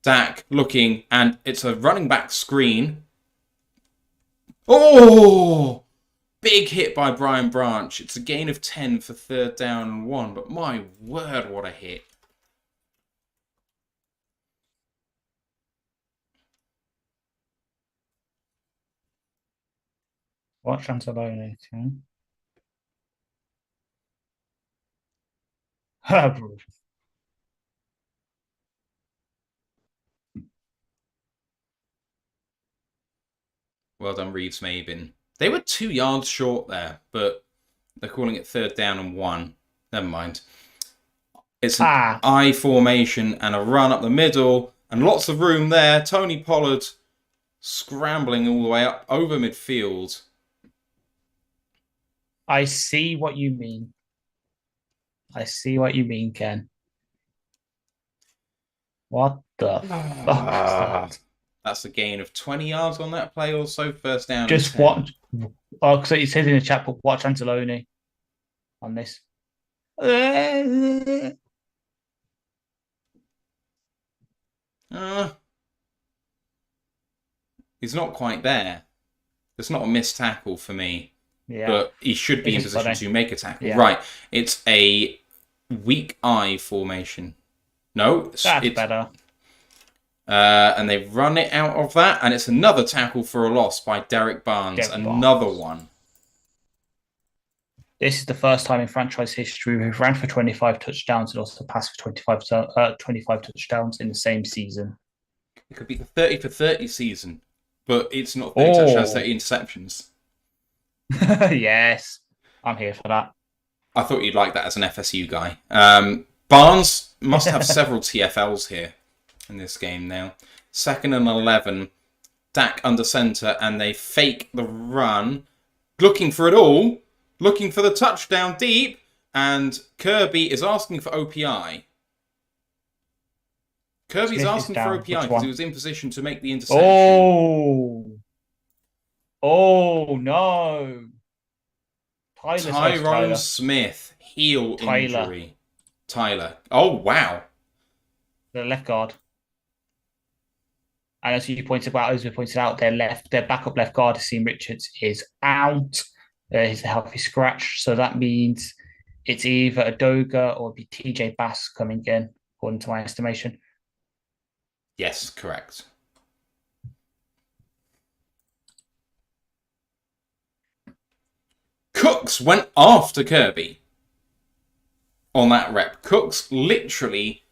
Dak looking, and it's a running back screen. Oh! Big hit by Brian Branch. It's a gain of 10 for third down and 1, but my word, what a hit. Watch Anzalone, Well done, Reeves Mabin. They were 2 yards short there, but they're calling it third down and 1. Never mind. It's an I formation and a run up the middle, and lots of room there. Tony Pollard scrambling all the way up over midfield. I see what you mean. I see what you mean, Ken. What the fuck is that? That's a gain of 20 yards on that play or so. First down. Just watch. Oh, so it says in the chat, but watch Anzalone on this. He's not quite there. It's not a missed tackle for me. Yeah. But he should be in position to make a tackle. Yeah. Right. It's a weak eye formation. No. That's better. And they run it out of that, and it's another tackle for a loss by Derek Barnes. Another one. This is the first time in franchise history we've ran for 25 touchdowns and also passed for 25 touchdowns in the same season. It could be the 30 for 30 season, but it's not 30 touchdowns, 30 interceptions. Yes, I'm here for that. I thought you'd like that as an FSU guy. Barnes must have several TFLs here in this game now. 2nd and 11. Dak under center, and they fake the run. Looking for it all. Looking for the touchdown deep. And Kirby is asking for OPI. Kirby's asking for OPI because he was in position to make the interception. Oh no. Tyrone Smith, heel injury. Tyler. Oh, wow. the left guard. And as we pointed out, their backup left guard, Seam Richards, is out. He's a healthy scratch, so that means it's either a Doga or be TJ Bass coming in, according to my estimation. Yes, correct. Cooks went after Kirby on that rep. Cooks literally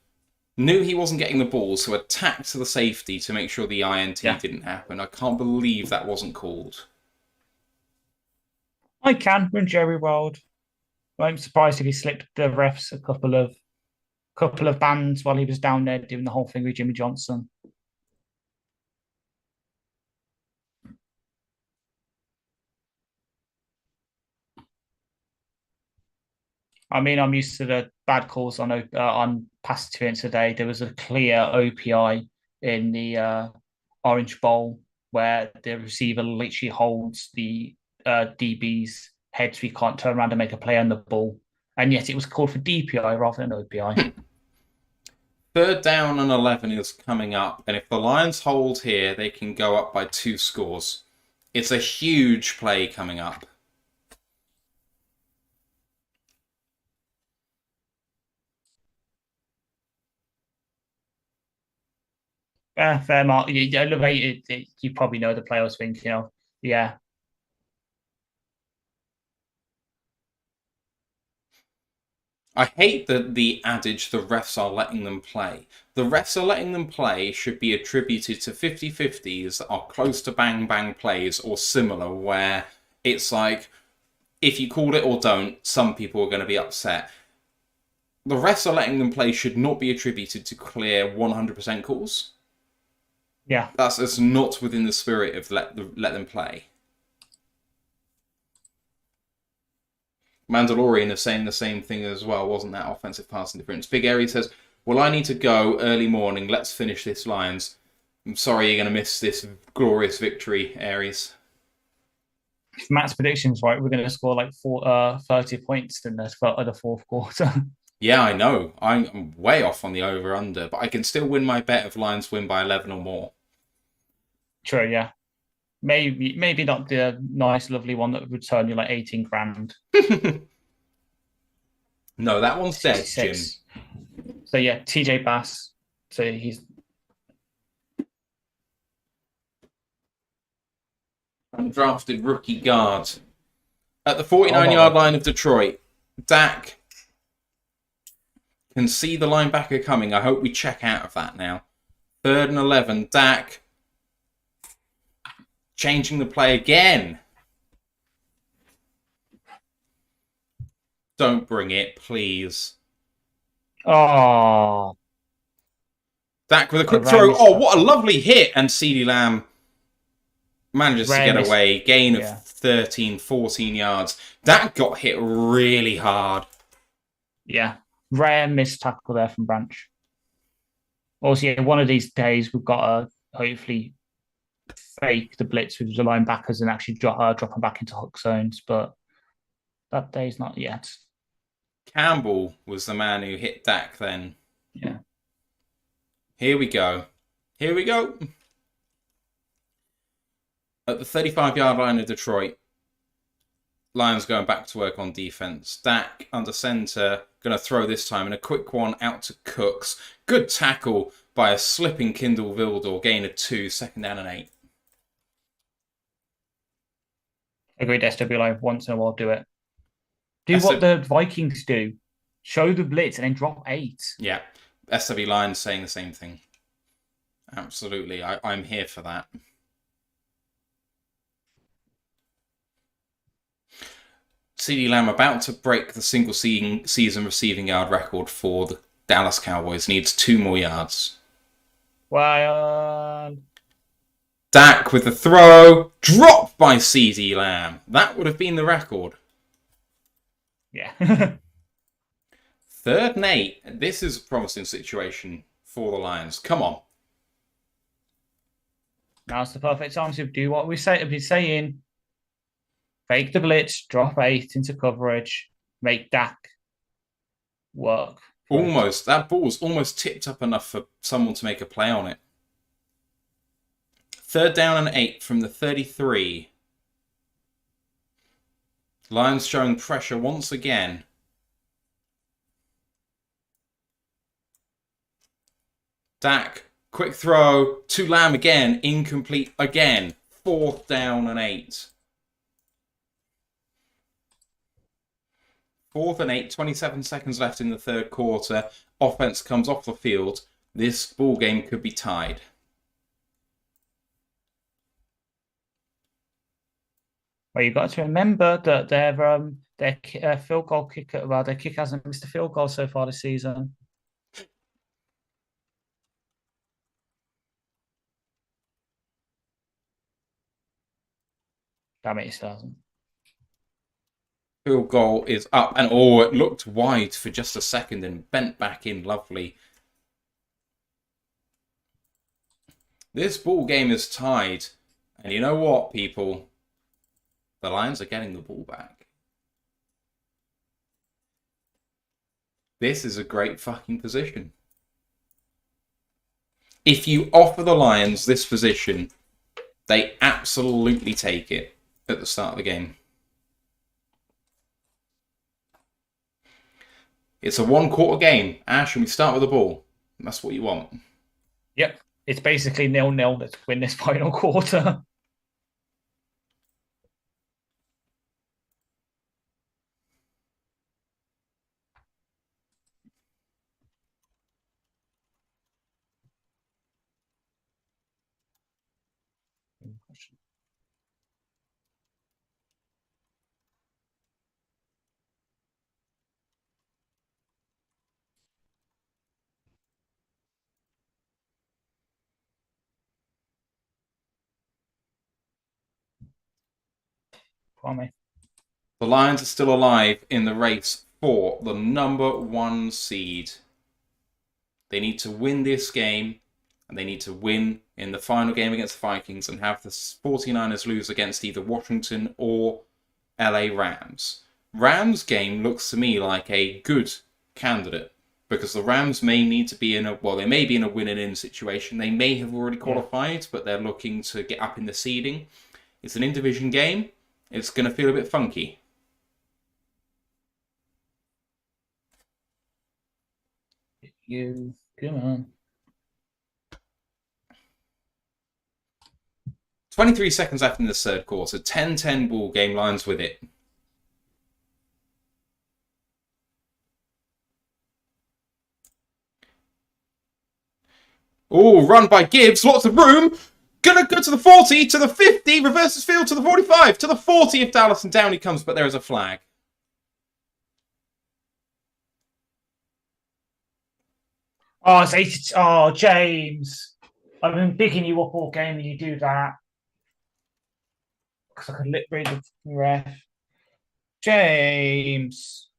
knew he wasn't getting the ball, so attacked the safety to make sure the INT didn't happen. I can't believe that wasn't called. I can run Jerry Wild. I'm surprised if he slipped the refs a couple of bands while he was down there doing the whole thing with Jimmy Johnson. I mean, I'm used to the bad calls on pass interference today. There was a clear OPI in the Orange Bowl where the receiver literally holds the DB's head so he can't turn around and make a play on the ball. And yet it was called for DPI rather than OPI. 3rd down and 11 is coming up, and if the Lions hold here, they can go up by 2 scores. It's a huge play coming up. Fair mark. You probably know the play I was thinking of. Yeah. I hate the adage, the refs are letting them play. The refs are letting them play should be attributed to 50-50s that are close to bang-bang plays or similar, where it's like, if you call it or don't, some people are going to be upset. The refs are letting them play should not be attributed to clear 100% calls. Yeah. That's not within the spirit of let them play. Mandalorian is saying the same thing as well, wasn't that offensive passing difference? Big Airy says, well, I need to go early morning. Let's finish this, Lions. I'm sorry you're going to miss this glorious victory, Aries. If Matt's prediction's right, we're going to score like 30 points in the 4th quarter. Yeah, I know. I'm way off on the over-under, but I can still win my bet if Lions win by 11 or more. True, yeah. Maybe not the nice, lovely one that would turn you like 18 grand. No, that one's dead, Jim. So yeah, TJ Bass. So he's undrafted rookie guard. At the 49-yard line of Detroit, Dak can see the linebacker coming. I hope we check out of that now. 3rd and 11, Dak changing the play again. Don't bring it, please. Oh. Dak with a quick throw. Oh, what a lovely hit. And CeeDee Lamb manages to get away. Gain of 13, 14 yards. Dak got hit really hard. Yeah. Rare missed tackle there from Branch. Also, yeah, one of these days we've got to hopefully fake the blitz with the linebackers and actually drop them back into hook zones, but that day's not yet. Campbell was the man who hit Dak then. Yeah. Here we go. Here we go. At the 35-yard line of Detroit, Lions going back to work on defense. Dak under center, going to throw this time, and a quick one out to Cooks. Good tackle by a slipping Kindle Vildor. Gain of 2, 2nd down and 8. Agreed, SWI. Once in a while, do it. Do what the Vikings do. Show the blitz and then drop 8. Yeah. SW Lions saying the same thing. Absolutely. I'm here for that. CeeDee Lamb about to break the single season receiving yard record for the Dallas Cowboys. Needs 2 more yards. Well, Dak with the throw. Dropped by CeeDee Lamb. That would have been the record. Yeah. 3rd and 8. This is a promising situation for the Lions. Come on. Now's the perfect time to do what we've been saying. Fake the blitz, drop 8 into coverage, make Dak work. Almost. That ball's almost tipped up enough for someone to make a play on it. 3rd down and 8 from the 33. Lions showing pressure once again. Dak, quick throw to Lamb again, incomplete again. 4th down and 8. 4th and 8, 27 seconds left in the 3rd quarter. Offense comes off the field. This ball game could be tied. Well, you've got to remember that their field goal kicker, well, their kicker hasn't missed a field goal so far this season. Damn it, he still hasn't. Field goal is up, and oh, it looked wide for just a second and bent back in lovely. This ball game is tied, and you know what, people? The Lions are getting the ball back. This is a great fucking position. If you offer the Lions this position, they absolutely take it at the start of the game. It's a 1-quarter game, Ash, and we start with the ball. That's what you want. Yep. It's basically 0-0 to win this final quarter. Kwame. The Lions are still alive in the race for the number 1 seed. They need to win this game, and they need to win in the final game against the Vikings and have the 49ers lose against either Washington or LA Rams. Rams game looks to me like a good candidate because the Rams may need to be they may be in a win and in situation. They may have already qualified, but they're looking to get up in the seeding. It's an in-division game. It's going to feel a bit funky. Come on. 23 seconds left in the 3rd quarter. 10-10 ball game. Lions with it. Oh, run by Gibbs. Lots of room. Gonna go to the 40, to the 50, reverses field to the 45, to the 40 if Dallas, and down he comes, but there is a flag. Oh, it's 80. Oh, James. I've been picking you up all game and you do that. Because I can lip read the ref. James.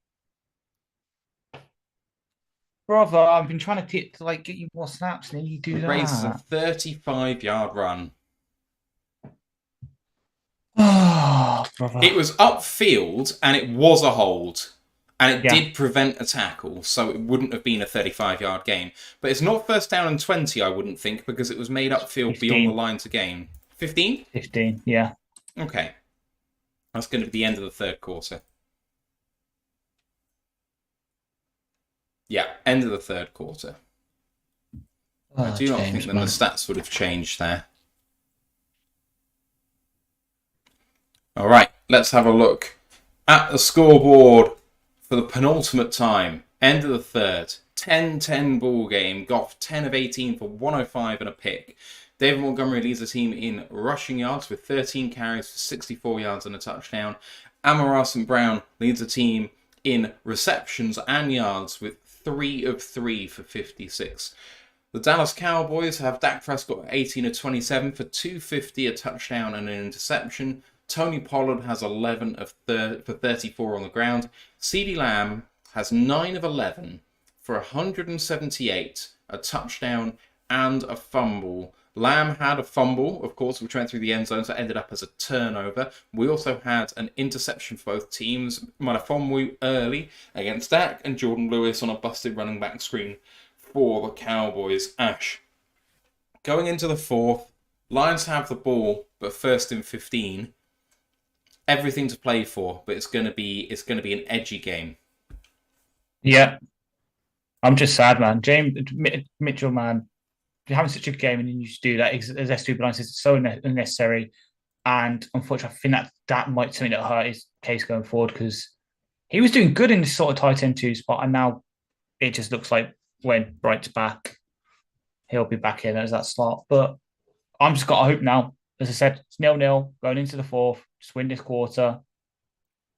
Brother, I've been trying to get you more snaps and then you do that. Raises a 35-yard run. Oh, brother. It was upfield and it was a hold. And it did prevent a tackle, so it wouldn't have been a 35-yard gain. But it's not 1st down and 20, I wouldn't think, because it was made upfield 15. beyond the line to gain. 15? 15, yeah. Okay. That's going to be the end of the 3rd quarter. Yeah, end of the 3rd quarter. I do not think that the stats would have changed there. All right, let's have a look at the scoreboard for the penultimate time. End of the 3rd. 10-10 ball game. Goff 10 of 18 for 105 and a pick. David Montgomery leads the team in rushing yards with 13 carries for 64 yards and a touchdown. Amon-Ra St. Brown leads the team in receptions and yards with 3 of 3 for 56. The Dallas Cowboys have Dak Prescott 18 of 27 for 250, a touchdown and an interception. Tony Pollard has 11 for 34 on the ground. CeeDee Lamb has 9 of 11 for 178, a touchdown and a fumble. Lamb had a fumble, of course, which went through the end zone, so it ended up as a turnover. We also had an interception for both teams. Manafonwu early against Dak, and Jordan Lewis on a busted running back screen for the Cowboys. Ash. Going into the fourth, Lions have the ball, but first and 15. Everything to play for, but it's gonna be an edgy game. Yeah. I'm just sad, man. James Mitchell, man, you're having such a game and you just do that as S2 blind is so unnecessary. And unfortunately, I think that might something that hurt his case going forward because he was doing good in this sort of tight end 2 spot, and now it just looks like when Bright's back, he'll be back in as that slot. But I'm just got to hope now. As I said, it's 0-0 going into the fourth. Just win this quarter.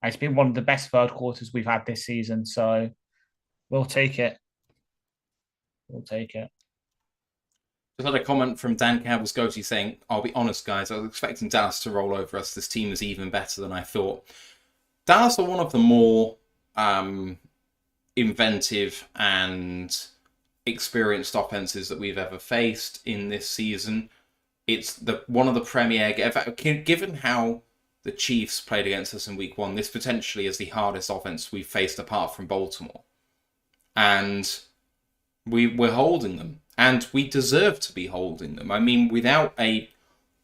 And it's been one of the best third quarters we've had this season, so we'll take it. We'll take it. Just had a comment from Dan Campbell's Goatee saying, I'll be honest, guys, I was expecting Dallas to roll over us. This team is even better than I thought. Dallas are one of the more inventive and experienced offenses that we've ever faced in this season. It's one of the premier... Given how the Chiefs played against us in week 1, this potentially is the hardest offense we've faced apart from Baltimore. And we're holding them. And we deserve to be holding them. I mean, without a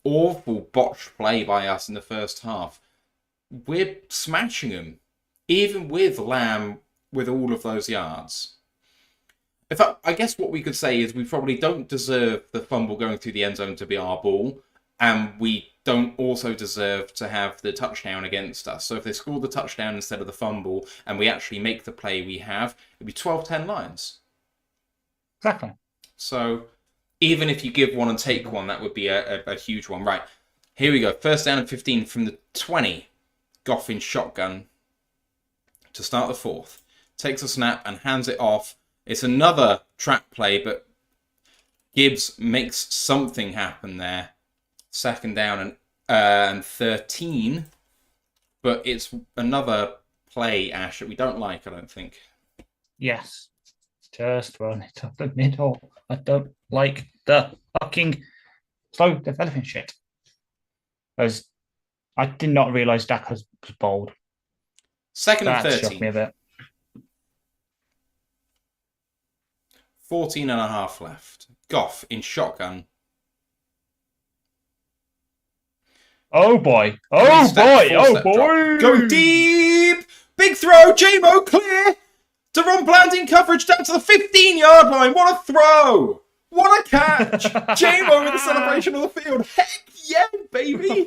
awful botched play by us in the first half, we're smashing them. Even with Lamb with all of those yards. I guess what we could say is we probably don't deserve the fumble going through the end zone to be our ball. And we don't also deserve to have the touchdown against us. So if they scored the touchdown instead of the fumble and we actually make the play we have, it'd be 12-10 Lions. Exactly. So even if you give one and take one, that would be a huge one. Right, here we go. First down and 15 from the 20. Goff in shotgun to start the fourth. Takes a snap and hands it off. It's another trap play, but Gibbs makes something happen there. Second down and 13. But it's another play, Ash, that we don't like, I don't think. Yes. Just run it up the middle. I don't like the fucking slow developing shit. As I did not realise Dak was bold. Second and 13. Shocked me a bit. 14 and a half left. Goff in shotgun. Oh boy. Oh boy. Oh boy. Drop. Go deep. Big throw. J-Mo clear. Deron Bland in coverage down to the 15-yard line. What a throw. What a catch. J-Mo with the celebration on the field. Heck yeah, baby.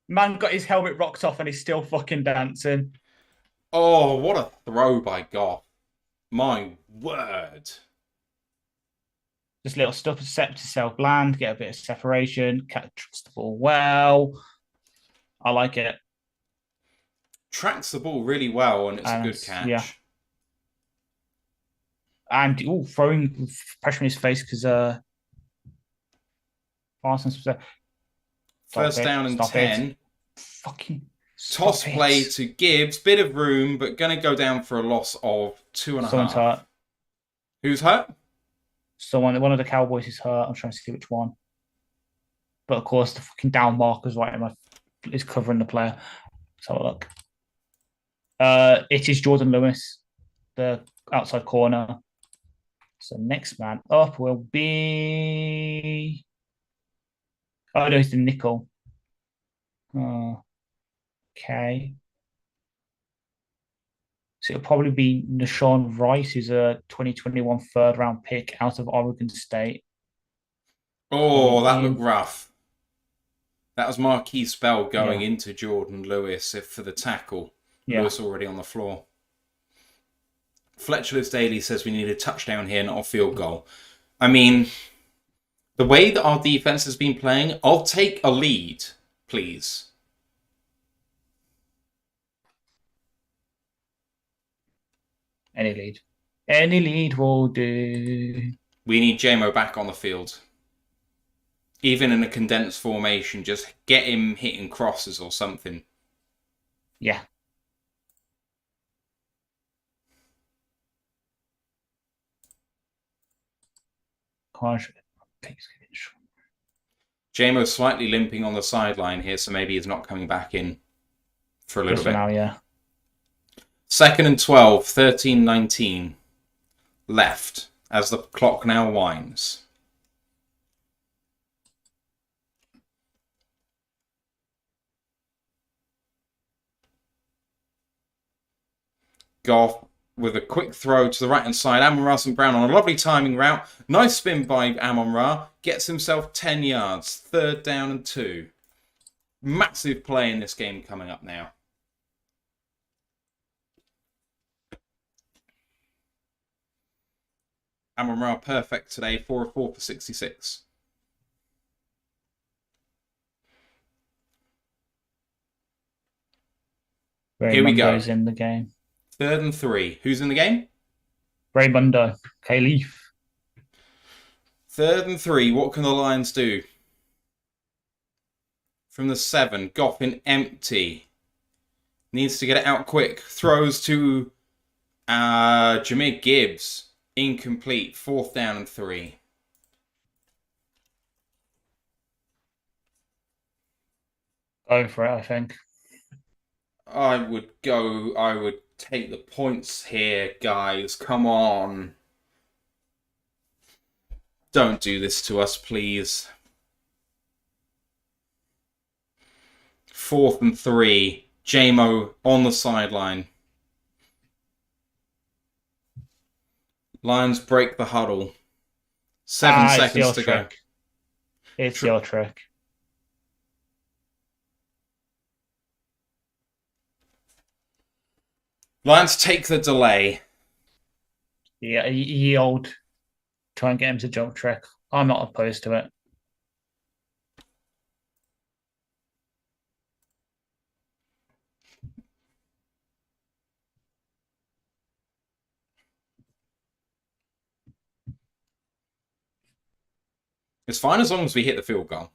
Man got his helmet rocked off and he's still fucking dancing. Oh, what a throw by Goff. My word. Just little stuff set to self Bland, get a bit of separation, catch the ball well. I like it. Tracks the ball really well and it's a good catch. Yeah. And throwing pressure in his face because Parsons was there. First down and 10. Fucking toss play to Gibbs. Bit of room, but going to go down for a loss of 2.5. Someone's hurt. Who's hurt? One of the Cowboys is hurt. I'm trying to see which one. But of course, the fucking down marker's right is covering the player. Let's have a look. It is Jordan Lewis, the outside corner. So next man up will be... Oh, no, he's the nickel. Okay. So it'll probably be Nashawn Rice, who's a 2021 third-round pick out of Oregon State. Oh, that looked rough. That was Marquise Bell going into Jordan Lewis for the tackle. Yeah. Lewis already on the floor. Fletcherless Daily says we need a touchdown here, not a field goal. I mean, the way that our defense has been playing, I'll take a lead, please. Any lead will do. We need J-Mo back on the field. Even in a condensed formation, just get him hitting crosses or something. Yeah. JMO's slightly limping on the sideline here, so maybe he's not coming back in for a little bit. Now, yeah. 2nd and 12, 13-19 left as the clock now winds. Goff with a quick throw to the right-hand side. Amon-Ra St. Brown on a lovely timing route. Nice spin by Amon-Ra. Gets himself 10 yards. 3rd down and 2. Massive play in this game coming up now. Amon-Ra perfect today. 4 of 4 for 66. Here we go. In the game. 3rd and 3. Who's in the game? Raymundo. K-Leaf. 3rd and 3. What can the Lions do? From the 7. Goff in empty. Needs to get it out quick. Throws to Jahmyr Gibbs. Incomplete. 4th down and 3. Go for it, I think. I would take the points here, guys. Come on. Don't do this to us, please. 4th and 3. JMO on the sideline. Lions break the huddle. 7 seconds to go. It's your trick. Lions take the delay. Yeah, yield. Try and get him to jump trick. I'm not opposed to it. It's fine as long as we hit the field goal.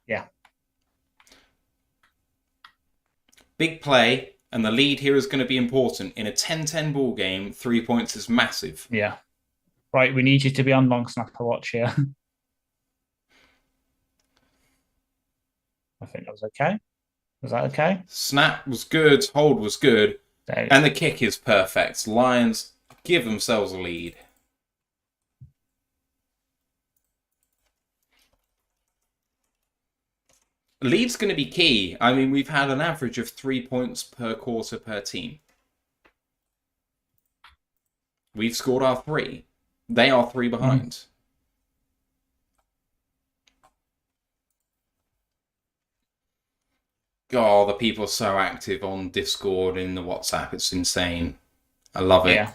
Yeah. Big play. And the lead here is going to be important. In a 10-10 ball game, 3 points is massive. Yeah. Right, we need you to be on long snapper watch here. I think that was okay. Was that okay? Snap was good. Hold was good. And the kick is perfect. Lions give themselves a lead. Lead's going to be key. I mean, we've had an average of 3 points per quarter per team. We've scored our 3. They are 3 behind. God, the people are so active on Discord and in the WhatsApp. It's insane. I love it. Yeah.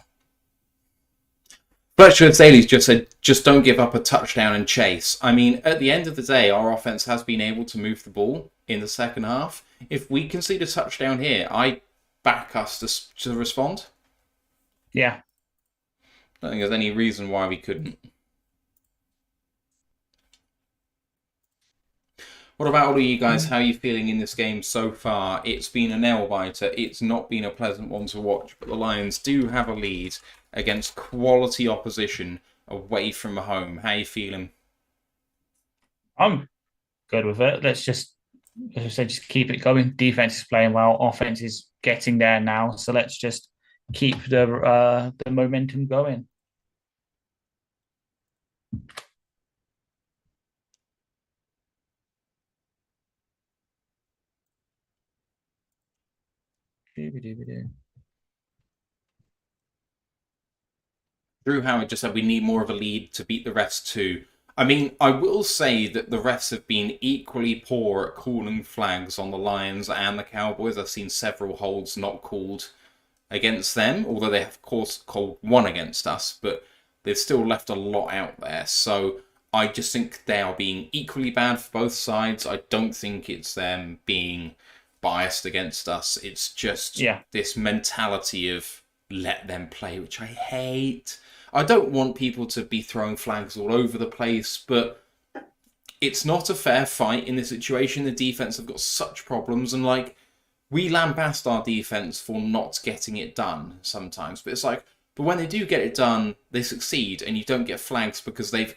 Fletcher Daly's just said, just don't give up a touchdown and chase. I mean, at the end of the day, our offense has been able to move the ball in the second half. If we concede a touchdown here, I back us to respond. Yeah. I don't think there's any reason why we couldn't. What about all of you guys? How are you feeling in this game so far? It's been a nail-biter. It's not been a pleasant one to watch, but the Lions do have a lead against quality opposition away from home. How are you feeling? I'm good with it. Let's just, as I said, just keep it going. Defense is playing well. Offense is getting there now. So let's just keep the momentum going. Drew Howard just said we need more of a lead to beat the refs too. I mean, I will say that the refs have been equally poor at calling flags on the Lions and the Cowboys. I've seen several holds not called against them, although they have, of course, called one against us, but they've still left a lot out there. So I just think they are being equally bad for both sides. I don't think it's them being biased against us. It's just this mentality of let them play, which I hate. I don't want people to be throwing flags all over the place, but it's not a fair fight in this situation. The defense have got such problems, and like we lambast our defense for not getting it done sometimes, but it's like But when they do get it done, they succeed, and you don't get flags because they've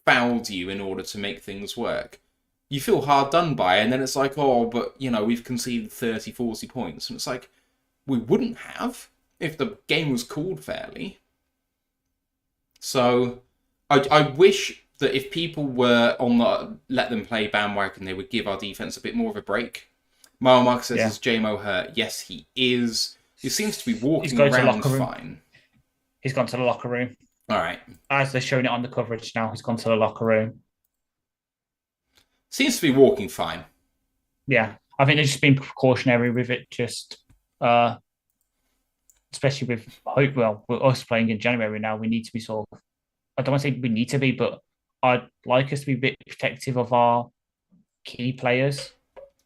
fouled you in order to make things work. You feel hard done by, and then it's like, oh, but, we've conceded 30, 40 points. And it's like, we wouldn't have if the game was called fairly. So, I wish that if people were on the let them play bandwagon, they would give our defense a bit more of a break. Mile Mark says, is J-Mo hurt? Yes, he is. He seems to be walking around fine. He's gone to the locker room. All right. As they're showing it on the coverage now, he's gone to the locker room. Seems to be walking fine. Yeah. I think they've just been precautionary with it, just especially with us playing in January now, we need to be sort of, I don't want to say we need to be, but I'd like us to be a bit protective of our key players.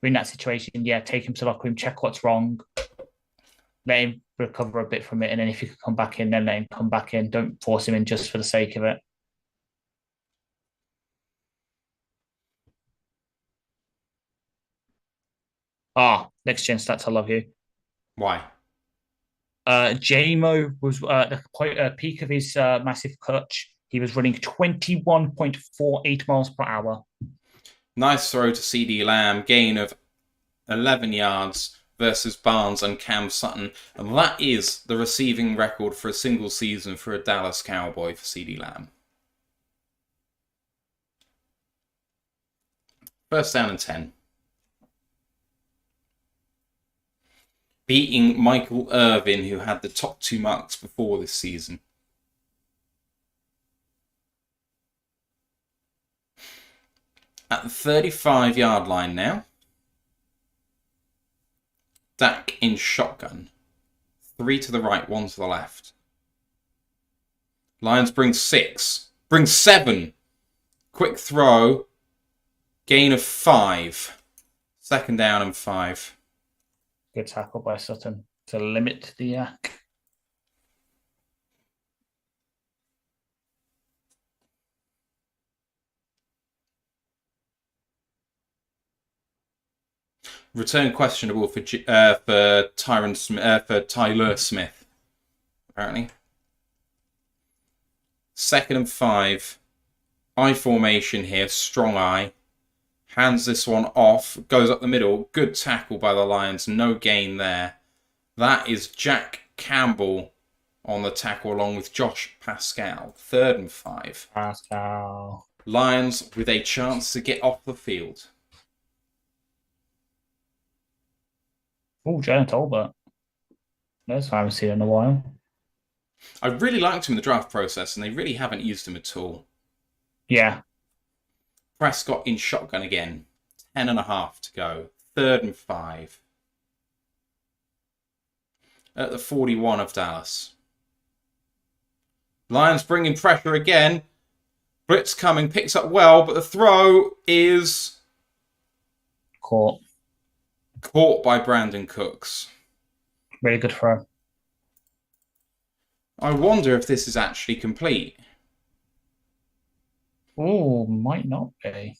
We're in that situation, take him to the locker room, check what's wrong, let him recover a bit from it, and then if he could come back in, then let him come back in. Don't force him in just for the sake of it. Next gen stats, I love you. Why? J-Mo was at the peak of his massive clutch. He was running 21.48 miles per hour. Nice throw to CD Lamb, gain of 11 yards versus Barnes and Cam Sutton. And that is the receiving record for a single season for a Dallas Cowboy for CD Lamb. First down and 10. Beating Michael Irvin, who had the top 2 marks before this season. At the 35-yard line now. Dak in shotgun. 3 to the right, 1 to the left. Lions bring 6. Bring 7. Quick throw. Gain of 5. Second down and 5. Good tackle by Sutton to limit the yak. Return questionable for Tyler Smith. Apparently. Second and 5. I formation here. Strong eye. Hands this one off. Goes up the middle. Good tackle by the Lions. No gain there. That is Jack Campbell on the tackle along with Josh Pascal. Third and 5. Pascal. Lions with a chance to get off the field. Oh, Jalen Tolbert. That's I haven't seen in a while. I really liked him in the draft process, and they really haven't used him at all. Yeah. Prescott in shotgun again. 10.5 to go. Third and 5. At the 41 of Dallas. Lions bringing pressure again. Blitz coming. Picks up well, but the throw is... Caught by Brandon Cooks. Really good throw. I wonder if this is actually complete. Oh, might not be.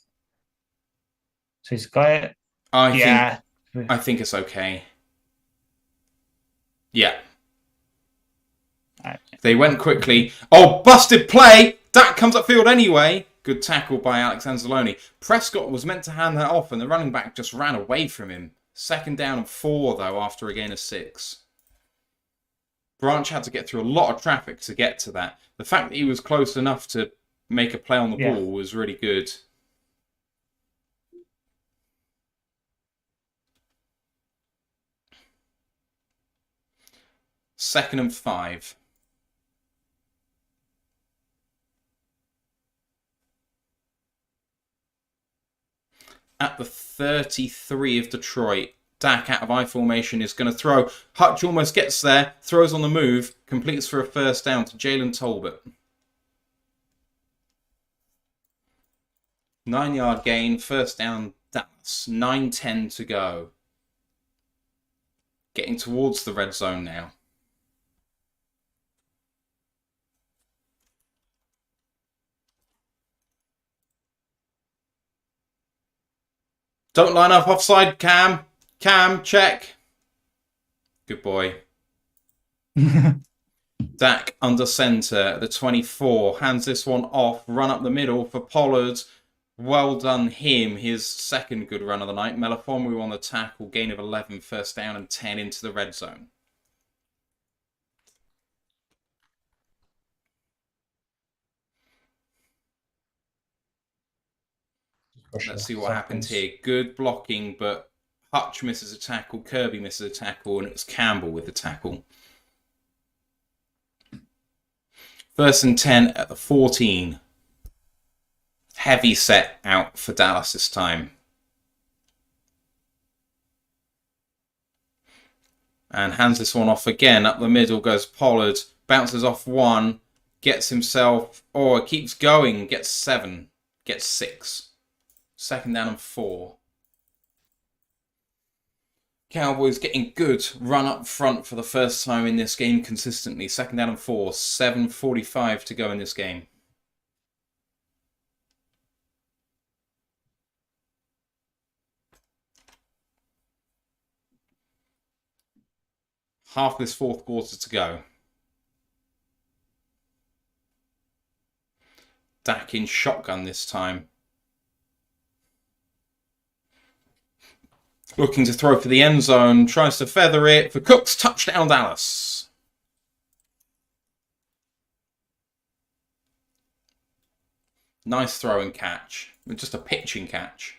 So he's got it. I think it's okay. Yeah. They went quickly. Oh, busted play! Dak comes upfield anyway. Good tackle by Alex Anzalone. Prescott was meant to hand that off, and the running back just ran away from him. Second down and 4, though, after a gain of 6. Branch had to get through a lot of traffic to get to that. The fact that he was close enough to make a play on the ball was really good. Second and 5. At the 33 of Detroit, Dak out of I formation is going to throw. Hutch almost gets there, throws on the move, completes for a first down to Jalen Tolbert. 9-yard gain, first down Dallas. 9:10 to go. Getting towards the red zone now. Don't line up offside, Cam, check. Good boy. Dak under centre, the 24, hands this one off, run up the middle for Pollard. Well done him, his second good run of the night. Melifonwu on the tackle, gain of 11, first down and 10 into the red zone. Let's see what happens here. Good blocking, but Hutch misses a tackle, Kirby misses a tackle, and it's Campbell with the tackle. 1st and 10 at the 14. Heavy set out for Dallas this time. And hands this one off again. Up the middle goes Pollard. Bounces off one. Gets himself... Oh, it keeps going. Gets 7. Gets 6. 2nd down and 4. Cowboys getting good run up front for the first time in this game consistently. 2nd down and 4. 7:45 to go in this game. Half this 4th quarter to go. Dak in shotgun this time. Looking to throw for the end zone. Tries to feather it for Cooks. Touchdown Dallas. Nice throw and catch. Just a pitching catch.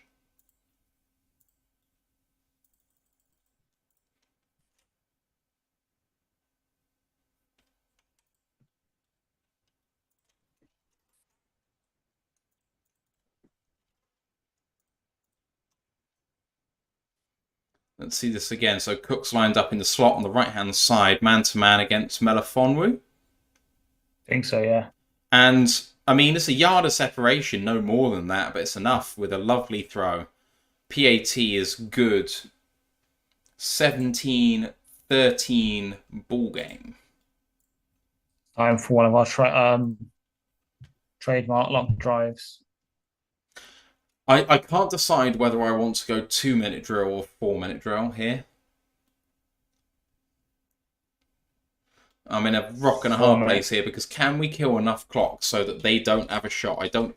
Let's see this again. So Cook's lined up in the slot on the right-hand side, man-to-man against Melifonwu. I think so, yeah. And, I mean, it's a yard of separation, no more than that, but it's enough with a lovely throw. PAT is good. 17-13 ball game. Time for one of our trademark long drives. I can't decide whether I want to go 2-minute drill or 4-minute drill here. I'm in a rock and a hard place here because can we kill enough clock so that they don't have a shot? I don't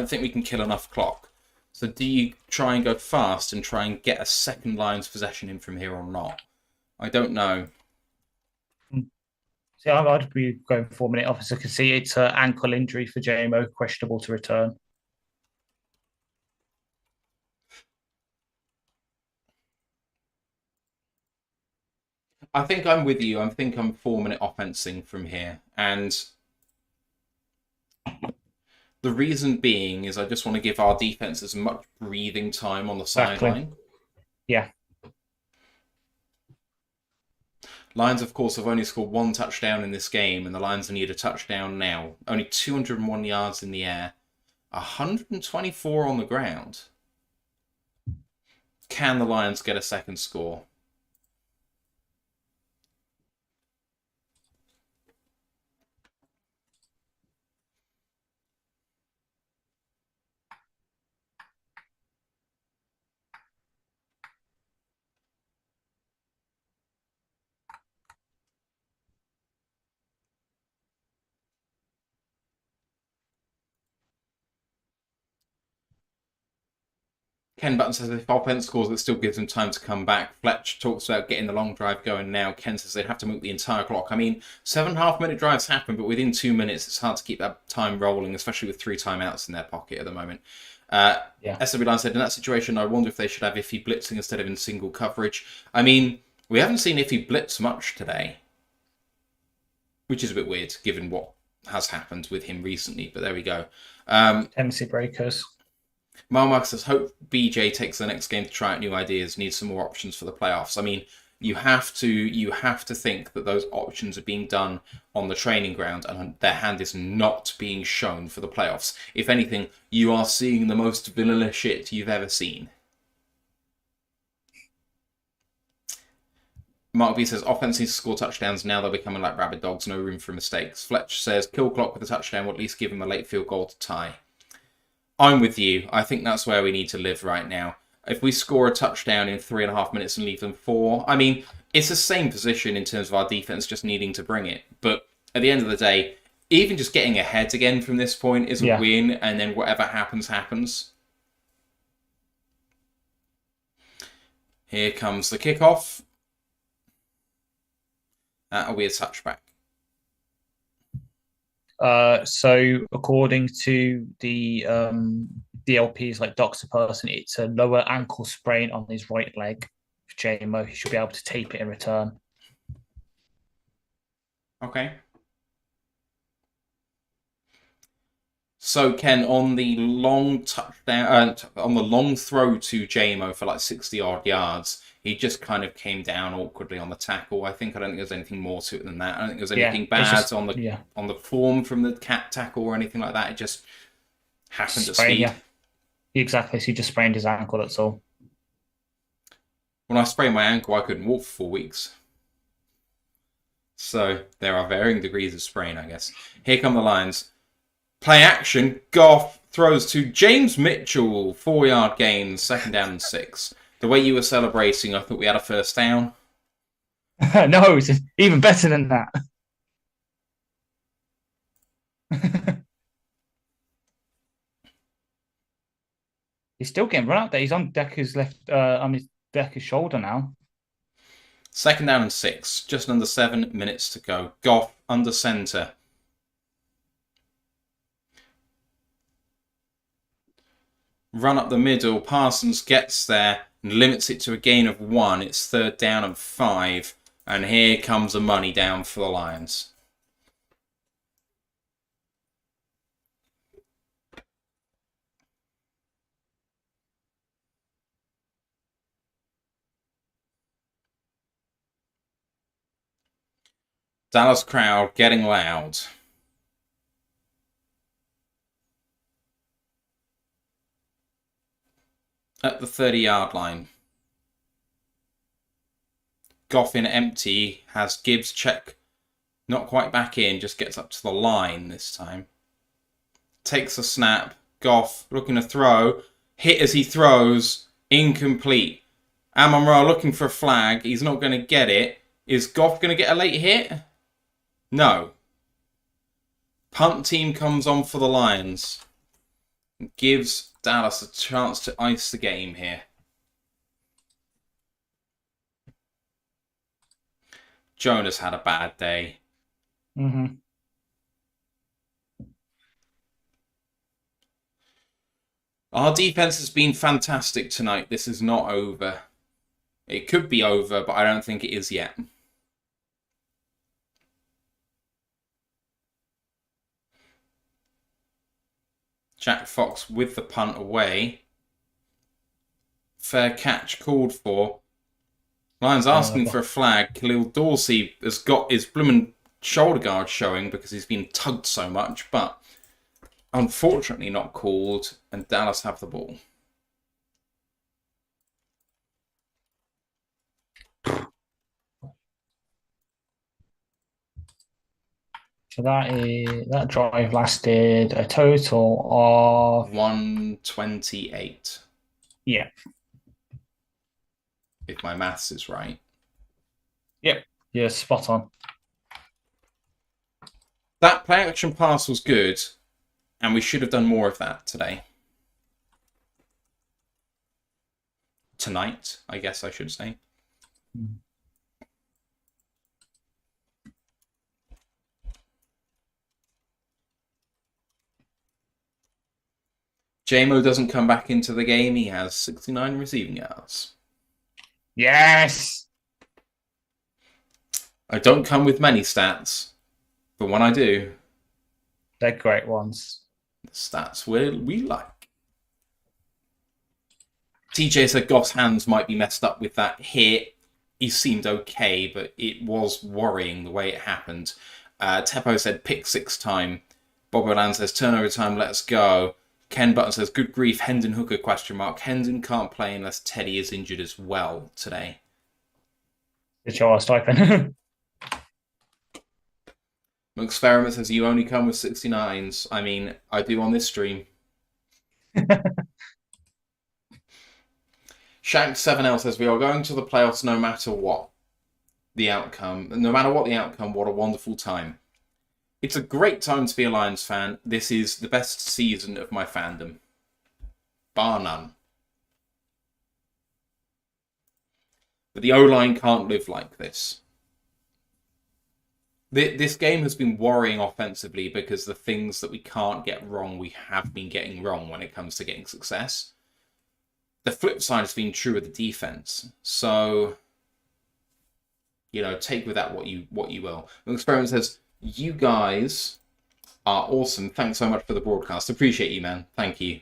think we can kill enough clock. So do you try and go fast and try and get a second line's possession in from here or not? I don't know. See, I'd be going 4-minute officer. I can see it's an ankle injury for JMO, questionable to return. I think I'm with you. I think I'm 4-minute offensing from here. And the reason being is I just want to give our defense as much breathing time on the sideline. Yeah. Lions, of course, have only scored 1 touchdown in this game, and the Lions need a touchdown now. Only 201 yards in the air, 124 on the ground. Can the Lions get a second score? Ken Button says if offense scores, it still gives them time to come back. Fletch talks about getting the long drive going now. Ken says they'd have to move the entire clock. I mean, 7.5-minute drives happen, but within 2 minutes, it's hard to keep that time rolling, especially with 3 timeouts in their pocket at the moment. SW Line said, in that situation, I wonder if they should have iffy blitzing instead of in single coverage. I mean, we haven't seen iffy blitz much today, which is a bit weird given what has happened with him recently, but there we go. Tendency breakers. Mark says, hope BJ takes the next game to try out new ideas, needs some more options for the playoffs. I mean, you have to think that those options are being done on the training ground and their hand is not being shown for the playoffs. If anything, you are seeing the most vanilla shit you've ever seen. Mark B says, offense needs to score touchdowns. Now they're becoming like rabid dogs, no room for mistakes. Fletch says, kill clock with a touchdown will at least give him a late field goal to tie. I'm with you. I think that's where we need to live right now. If we score a touchdown in 3.5 minutes and leave them 4, I mean, it's the same position in terms of our defense just needing to bring it. But at the end of the day, even just getting ahead again from this point is a Yeah. win, and then whatever happens, happens. Here comes the kickoff. That'll be a touchback. So according to the DLPs like Doctor Person, it's a lower ankle sprain on his right leg. For JMO, he should be able to tape it in return. Okay. So Ken, on the long touchdown, on the long throw to JMO for like 60-odd yards, he just kind of came down awkwardly on the tackle. I don't think there's anything more to it than that. I don't think there's anything bad on the form from the cat tackle or anything like that. It just happened to speed. Yeah. Exactly. So he just sprained his ankle, that's all. When I sprained my ankle, I couldn't walk for 4 weeks. So there are varying degrees of sprain, I guess. Here come the Lions. Play action. Goff throws to James Mitchell. 4-yard gain, 2nd down and 6. The way you were celebrating, I thought we had a first down. No, it's even better than that. He's still getting run out there. He's on Decker's Decker's shoulder now. 2nd down and 6. Just under 7 minutes to go. Goff under center. Run up the middle. Parsons gets there and limits it to a gain of 1. It's 3rd down and 5. And here comes the money down for the Lions. Dallas crowd getting loud. At the 30-yard line. Goff in empty, has Gibbs check, not quite back in, just gets up to the line this time. Takes a snap, Goff looking to throw, hit as he throws, incomplete. Amon-Ra looking for a flag, he's not going to get it. Is Goff going to get a late hit? No. Punt team comes on for the Lions. Gives Dallas a chance to ice the game here. Jonas had a bad day. Mm-hmm. Our defense has been fantastic tonight. This is not over. It could be over, but I don't think it is yet. Jack Fox with the punt away. Fair catch called for. Lions asking for a flag. Khalil Dorsey has got his bloomin' shoulder guard showing because he's been tugged so much, but unfortunately not called, and Dallas have the ball. So that drive lasted a total of 128. Yeah. If my maths is right. Yep. Yeah, spot on. That play action pass was good, and we should have done more of that today. Tonight, I guess I should say. JMO doesn't come back into the game. He has 69 receiving yards. Yes! I don't come with many stats, but when I do, they're great ones. The stats we like. TJ said Goff's hands might be messed up with that hit. He seemed okay, but it was worrying the way it happened. Teppo said pick 6 time. Bob O'Lan says turnover time, let's go. Ken Button says good grief, Hendon Hooker ? Hendon can't play unless Teddy is injured as well today. It's your stipend. Experiment says you only come with 69s. I mean, I do on this stream. Shank7L says we are going to the playoffs no matter what the outcome. No matter what the outcome, what a wonderful time. It's a great time to be a Lions fan. This is the best season of my fandom. Bar none. But the O-line can't live like this. This game has been worrying offensively because the things that we can't get wrong, we have been getting wrong when it comes to getting success. The flip side has been true of the defense. So, you know, take with that what you will. The experiment says, you guys are awesome. Thanks so much for the broadcast. Appreciate you, man. Thank you.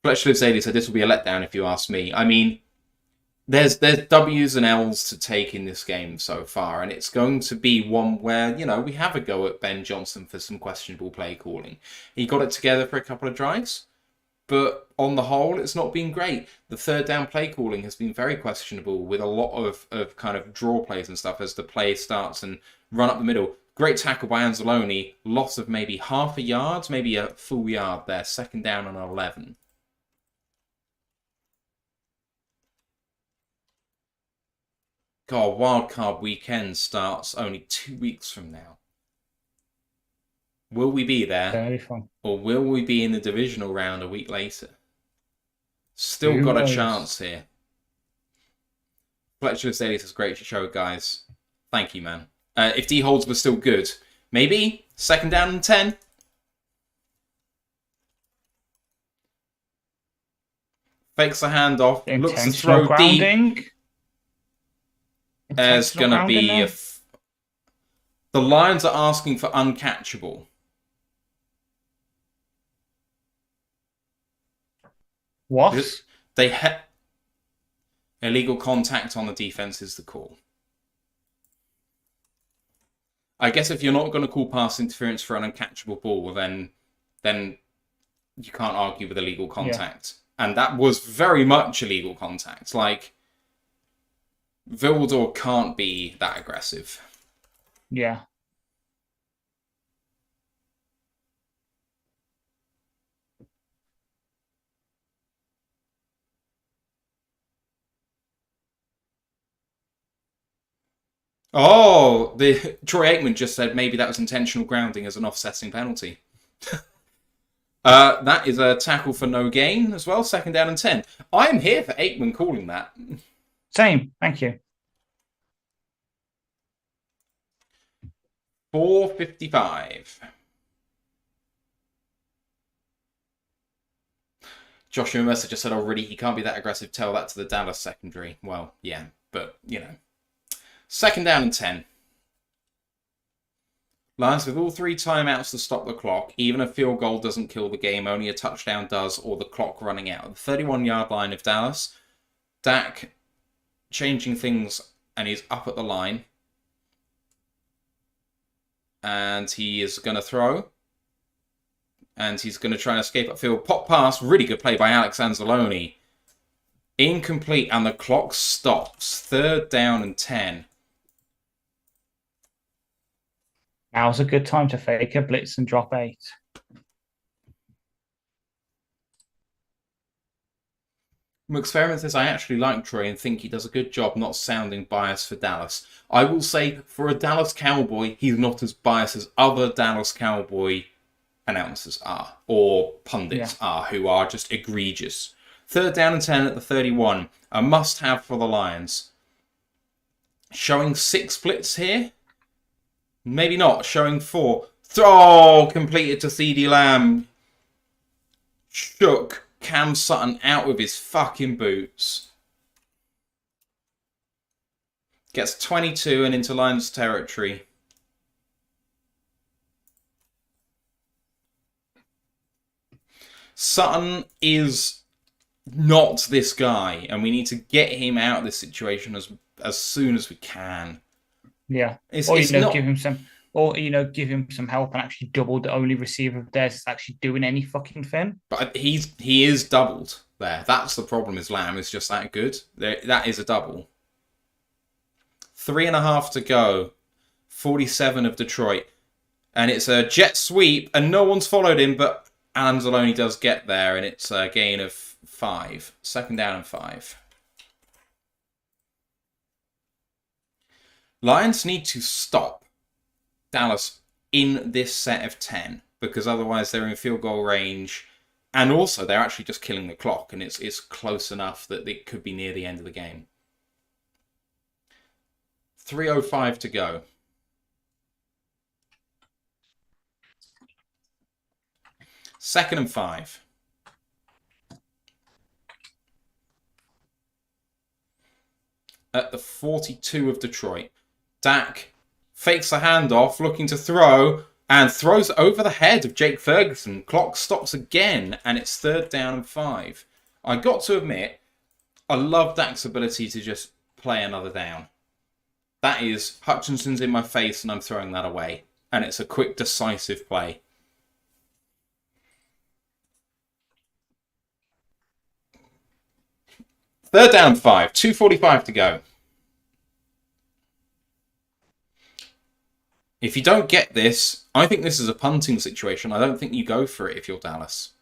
Fletcher Lives 80 said, this will be a letdown if you ask me. I mean, there's W's and L's to take in this game so far, and it's going to be one where, you know, we have a go at Ben Johnson for some questionable play calling. He got it together for a couple of drives, but on the whole, it's not been great. The third down play calling has been very questionable with a lot of kind of draw plays and stuff as the play starts and run up the middle. Great tackle by Anzalone, loss of maybe half a yard, maybe a full yard there, second down and 11. God, wildcard weekend starts only 2 weeks from now. Will we be there? Very fun. Or will we be in the divisional round a week later? Still got a chance here. Fletcher Daily says, great show, guys. Thank you, man. If D holds were still good, maybe second down and 10. Fakes the handoff, looks to throw grounding. deep. There's going to be the Lions are asking for uncatchable. What? They illegal contact on the defense is the call. I guess if you're not going to call pass interference for an uncatchable ball, then you can't argue with illegal contact. Yeah. And that was very much illegal contact. Like, Vildor can't be that aggressive. Yeah. Oh, the Troy Aikman just said maybe that was intentional grounding as an offsetting penalty. That is a tackle for no gain as well, second down and 10. I am here for Aikman calling that. Same, thank you. 4:55. Joshua Mercer just said already he can't be that aggressive. Tell that to the Dallas secondary. Well, yeah, but, you know. Second down and 10. Lions with all 3 timeouts to stop the clock. Even a field goal doesn't kill the game. Only a touchdown does, or the clock running out. The 31-yard line of Dallas. Dak changing things, and he's up at the line. And he is going to throw. And he's going to try and escape upfield. Pop pass. Really good play by Alex Anzalone. Incomplete, and the clock stops. Third down and 10. Now's a good time to fake a blitz and drop 8. McExperiment says, I actually like Troy and think he does a good job not sounding biased for Dallas. I will say, for a Dallas Cowboy, he's not as biased as other Dallas Cowboy announcers are, or pundits are, who are just egregious. Third down and 10 at the 31. A must-have for the Lions. Showing 6 splits here? Maybe not. Showing 4. Throw completed to CeeDee Lamb. Shook Cam Sutton out with his fucking boots. Gets 22 and into Lions territory. Sutton is not this guy, and we need to get him out of this situation as soon as we can. Yeah, give him some help and actually double the only receiver of theirs that's actually doing any fucking thing. But he is doubled there. That's the problem. Is Lamb is just that good. That is a double. 3.5 to go. 47 of Detroit, and it's a jet sweep, and no one's followed him, but Anzalone does get there, and it's a gain of 5. Second down and 5. Lions need to stop Dallas in this set of 10, because otherwise they're in field goal range, and also they're actually just killing the clock, and it's close enough that it could be near the end of the game. 3:05 to go. Second and 5. At the 42 of Detroit. Dak fakes a handoff, looking to throw, and throws over the head of Jake Ferguson. Clock stops again, and it's 3rd down and 5. I got to admit, I love Dak's ability to just play another down. That is, Hutchinson's in my face, and I'm throwing that away. And it's a quick, decisive play. Third down 5, 2:45 to go. If you don't get this, I think this is a punting situation. I don't think you go for it if you're Dallas.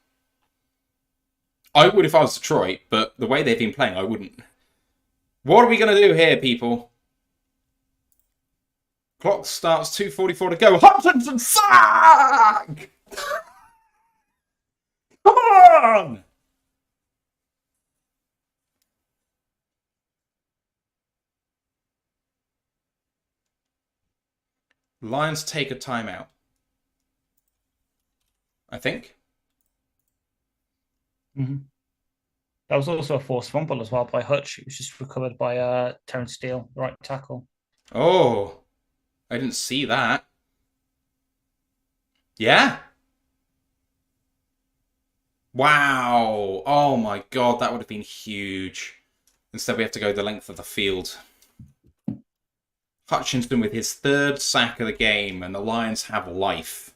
I would if I was Detroit, but the way they've been playing, I wouldn't. What are we going to do here, people? Clock starts, 2:44 to go. Hutchinson sack! Come on! Lions take a timeout. I think. Mm-hmm. That was also a forced fumble as well by Hutch. It was just recovered by Terrence Steele, right tackle. Oh, I didn't see that. Yeah. Wow. Oh my god, that would have been huge. Instead, we have to go the length of the field. Hutchinson with his 3rd sack of the game, and the Lions have life.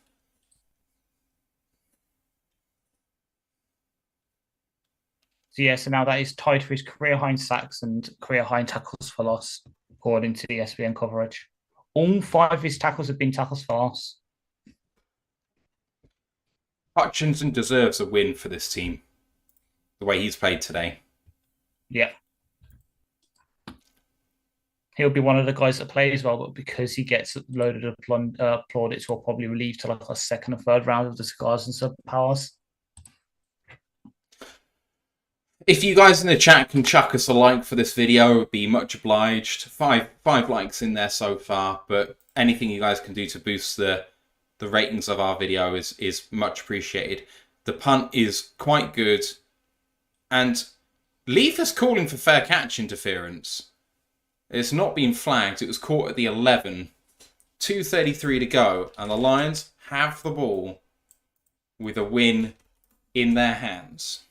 So yeah, so now that is tied for his career high in sacks and career high in tackles for loss, according to the SBN coverage. All 5 of his tackles have been tackles for loss. Hutchinson deserves a win for this team, the way he's played today. Yeah. He'll be one of the guys that plays well, but because he gets loaded of plaudits, will probably leave to like a 2nd or 3rd round of the cigars and sub powers. If you guys in the chat can chuck us a like for this video, it would be much obliged. Five likes in there so far, but anything you guys can do to boost the ratings of our video is much appreciated. The punt is quite good, and Leaf is calling for fair catch interference. It's not been flagged. It was caught at the 11. 2:33 to go, and the Lions have the ball with a win in their hands.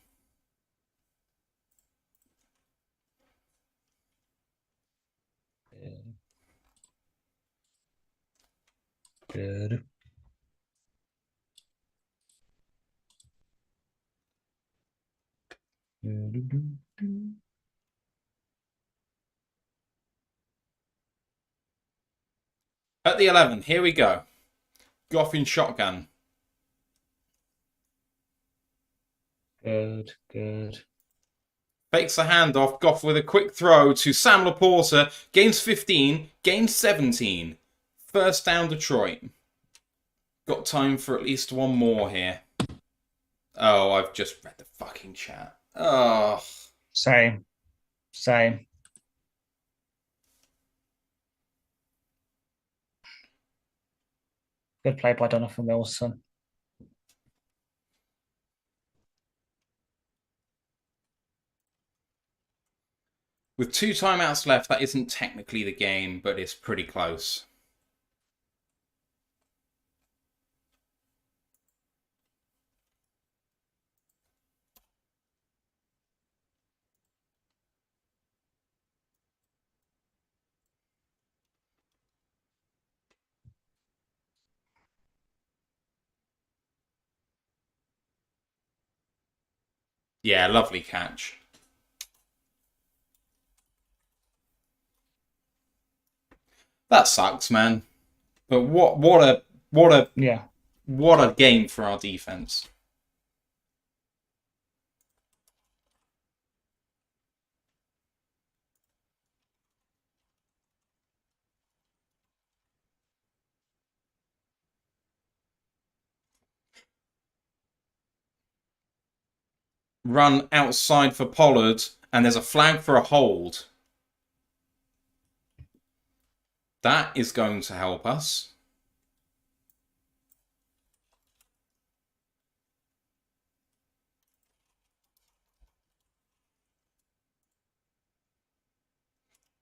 Good. At the 11, here we go. Goff in shotgun. Good. Fakes the handoff. Goff with a quick throw to Sam Laporta. Gains 15. Gains 17. 1st down Detroit. Got time for at least one more here. Oh, I've just read the fucking chat. Oh. Same. Good play by Donovan Wilson. With 2 timeouts left, that isn't technically the game, but it's pretty close. Yeah, lovely catch. That sucks, man. But what a game for our defense. run outside for Pollard, and there's a flag for a hold. That is going to help us.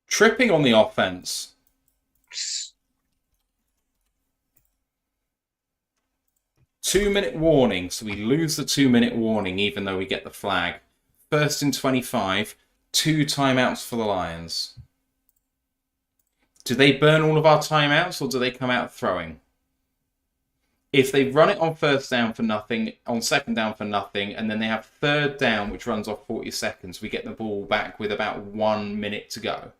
Tripping on the offense. 2-minute warning, so we lose the 2-minute warning even though we get the flag. 1st and 25, 2 timeouts for the Lions. Do they burn all of our timeouts or do they come out throwing? If they run it on 1st down for nothing, on 2nd down for nothing, and then they have 3rd down, which runs off 40 seconds, we get the ball back with about 1 minute to go.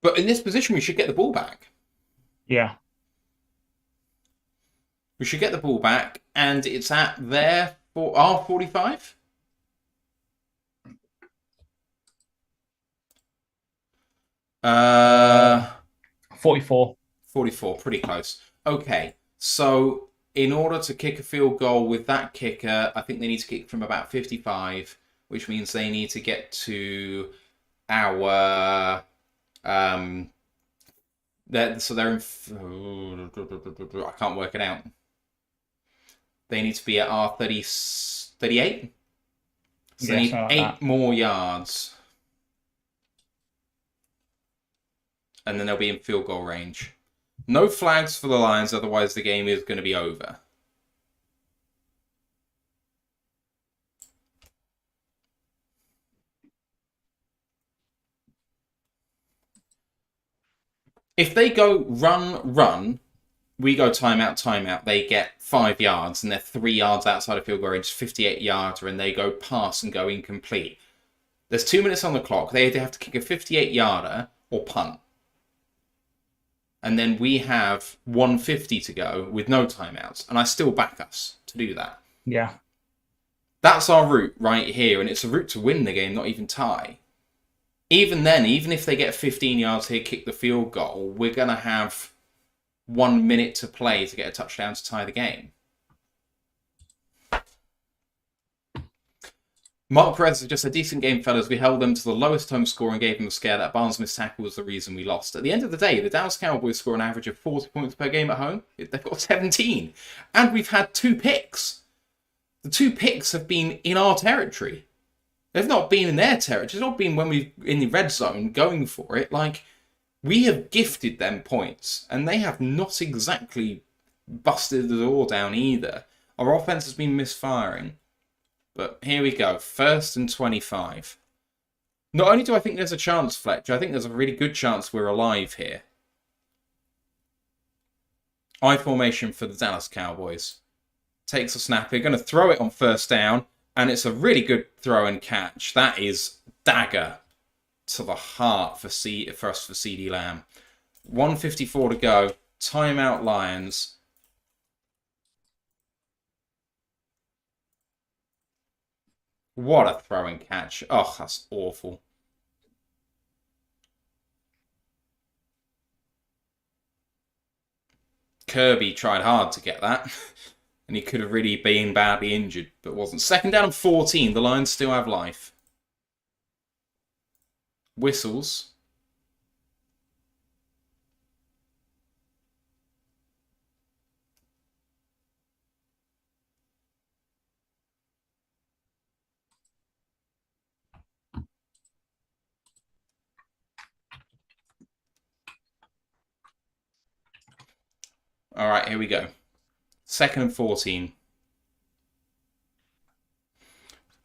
But in this position, we should get the ball back. Yeah. We should get the ball back, and it's at their R45. Uh, 44. 44, pretty close. Okay, so in order to kick a field goal with that kicker, I think they need to kick from about 55, which means they need to get to our... so they're in... I can't work it out. They need to be at R38. So they need like 8 that. more yards. And then they'll be in field goal range. No flags for the Lions, otherwise the game is going to be over. If they go run, we go timeout, they get 5 yards, and they're 3 yards outside of field goal range, 58 yards, and they go pass and go incomplete. There's 2 minutes on the clock. They either have to kick a 58-yarder or punt. And then we have 150 to go with no timeouts. And I still back us to do that. Yeah. That's our route right here. And it's a route to win the game, not even tie. Even then, even if they get 15 yards here, kick the field goal, we're going to have 1 minute to play to get a touchdown to tie the game. Mark Perez is just a decent game, fellas. We held them to the lowest home score and gave them a scare. That Barnes missed tackle was the reason we lost. At the end of the day, the Dallas Cowboys score an average of 40 points per game at home. They've got 17. And we've had 2 picks. The 2 picks have been in our territory. They've not been in their territory. It's not been when we're in the red zone going for it. Like, we have gifted them points. And they have not exactly busted the door down either. Our offense has been misfiring. But here we go. 1st and 25. Not only do I think there's a chance, Fletcher, I think there's a really good chance we're alive here. I formation for the Dallas Cowboys. Takes a snap. They're going to throw it on 1st down. And it's a really good throw and catch. That is dagger to the heart for us for CeeDee Lamb. 1:54 to go. Timeout Lions. What a throw and catch. Oh, that's awful. Kirby tried hard to get that. And he could have really been badly injured, but wasn't. 2nd down and 14. The Lions still have life. Whistles. All right, here we go. 2nd and 14.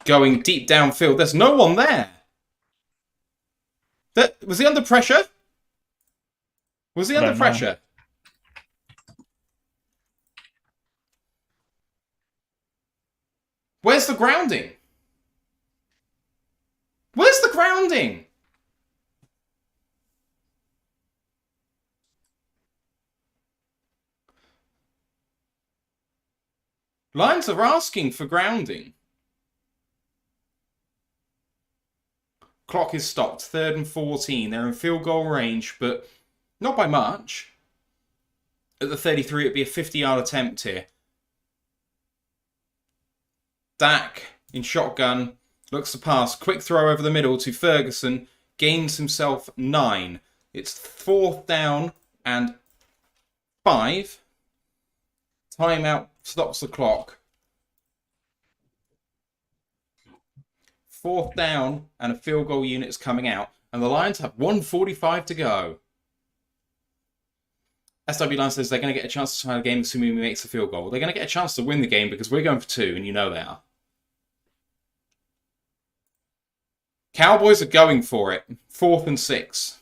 Going deep downfield. There's no one there. Was he under pressure? Was he under pressure? Where's the grounding? Where's the grounding? Lions are asking for grounding. Clock is stopped. 3rd and 14. They're in field goal range, but not by much. At the 33, it'd be a 50-yard attempt here. Dak in shotgun, looks to pass. Quick throw over the middle to Ferguson. Gains himself 9. It's 4th down and 5. Timeout stops the clock. 4th down and a field goal unit is coming out. And the Lions have 1:45 to go. SW Line says they're going to get a chance to tie the game assuming he makes a field goal. They're going to get a chance to win the game because we're going for 2, and you know they are. Cowboys are going for it. 4th and 6.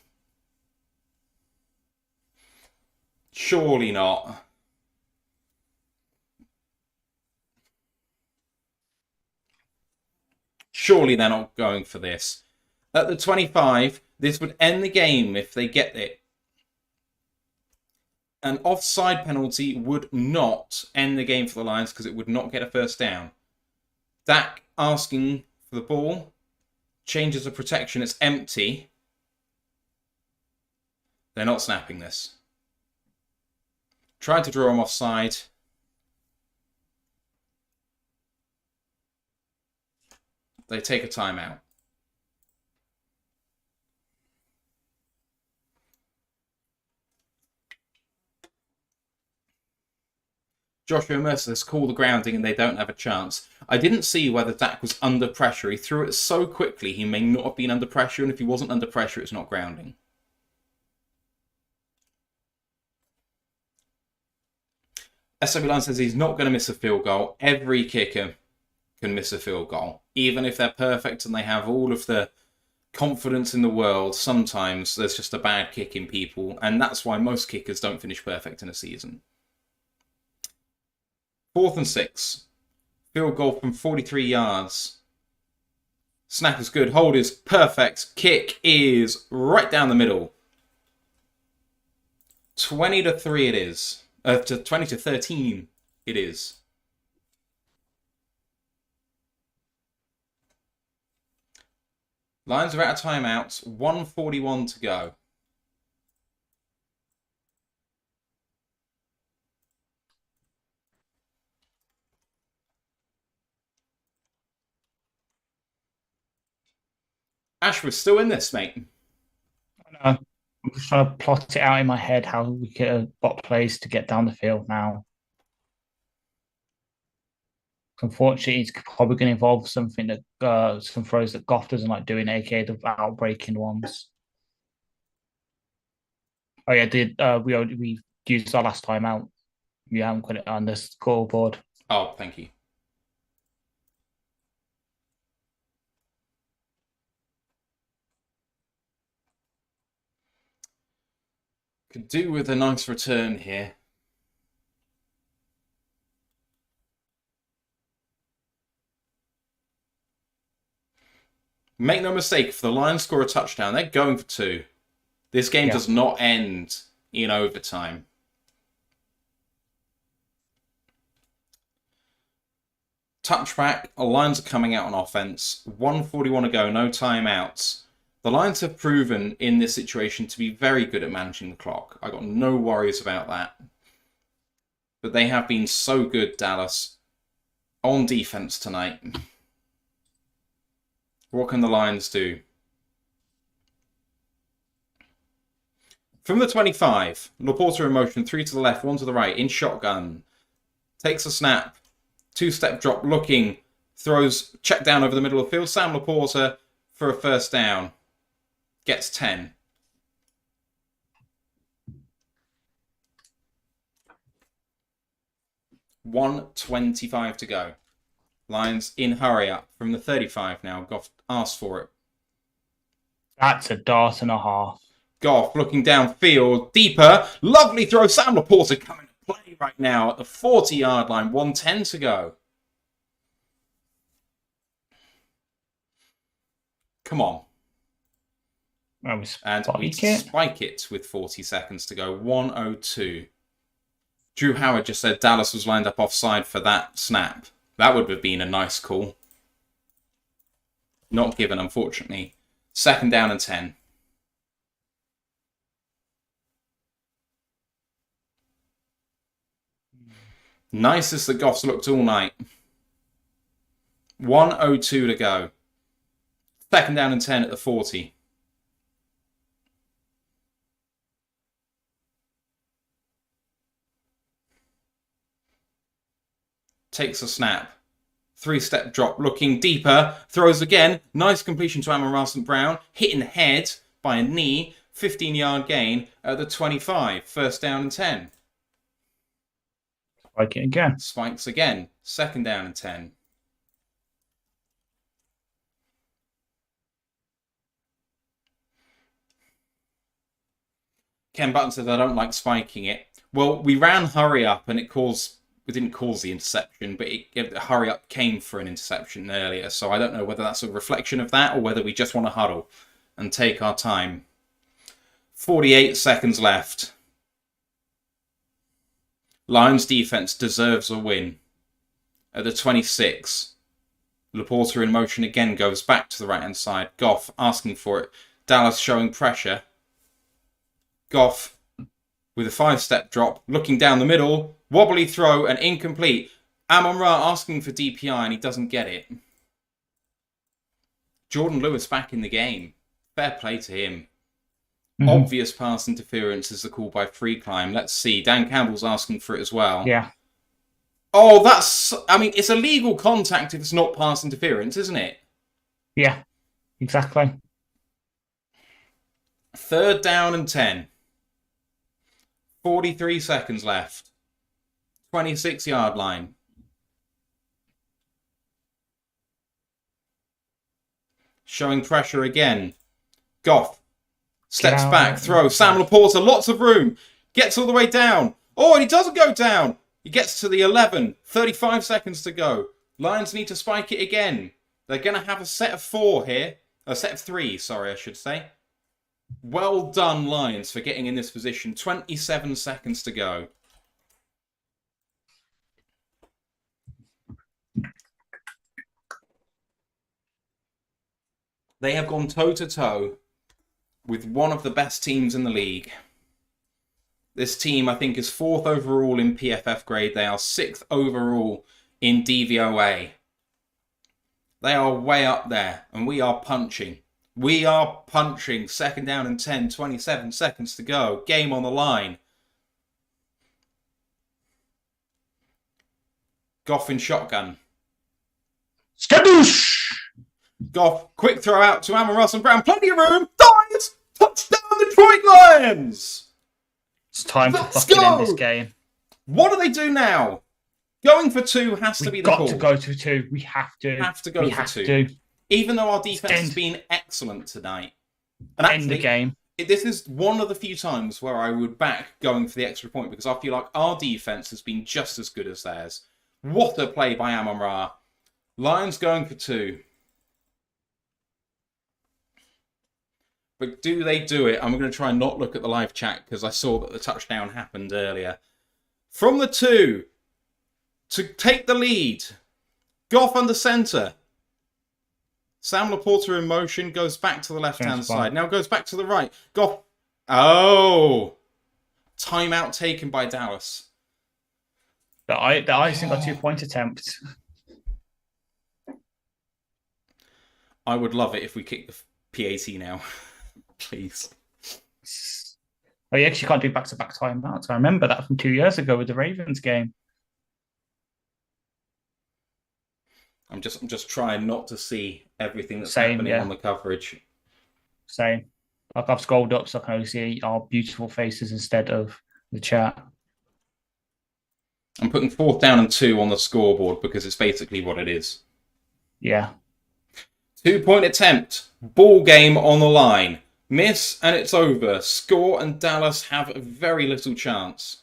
Surely not. Surely they're not going for this. At the 25, this would end the game if they get it. An offside penalty would not end the game for the Lions because it would not get a first down. Dak asking for the ball. Changes of protection. It's empty. They're not snapping this. Tried to draw him offside. They take a timeout. Joshua Mercer has called the grounding and they don't have a chance. I didn't see whether Dak was under pressure. He threw it so quickly he may not have been under pressure, and if he wasn't under pressure, it's not grounding. SW Line says he's not going to miss a field goal. Every kicker can miss a field goal. Even if they're perfect and they have all of the confidence in the world, sometimes there's just a bad kick in people, and that's why most kickers don't finish perfect in a season. 4th and 6. Field goal from 43 yards. Snap is good. Hold is perfect. Kick is right down the middle. 20-3 it is. 20-13 it is. Lions are out of timeouts. 1:41 to go. Ash, we're still in this, mate. I know. I'm just trying to plot it out in my head how we get bot plays to get down the field now. Unfortunately, it's probably going to involve something that some throws that Goff doesn't like doing, aka the outbreaking ones. Oh yeah, we used our last time out. We haven't put it on the scoreboard. Oh, thank you. Could do with a nice return here. Make no mistake, if the Lions score a touchdown, they're going for 2. This game does not end in overtime. Touchback, the Lions are coming out on offense. 1:41 to go, no timeouts. The Lions have proven in this situation to be very good at managing the clock. I got no worries about that. But they have been so good, Dallas, on defense tonight. What can the Lions do? From the 25, Laporta in motion, 3 to the left, 1 to the right, in shotgun. Takes a snap, 2-step drop, looking, throws, check down over the middle of the field. Sam Laporta for a first down. Gets 10. $1:25 to go. Lions in hurry up from the 35 now. Goff asked for it. That's a dart and a half. Goff looking downfield, deeper. Lovely throw. Sam Laporta coming to play right now at the 40-yard line. 1:10 to go. Come on. And we spike it with 40 seconds to go. 1:02. Drew Howard just said Dallas was lined up offside for that snap. That would have been a nice call. Not given, unfortunately. 2nd down and 10. Nicest that Goff's looked all night. 1:02 to go. 2nd down and 10 at the 40. Takes a snap. 3-step drop, looking deeper. Throws again. Nice completion to Amon-Ra St. Brown. Hitting the head by a knee. 15-yard gain at the 25. 1st down and 10. Spike it again. Spikes again. 2nd down and 10. Ken Button says, I don't like spiking it. Well, we ran hurry up and it didn't cause the interception, but hurry up came for an interception earlier. So I don't know whether that's a reflection of that or whether we just want to huddle and take our time. 48 seconds left. Lions defense deserves a win. At the 26, Laporta in motion again goes back to the right-hand side. Goff asking for it. Dallas showing pressure. Goff with a 5-step drop, looking down the middle, wobbly throw and incomplete. Amon-Ra asking for DPI and he doesn't get it. Jordan Lewis back in the game. Fair play to him. Mm-hmm. Obvious pass interference is the call by Free Climb. Let's see. Dan Campbell's asking for it as well. Yeah. Oh, it's a legal contact if it's not pass interference, isn't it? Yeah, exactly. 3rd down and 10. 43 seconds left. 26-yard line. Showing pressure again. Goff steps back, throw. Sam Laporta, lots of room. Gets all the way down. Oh, and he doesn't go down. He gets to the 11. 35 seconds to go. Lions need to spike it again. They're going to have a set of 4 here. A set of 3, sorry, I should say. Well done, Lions, for getting in this position. 27 seconds to go. They have gone toe-to-toe with one of the best teams in the league. This team, I think, is 4th overall in PFF grade. They are 6th overall in DVOA. They are way up there, and we are punching. We are punching. 2nd down and 10, 27 seconds to go. Game on the line. Goff in shotgun. Skadoosh! Goff, quick throw out to Amon-Ra St. Brown. Plenty of room. Dives! Touchdown Detroit Lions! It's time to fucking end this game. What do they do now? Going for 2 has to be the call. We've got to go to 2. We have to. Have to go for 2. Even though our defense has been excellent tonight. And actually, end the game. This is one of the few times where I would back going for the extra point because I feel like our defense has been just as good as theirs. What a play by Amon-Ra. Lions going for 2. But do they do it? I'm going to try and not look at the live chat because I saw that the touchdown happened earlier. From the 2, to take the lead. Goff under center. Sam Laporta in motion, goes back to the left-hand side. Now goes back to the right. Goff. Oh! Timeout taken by Dallas. The icing got 2-point attempt. I would love it if we kick the PAT now. Please. Oh, you actually can't do back-to-back timeouts. I remember that from 2 years ago with the Ravens game. I'm just trying not to see everything that's happening on the coverage. Same. Like I've scrolled up so I can only see our beautiful faces instead of the chat. I'm putting 4th down and 2 on the scoreboard because it's basically what it is. Yeah. 2-point attempt. Ball game on the line. Miss and it's over. Score and Dallas have very little chance.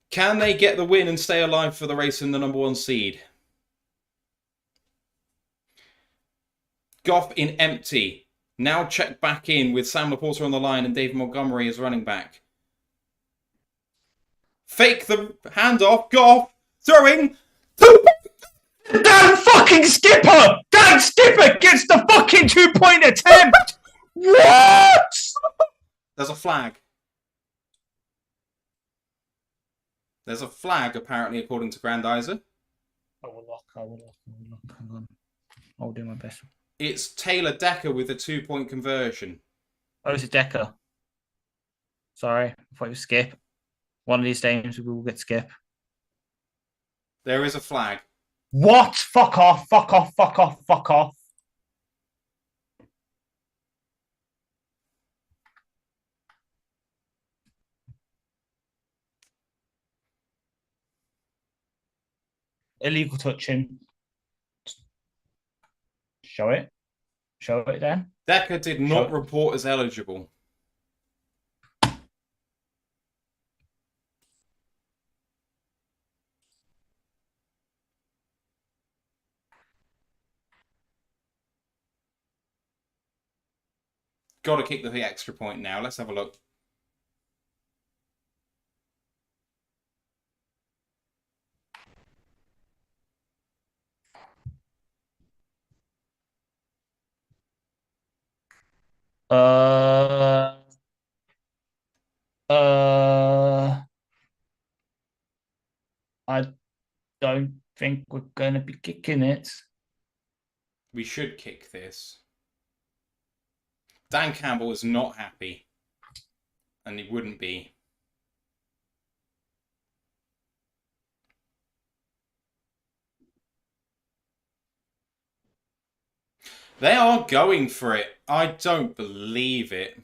Can they get the win and stay alive for the race in the number 1 seed? Goff in empty. Now check back in with Sam Laporta on the line and David Montgomery as running back. Fake the handoff. Goff throwing. Dan fucking Skipper! Dan Skipper gets the fucking 2-point attempt! What? There's a flag. There's a flag, apparently, according to Grandizer. I will look. Hang on. I'll do my best. It's Taylor Decker with a 2-point conversion. Oh, it's a Decker. Sorry, I thought it was Skip. One of these games we will get Skip. There is a flag. What? Fuck off, fuck off, fuck off, fuck off. Illegal touching. Show it. Show it then. Decker did not report as eligible. Got to kick the extra point now. Let's have a look. Uh, I don't think we're going to be kicking it. We should kick this. Dan Campbell is not happy. And he wouldn't be. They are going for it. I don't believe it.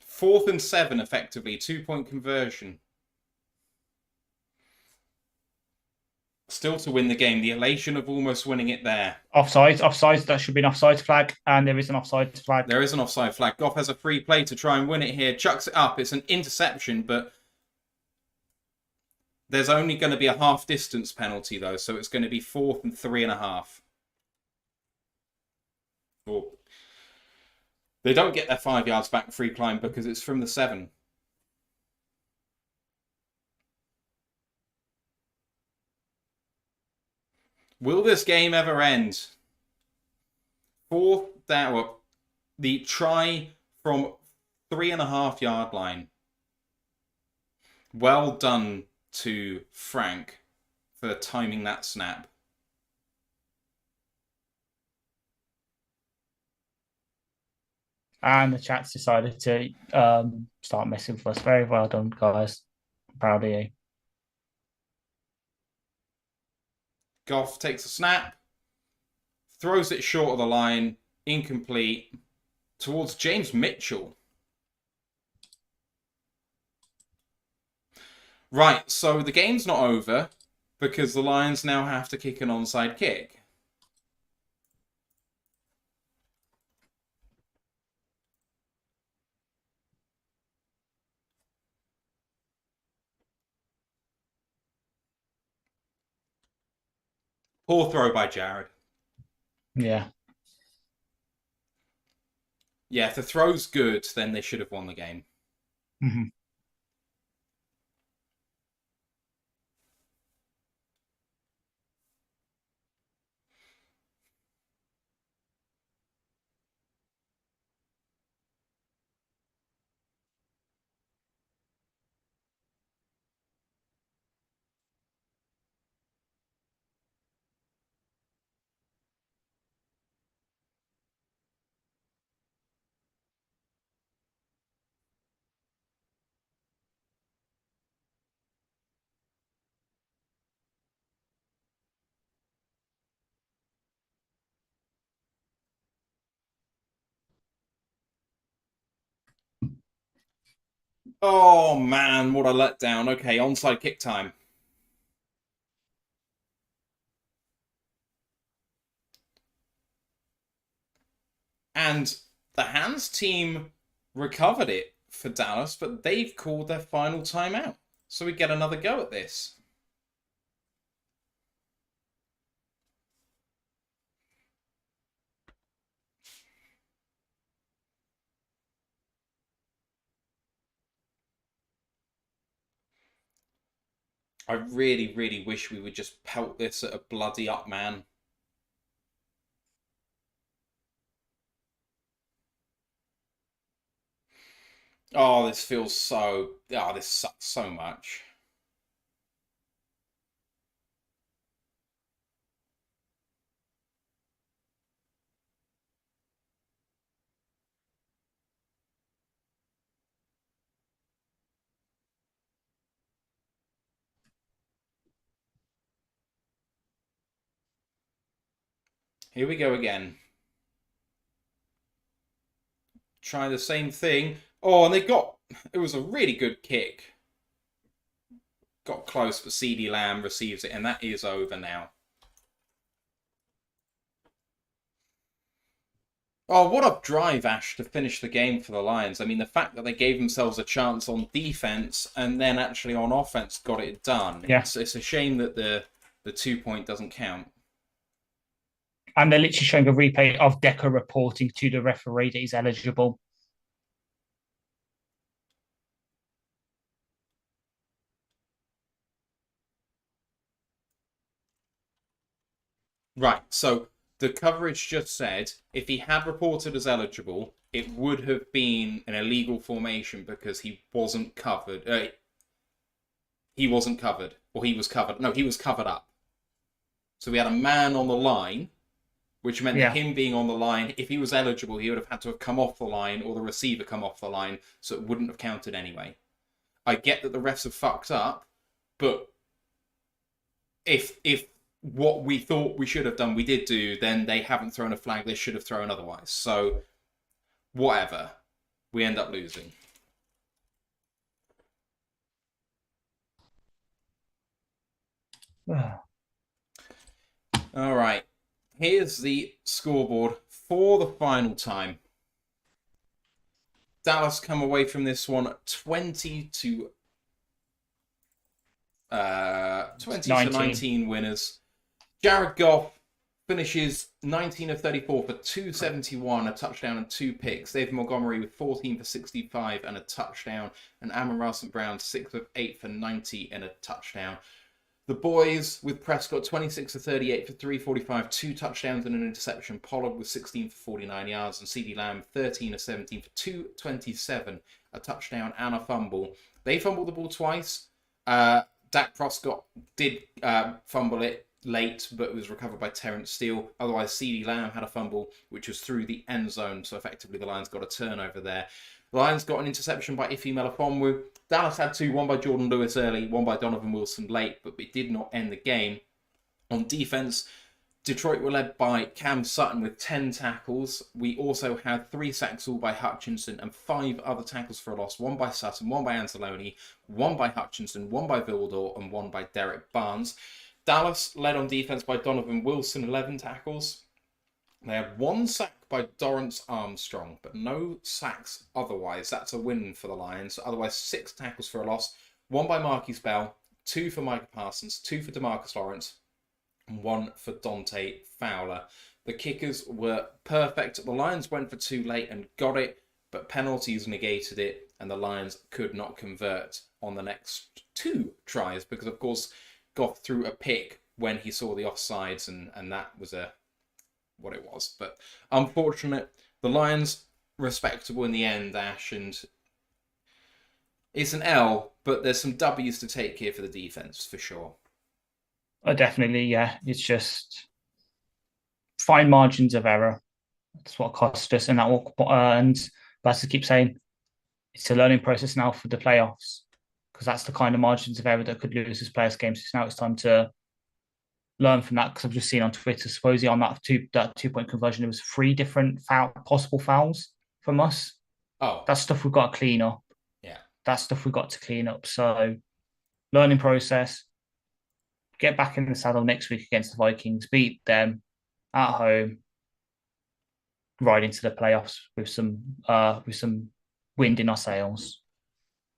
4th and 7, effectively. 2-point conversion. Still to win the game. The elation of almost winning it there. Offside. That should be an offside flag, and there is an offside flag. There is an offside flag. Goff has a free play to try and win it here. Chucks it up. It's an interception, but there's only going to be a half-distance penalty, though, so it's going to be 4th and 3.5. Oh. They don't get their 5 yards back free climb because it's from the 7. Will this game ever end? 4th down. Well, the try from 3.5 yard line. Well done to Frank for timing that snap. And the chat's decided to start messing with us. Very well done, guys. Proud of you. Goff takes a snap, throws it short of the line, incomplete, towards James Mitchell. Right, so the game's not over because the Lions now have to kick an onside kick. Poor throw by Jared. Yeah. Yeah, if the throw's good, then they should have won the game. Mm-hmm. Oh man, what a letdown. Okay, onside kick time. And the Hands team recovered it for Dallas, but they've called their final timeout. So we get another go at this. I really, really wish we would just pelt this at a bloody up man. Oh, this feels so. Oh, this sucks so much. Here we go again. Try the same thing. Oh, and they got. It was a really good kick. Got close, but CD Lamb receives it, and that is over now. Oh, what a drive, Ash, to finish the game for the Lions. I mean, the fact that they gave themselves a chance on defense and then actually on offense got it done. Yeah. It's a shame that the 2 point doesn't count. And they're literally showing a replay of Decker reporting to the referee that he's eligible. Right, so the coverage just said if he had reported as eligible, it would have been an illegal formation because he wasn't covered. He wasn't covered, or he was covered. No, he was covered up. So we had a man on the line, which meant that him being on the line, if he was eligible, he would have had to have come off the line or the receiver come off the line, so it wouldn't have counted anyway. I get that the refs have fucked up, but if what we thought we should have done, we did do, then they haven't thrown a flag they should have thrown otherwise. So, whatever. We end up losing. All right. Here's the scoreboard for the final time. Dallas come away from this one 20 to 19 winners. Jared Goff finishes 19 of 34 for 271, a touchdown and 2 picks. David Montgomery with 14 for 65 and a touchdown. And Amon-Ra St. Brown 6 of 8 for 90 and a touchdown. The boys with Prescott 26 of 38 for 345, 2 touchdowns and an interception. Pollard with 16 for 49 yards and CD Lamb 13 of 17 for 227, a touchdown and a fumble. They fumbled the ball twice. Dak Prescott did fumble it late, but it was recovered by Terrence Steele. Otherwise, CD Lamb had a fumble, which was through the end zone. So effectively, the Lions got a turnover there. The Lions got an interception by Ife Melifonwu. Dallas had 2, one by Jordan Lewis early, one by Donovan Wilson late, but it did not end the game. On defense, Detroit were led by Cam Sutton with 10 tackles. We also had 3 sacks all by Hutchinson and 5 other tackles for a loss. 1 by Sutton, 1 by Anzalone, 1 by Hutchinson, 1 by Vildor, and 1 by Derek Barnes. Dallas led on defense by Donovan Wilson, 11 tackles. They had 1 sack by Dorrance Armstrong, but no sacks otherwise. That's a win for the Lions. Otherwise, 6 tackles for a loss. 1 by Marquise Bell, 2 for Micah Parsons, 2 for DeMarcus Lawrence, and 1 for Dante Fowler. The kickers were perfect. The Lions went for 2 late and got it, but penalties negated it, and the Lions could not convert on the next 2 tries because, of course, Goff threw a pick when he saw the offsides, and that was what it was. But unfortunate. The Lions respectable in the end, Ash, and it's an L, but there's some W's to take here for the defense for sure. Definitely, yeah. It's just fine margins of error. That's what cost us, and that will. And as I keep saying, it's a learning process now for the playoffs because that's the kind of margins of error that could lose us players' games. So now it's time to learn from that because I've just seen on Twitter, supposedly on that 2-point conversion, there was 3 different possible fouls from us. Oh, that's stuff we've got to clean up. Yeah, that's stuff we've got to clean up. So, learning process. Get back in the saddle next week against the Vikings. Beat them at home. Right into the playoffs with some wind in our sails.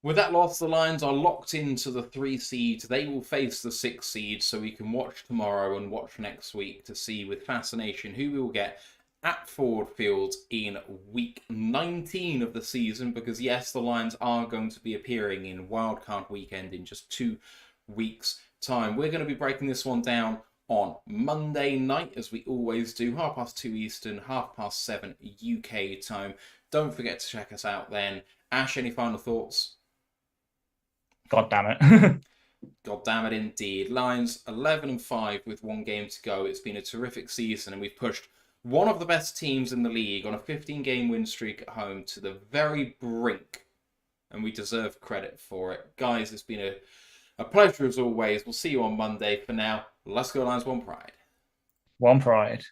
With that loss, the Lions are locked into the 3 seed. They will face the 6 seed, so we can watch tomorrow and watch next week to see with fascination who we will get at Ford Field in week 19 of the season. Because yes, the Lions are going to be appearing in Wildcard Weekend in just 2 weeks' time. We're going to be breaking this one down on Monday night, as we always do, 2:30 Eastern, 7:30 UK time. Don't forget to check us out then. Ash, any final thoughts? God damn it. God damn it, indeed. Lions 11-5 with 1 game to go. It's been a terrific season, and we've pushed one of the best teams in the league on a 15-game win streak at home to the very brink, and we deserve credit for it. Guys, it's been a pleasure as always. We'll see you on Monday. For now, let's go Lions, one pride. One pride.